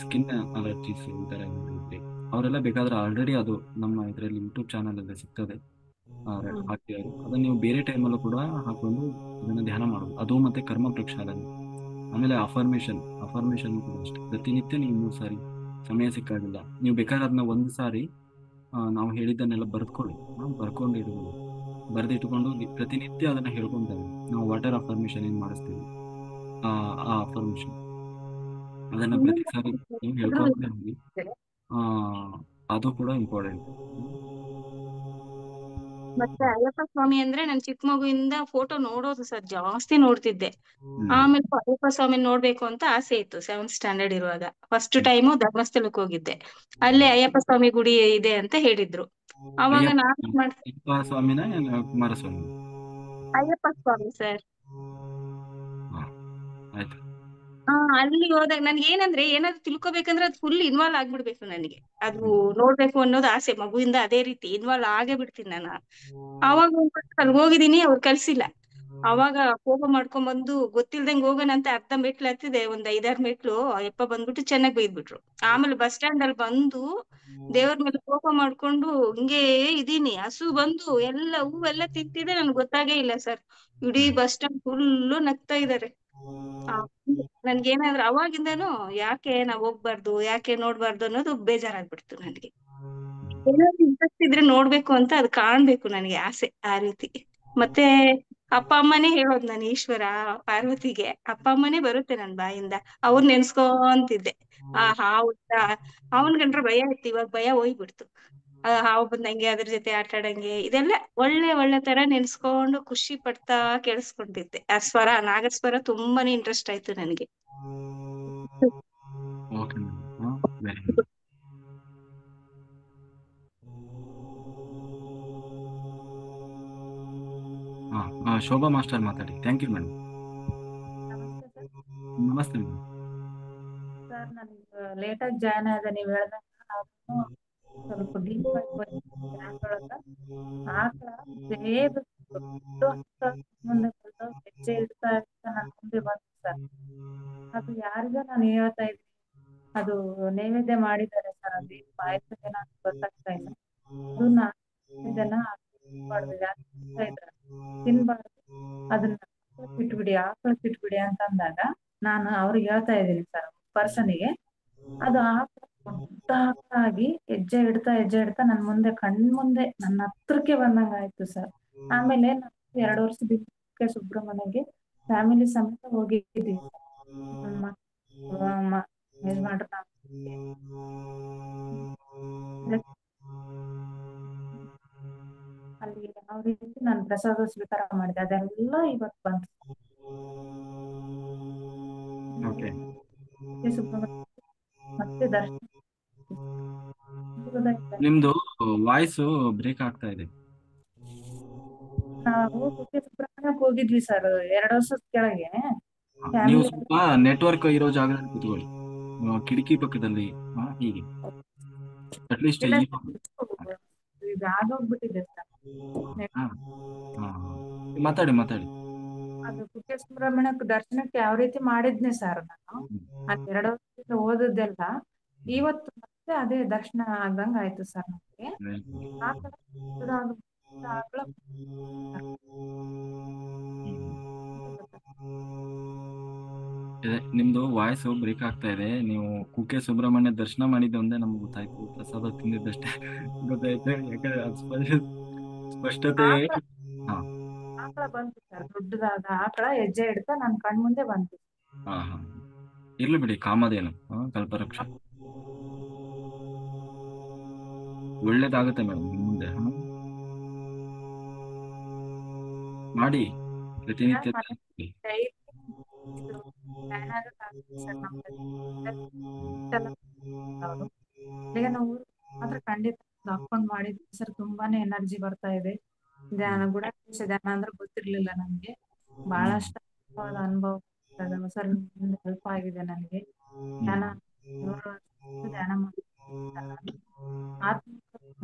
ಸ್ಕಿನ್ ಅಲರ್ಜೀಸ್ ಈ ಥರ ಏನಾದ್ರು ಇದ್ರೆ, ಅವರೆಲ್ಲ ಬೇಕಾದ್ರೆ ಆಲ್ರೆಡಿ ಅದು ನಮ್ಮ ಇದರಲ್ಲಿ ಯೂಟ್ಯೂಬ್ ಚಾನಲ್ ಅಲ್ಲಿ ಸಿಗ್ತದೆ, ಹಾಕ್ತಿದ್ದಾರೆ. ಅದನ್ನ ನೀವು ಬೇರೆ ಟೈಮಲ್ಲೂ ಕೂಡ ಹಾಕೊಂಡು ಅದನ್ನ ಧ್ಯಾನ ಮಾಡೋದು. ಅದು ಮತ್ತೆ ಕರ್ಮ ಪ್ರಕ್ಷಾಳನೆ, ಆಮೇಲೆ ಅಫರ್ಮೇಷನ್ ಕೂಡ ಅಷ್ಟೇ. ಪ್ರತಿನಿತ್ಯ ನೀವು 3 ಸಾರಿ, ಸಮಯ ಸಿಕ್ಕಾಗಿಲ್ಲ ನೀವು ಬೇಕಾದ್ರೆ ಅದನ್ನ 1 ಸಾರಿ ನಾವು ಹೇಳಿದ್ದನ್ನೆಲ್ಲ ಬರ್ಕೊಳ್ಳಿ. ಬರ್ಕೊಂಡಿರ್ಬೋದು, ಬರೆದಿಟ್ಕೊಂಡು ಪ್ರತಿನಿತ್ಯ ಅದನ್ನ ಹೇಳ್ಕೊಂತಾರೆ. ನಾವು ವಾಟರ್ ಅಫರ್ಮೇಷನ್ ಏನ್ ಮಾಡಿಸ್ತೀವಿ, ಆ ಅಫರ್ಮೇಷನ್ ಅದನ್ನ ಪ್ರತಿ ಸಾರಿ ನೀವು ಹೇಳ್ಕೊಂಡ್ರೆ ಹೋಗಿ. ಆ ಅದು ಕೂಡ ಇಂಪಾರ್ಟೆಂಟ್. ಮತ್ತೆ ಅಯ್ಯಪ್ಪ ಸ್ವಾಮಿ ಅಂದ್ರೆ ನನ್ ಚಿಕ್ಕ ಮಗುವಿಂದ ಫೋಟೋ ನೋಡೋದು ಸರ್, ಜಾಸ್ತಿ ನೋಡ್ತಿದ್ದೆ. ಆಮೇಲೆ ಅಯ್ಯಪ್ಪ ಸ್ವಾಮಿ ನೋಡ್ಬೇಕು ಅಂತ ಆಸೆ ಇತ್ತು 7th ಸ್ಟ್ಯಾಂಡರ್ಡ್ ಇರುವಾಗ. ಫಸ್ಟ್ ಟೈಮು ಧರ್ಮಸ್ಥಳಕ್ಕೆ ಹೋಗಿದ್ದೆ. ಅಲ್ಲೇ ಅಯ್ಯಪ್ಪ ಸ್ವಾಮಿ ಗುಡಿ ಇದೆ ಅಂತ ಹೇಳಿದ್ರು. ಅವಾಗ ನಾನು ಅಯ್ಯಪ್ಪ ಸ್ವಾಮಿನ ಕುಮಾರಸ್ವಾಮಿ? ಅಯ್ಯಪ್ಪ ಸ್ವಾಮಿ ಸರ್. ಆಯ್ತು. ಅಲ್ಲಿ ಹೋದಾಗ ನನ್ಗೆ ಏನಂದ್ರೆ, ಏನಾದ್ರು ತಿಳ್ಕೊಬೇಕಂದ್ರೆ ಅದು ಫುಲ್ ಇನ್ವಾಲ್ವ್ ಆಗ್ಬಿಡ್ಬೇಕು ನನಗೆ. ಅದು ನೋಡ್ಬೇಕು ಅನ್ನೋದು ಆಸೆ ಮಗುವಿಂದ. ಅದೇ ರೀತಿ ಇನ್ವಾಲ್ವ್ ಆಗೇ ಬಿಡ್ತೀನಿ ನಾನು. ಅವಾಗ ಅಲ್ಲಿ ಹೋಗಿದೀನಿ, ಅವ್ರು ಕಳ್ಸಿಲ್ಲ. ಅವಾಗ ಕೋಪ ಮಾಡ್ಕೊಂಡ್ ಬಂದು ಗೊತ್ತಿಲ್ದಂಗ್ ಹೋಗೋಣ ಅಂತ ಅರ್ಧ ಮೆಟ್ಲು ಹತ್ತಿದೆ, ಒಂದ್ 5-6 ಮೆಟ್ಲು. ಅಯ್ಯಪ್ಪ ಬಂದ್ಬಿಟ್ಟು ಚೆನ್ನಾಗಿ ಬೈದ್ಬಿಟ್ರು. ಆಮೇಲೆ ಬಸ್ ಸ್ಟ್ಯಾಂಡ್ ಅಲ್ಲಿ ಬಂದು ದೇವ್ರ ಮೇಲೆ ಕೋಪ ಮಾಡ್ಕೊಂಡು ಹಿಂಗೇ ಇದೀನಿ. ಹಸು ಬಂದು ಎಲ್ಲ ಹೂವೆಲ್ಲ ತಿಂತಿದೆ, ನನ್ಗೆ ಗೊತ್ತಾಗೇ ಇಲ್ಲ ಸರ್. ಇಡೀ ಬಸ್ ಸ್ಟ್ಯಾಂಡ್ ಫುಲ್ಲು ನಗ್ತಾ ಇದಾರೆ. ನನ್ಗೇನಾದ್ರು ಅವಾಗಿಂದನು ಯಾಕೆ ನಾವ್ ಹೋಗ್ಬಾರ್ದು, ಯಾಕೆ ನೋಡ್ಬಾರ್ದು ಅನ್ನೋದು ಬೇಜಾರಾಗ್ಬಿಡ್ತು ನನ್ಗೆ. ಏನಾದ್ರು ಇಂಟ್ರೆಸ್ಟ್ ಇದ್ರೆ ನೋಡ್ಬೇಕು ಅಂತ, ಅದು ಕಾಣ್ಬೇಕು ನನಗೆ ಆಸೆ ಆ ರೀತಿ. ಮತ್ತೆ ಅಪ್ಪ ಅಮ್ಮನೇ ಹೇಳೋದ್ ನಾನು ಈಶ್ವರ ಪಾರ್ವತಿಗೆ ಅಪ್ಪ ಅಮ್ಮನೇ ಬರುತ್ತೆ ನನ್ ಬಾಯಿಂದ. ಅವ್ರ್ ನೆನ್ಸ್ಕೊಂತಿದ್ದೆ. ಆ ಹಾವು ಅವನ್ ಕಂಡ್ರೆ ಭಯ ಇತ್ತು, ಇವಾಗ ಭಯ ಹೋಗ್ಬಿಡ್ತು. ಆ ಹಾವು ಬಂದಂಗೆ ಅದ್ರ ಜೊತೆ ಆಟ ಆಡಂಗೆ ಇದೆಲ್ಲ ಒಳ್ಳೆ ಒಳ್ಳೆ ತರ ನೆನ್ಸ್ಕೊಂಡು ಖುಷಿ ಪಡ್ತಾ ಕೇಳಿಸ್ಕೊಂಡಿದ್ದೆ. ಆ ಸ್ವರ ನಾಗಸ್ವರ ತುಂಬಾನೇ ಇಂಟ್ರೆಸ್ಟ್ ಆಯ್ತು ನನಗೆ. Okay madam, very good. Shobha master ಮಾತಾಡಿ. Thank you madam. ನಮಸ್ತೆ ಸರ್. ನಮಸ್ತೆ ಮೇಡಮ್. ಸರ್ ನನಗೆ ಲೇಟಾಗಿ ಜಾಯ್ನ್ ಆದ, ನೀವು ಹೇಳ್ದಂಗ ನಾನು ಸ್ವಲ್ಪ ಡೀಪ್ ಆಗಿ ಬಂದ ಆಕಳ ಬೇಗ ಮುಂದೆ ಬಂದು ಹೆಜ್ಜೆ ಇಡ್ತಾ ಇಡ್ತಾ ನನ್ನ ಮುಂದೆ ಬಂತು ಸರ್. ಅದು ಯಾರಿಗೋ ನಾನು ಹೇಳ್ತಾ ಇದ್ದೀನಿ, ಅದು ನೈವೇದ್ಯ ಮಾಡಿದ್ದಾರೆ ಸರ್, ಅದು ಪಾಯಸ ಏನೋ ಗೊತ್ತಾಗ್ತಾ ಇಲ್ಲ. ಅದನ್ನ ಇದನ್ನ ತಿನ್ಬಾರ್ದು, ಅದನ್ನ ಆಕಳಕ್ಕಿಟ್ಬಿಡಿ ಅಂತ ಅಂದಾಗ ನಾನು ಅವ್ರಿಗೆ ಹೇಳ್ತಾ ಇದ್ದೀನಿ ಸರ್ ಪರ್ಸನಿಗೆ. ಅದು ಆಕಳ ದೊಡ್ಡ ಆಕಳ ಆಗಿ ಹೆಜ್ಜೆ ಇಡ್ತಾ ನನ್ ಮುಂದೆ ಕಣ್ಮುಂದೆ ನನ್ನ ಹತ್ರಕ್ಕೆ ಬಂದಂಗ ಆಯ್ತು ಸರ್. ಆಮೇಲೆ ನಾನು 2 ವರ್ಷದ ಹಿಂದೆ ಸುಬ್ರಹ್ಮಣ್ಯಗೆ ಫ್ಯಾಮಿಲಿ ಸಮೇತ ಹೋಗಿದ್ದೀವಿ ಯಜಮಾನ್ರು ನಾವು. ಅಲ್ಲಿ ಯಾವ ರೀತಿ ನಾನು ಪ್ರಸಾದ ಸ್ವೀಕಾರ ಮಾಡಿದೆ ಅದೆಲ್ಲ ಇವತ್ತು ಬಂತು. ಓಕೆ, ಸುಬ್ರಹ್ಮಣ್ಯ ಮತ್ತೆ ದರ್ಶನ ನಿಮ್ದು ವಾಯ್ಸು ಬ್ರೇಕ್ ಆಗ್ತಾ ಇದೆ. ನಾವು ಕುಕ್ಕೆ ಸುಬ್ರಹ್ಮಣ್ಯಕ್ಕೆ ಹೋಗಿದ್ವಿ ಸರ್ 2 ವರ್ಷದ ಕೆಳಗೆ. ನೀವು ಫ್ಯಾಮಿಲಿ ಸ್ವಲ್ಪ ನೆಟ್ವರ್ಕ್ ಇರೋ ಜಾಗದಲ್ಲಿ ಕೂತ್ಕೊಳ್ಳಿ, ಕಿಟಕಿ ಪಕ್ಕದಲ್ಲಿ. ಹೀಗೆ ಅಟ್ಲೀಸ್ಟ್ ಇಲ್ಲ ಈ ಇದು ಆಗೋಗ್ಬಿಟ್ಟಿದೆ ಸರ್. ಹಾ, ಹಾ, ಮಾತಾಡಿ ಮಾತಾಡಿ. ಅದು ಕುಕ್ಕೆ ಸುಬ್ರಹ್ಮಣ್ಯಕ್ಕೆ ದರ್ಶನಕ್ಕೆ ಯಾವ ರೀತಿ ಮಾಡಿದ್ನೆ ಸರ್ ನಾನು. ಅದು 2 ವರ್ಷದಿಂದ ಓದದ್ದೆಲ್ಲ ಇವತ್ತು ಮತ್ತೆ ಅದೇ ದರ್ಶನ ಆದಂಗ ಆಯ್ತು ಸರ್ ನಮ್ಗೆ. ಆಕಳ ಆಕಳ ನಿಮ್ದು ವಾಯ್ಸ್ ಬ್ರೇಕ್ ಆಗ್ತಾ ಇದೆ. ನೀವು ಕುಕ್ಕೆ ಸುಬ್ರಹ್ಮಣ್ಯ ದರ್ಶನ ಮಾಡಿದ್ದು ಒಂದೇ ನಮ್ಗೆ ಗೊತ್ತಾಯ್ತು, ಪ್ರಸಾದ ತಿಂದಿದ್ದಷ್ಟೇ ಗೊತ್ತಾಯ್ತು. ಯಾಕಂದ್ರೆ ಅದು ಸ್ಪಷ್ಟತೆ. ಹಾ, ಆಕಳ ಬಂತು ಸರ್, ದೊಡ್ಡದಾದ ಆಕಳ ಹೆಜ್ಜೆ ಇಡ್ತಾ ನನ್ ಕಣ್ಮುಂದೆ ಬಂತು. ಹಾ, ಹಾ, ಇರ್ಲಿ ಬಿಡಿ, ಕಾಮಧೇನು ಕಲ್ಪವೃಕ್ಷ ಒಳ್ಳೇದಾಗುತ್ತೆ ಮೇಡಮ್ ನಿಮ್ ಮುಂದೆ. ಮಾಡಿ ಪ್ರತಿನಿತ್ಯ. ಈಗ ನಾವು ಮಾತ್ರ ಖಂಡಿತ ಹಾಕೊಂಡ್ ಮಾಡಿದ್ವಿ ಸರ್. ತುಂಬಾನೇ ಎನರ್ಜಿ ಬರ್ತಾ ಇದೆ. ಧ್ಯಾನ ಗುಡಾಕೇಶ ಧ್ಯಾನ ಅಂದ್ರೆ ಗೊತ್ತಿರ್ಲಿಲ್ಲ ನಮ್ಗೆ. ಬಹಳಷ್ಟು ಅನುಭವ ಸರ್, ಹೆಲ್ಪ್ ಆಗಿದೆ ನನಗೆ. ಧ್ಯಾನ ಧ್ಯಾನ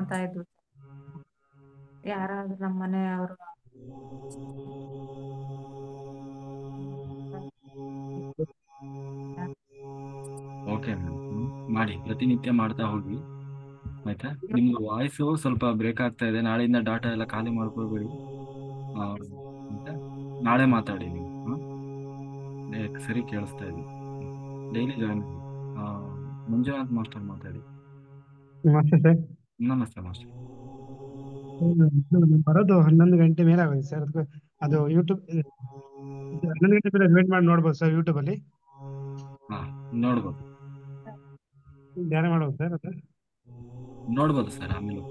ಅಂತ ಇದ್ರು ಯಾರಾದ್ರೂ ನಮ್ಮ ಮನೆಯವರು ಓಕೆ ಮಾಡಿ, ಪ್ರತಿನಿತ್ಯ ಮಾಡ್ತಾ ಹೋಗಿ ಆಯ್ತಾ. ನಿಮ್ದು ವಾಯ್ಸು ಸ್ವಲ್ಪ ಬ್ರೇಕ್ ಆಗ್ತಾ ಇದೆ. ನಾಳೆಯಿಂದ ಡಾಟಾ ಎಲ್ಲ ಖಾಲಿ ಮಾಡ್ಕೊಳ್ಬೇಡಿ ಆಯ್ತಾ. ನಾಳೆ ಮಾತಾಡಿ ನೀವು. ಸರಿ ಕೇಳಿಸ್ತಾ ಇದೆ. ಡೈಲಿ ಜಾಯಿನ್ ಮಂಜುನಾಥ್ ಮಾಸ್ಟರ್ ಮಾತಾಡಿ. ನಮಸ್ತೆ ಸರ್. ನಮಸ್ತೆ ಮಾಸ್ಟರ್. ಬರೋದು 11 ಗಂಟೆ ಮೇಲೆ ಆಗುತ್ತೆ ಸರ್. ಅದು ಯೂಟ್ಯೂಬ್ 11 ಗಂಟೆ ಮೇಲೆ ವೇಟ್ ಮಾಡಿ ನೋಡ್ಬೋದು ಸರ್. ಯೂಟ್ಯೂಬ್ ಅಲ್ಲಿ ನೋಡ್ಬೋದು, ಧ್ಯಾನ ಮಾಡ್ಬೋದು ಸರ್. ಅದು ನೋಡ್ಬೋದು ಸರ್ ಆಮೇಲೆ.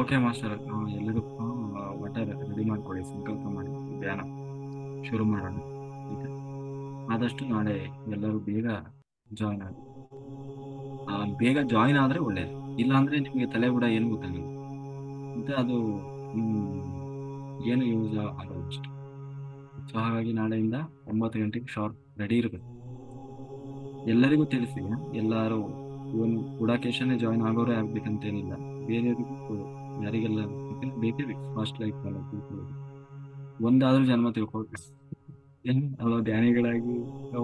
ಓಕೆ ಮಾಸ್ಟರ್, ಎಲ್ಲರೂ ಒಟ್ಟಾರೆ ರೆಡಿ ಮಾಡ್ಕೊಳ್ಳಿ, ಸಂಕಲ್ಪ ಮಾಡಿ ಧ್ಯಾನ ಶುರು ಮಾಡೋಣ. ಈಗ ಆದಷ್ಟು ನಾಳೆ ಎಲ್ಲರೂ ಬೇಗ ಜಾಯ್ನ್ ಆಗಿ. ಬೇಗ ಜಾಯಿನ್ ಆದರೆ ಒಳ್ಳೇದು, ಇಲ್ಲಾಂದರೆ ನಿಮಗೆ ತಲೆ ಕೂಡ ಏನು ಗೊತ್ತಾಗಲ್ಲ ಮತ್ತು ಅದು ಏನು ಯೂಸ್ ಆಗೋದು ಅಷ್ಟೆ. ಸೊ ಹಾಗಾಗಿ ನಾಳೆಯಿಂದ 9 ಗಂಟೆಗೆ ಶಾರ್ಪ್ ರೆಡಿ ಇರಬೇಕು. ಎಲ್ಲರಿಗೂ ತಿಳಿಸಿ, ಎಲ್ಲರೂ ಇವನು ಗುಡಾಕೇಶನೇ ಜಾಯಿನ್ ಆಗೋರೇ ಆಗ್ಬೇಕಂತೇನಿಲ್ಲ, ಬೇರೆಯವ್ರಿಗೂ ಯಾರಿಗೆಲ್ಲ ಬೇಕೇ ಬೇಕು ಫಾಸ್ಟ್ ಲೈಫ್ ತಿಳ್ಕೊಳ್ಳೋದು. ಒಂದಾದ್ರೂ ಜನ್ಮ ತಿಳ್ಕೊಳ್ಬೇಕು ಏನು ಅಲ್ವಾ ಧ್ಯಾನಿಗಳಾಗಿ.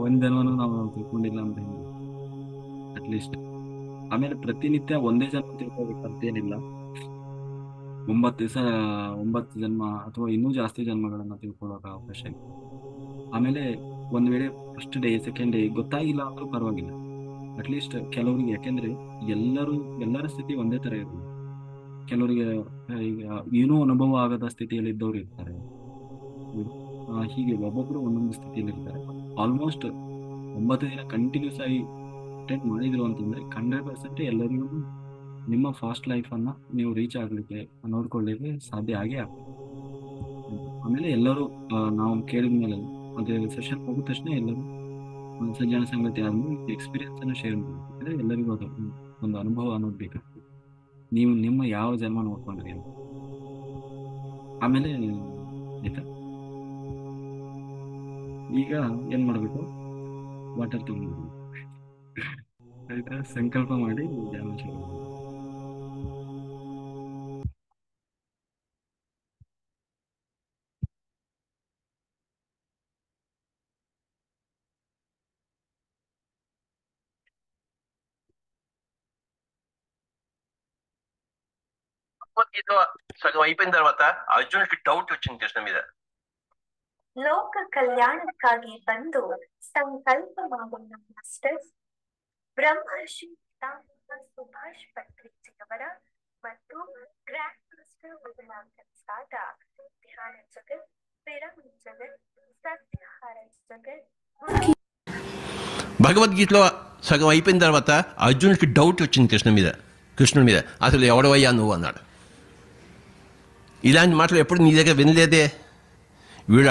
ಒಂದ್ ಜನ್ಮನೂ ನಾವು ತಿಳ್ಕೊಂಡಿಲ್ಲ ಅಂತ ಹೇಳಿ ಅಟ್ಲೀಸ್ಟ್. ಆಮೇಲೆ ಪ್ರತಿನಿತ್ಯ ಒಂದೇ ಜನ್ಮ ತಿಳ್ಕೊಬೇಕಂತೇನಿಲ್ಲ. 9 ದಿವಸ 9 ಜನ್ಮ ಅಥವಾ ಇನ್ನೂ ಜಾಸ್ತಿ ಜನ್ಮಗಳನ್ನ ತಿಳ್ಕೊಳ್ಳೋಕೆ ಅವಕಾಶ ಇದೆ. ಆಮೇಲೆ ಒಂದು ವೇಳೆ ಫಸ್ಟ್ ಡೇ ಸೆಕೆಂಡ್ ಡೇ ಗೊತ್ತಾಗಿಲ್ಲ ಅಂದ್ರೂ ಪರವಾಗಿಲ್ಲ, ಅಟ್ಲೀಸ್ಟ್ ಕೆಲವರಿಗೆ, ಯಾಕೆಂದ್ರೆ ಎಲ್ಲರ ಸ್ಥಿತಿ ಒಂದೇ ತರ ಇರಲ್ಲ. ಕೆಲವರಿಗೆ ಈಗ ಏನೂ ಅನುಭವ ಆಗದ ಸ್ಥಿತಿಯಲ್ಲಿ ಇದ್ದವ್ರು ಇರ್ತಾರೆ. ಹೀಗೆ ಒಬ್ಬೊಬ್ರು ಒಂದೊಂದು ಸ್ಥಿತಿಯಲ್ಲಿ ಇರ್ತಾರೆ. ಆಲ್ಮೋಸ್ಟ್ 9 ದಿನ ಕಂಟಿನ್ಯೂಸ್ ಆಗಿ ಅಟೆಂಡ್ ಮಾಡಿದ್ರು ಅಂತಂದ್ರೆ 100% ಎಲ್ಲರಿಗೂ ನಿಮ್ಮ ಫಾಸ್ಟ್ ಲೈಫ್ ಅನ್ನ ನೀವು ರೀಚ್ ಆಗ್ಲಿಕ್ಕೆ ನೋಡ್ಕೊಳ್ಳಿಕ್ಕೆ ಸಾಧ್ಯ ಆಗೇ ಆಗ್ತದೆ. ಆಮೇಲೆ ಎಲ್ಲರೂ ನಾವು ಕೇಳಿದ ಮೇಲೆ ಅದೇ ಸೆಷನ್ ಹೋಗಿದ ತಕ್ಷಣ ಎಲ್ಲರೂ ಸಜ್ಜನ ಸಂಗತಿ ಆದ್ಮೇಲೆ ಎಕ್ಸ್ಪೀರಿಯನ್ಸ್ ಅನ್ನ ಶೇರ್ ಮಾಡ್ಬೇಕಂದ್ರೆ ಎಲ್ಲರಿಗೂ ಅದು ಒಂದು ಅನುಭವ ಅನ್ನೋದು ಬೇಕಾಗ್ತದೆ. ನೀವು ನಿಮ್ಮ ಯಾವ ಜನ್ಮ ನೋಡ್ಕೊಂಡ್ರಿ ಅಂತ. ಆಮೇಲೆ ಆಯ್ತಾ, ಈಗ ಏನ್ ಮಾಡ್ಬೇಕು, ವಾಟರ್ ತಗೊಂಡು ಆಯ್ತಾ, ಸಂಕಲ್ಪ ಮಾಡಿ ಧ್ಯಾನ ಶುರು ಮಾಡಿ. భగవద్గీత సగం అయిపోయిన తర్వాత అర్జునుడికి డౌట్ వచ్చింది కృష్ణ మీద. ಲೋಕ ಕಲ್ಯಾಣಕ್ಕಾಗಿ ಬಂದು ಸಂಕಲ್ಪ ಮಾಡೋಣ ಮಾಸ್ಟರ್ಸ್. ಬ್ರಹ್ಮರ್ಷಿ ಪಿತಾಮಹ ಸುಭಾಷ್ ಪತ್ರಿಜಿಯವರ ಮತ್ತು ಗ್ರ್ಯಾಂಡ್ ಮಾಸ್ಟರ್ ವಿಮಲಾಂಕಸಾದ ಧ್ಯಾನ ಜಗತ್, ಪಿರಮಿಡ್ ಜಗತ್, సత్యహార జగత్. భగవద్గీతలో సగం అయిపోయిన తర్వాత అర్జునుడికి డౌట్ వచ్చింది కృష్ణుడి మీద అసలు ఎవడవయ్యా నువ్వు అన్నాడు. ఇలాంటి మాటలు ఎప్పుడు నీ దగ్గర వినలేదే. వీడు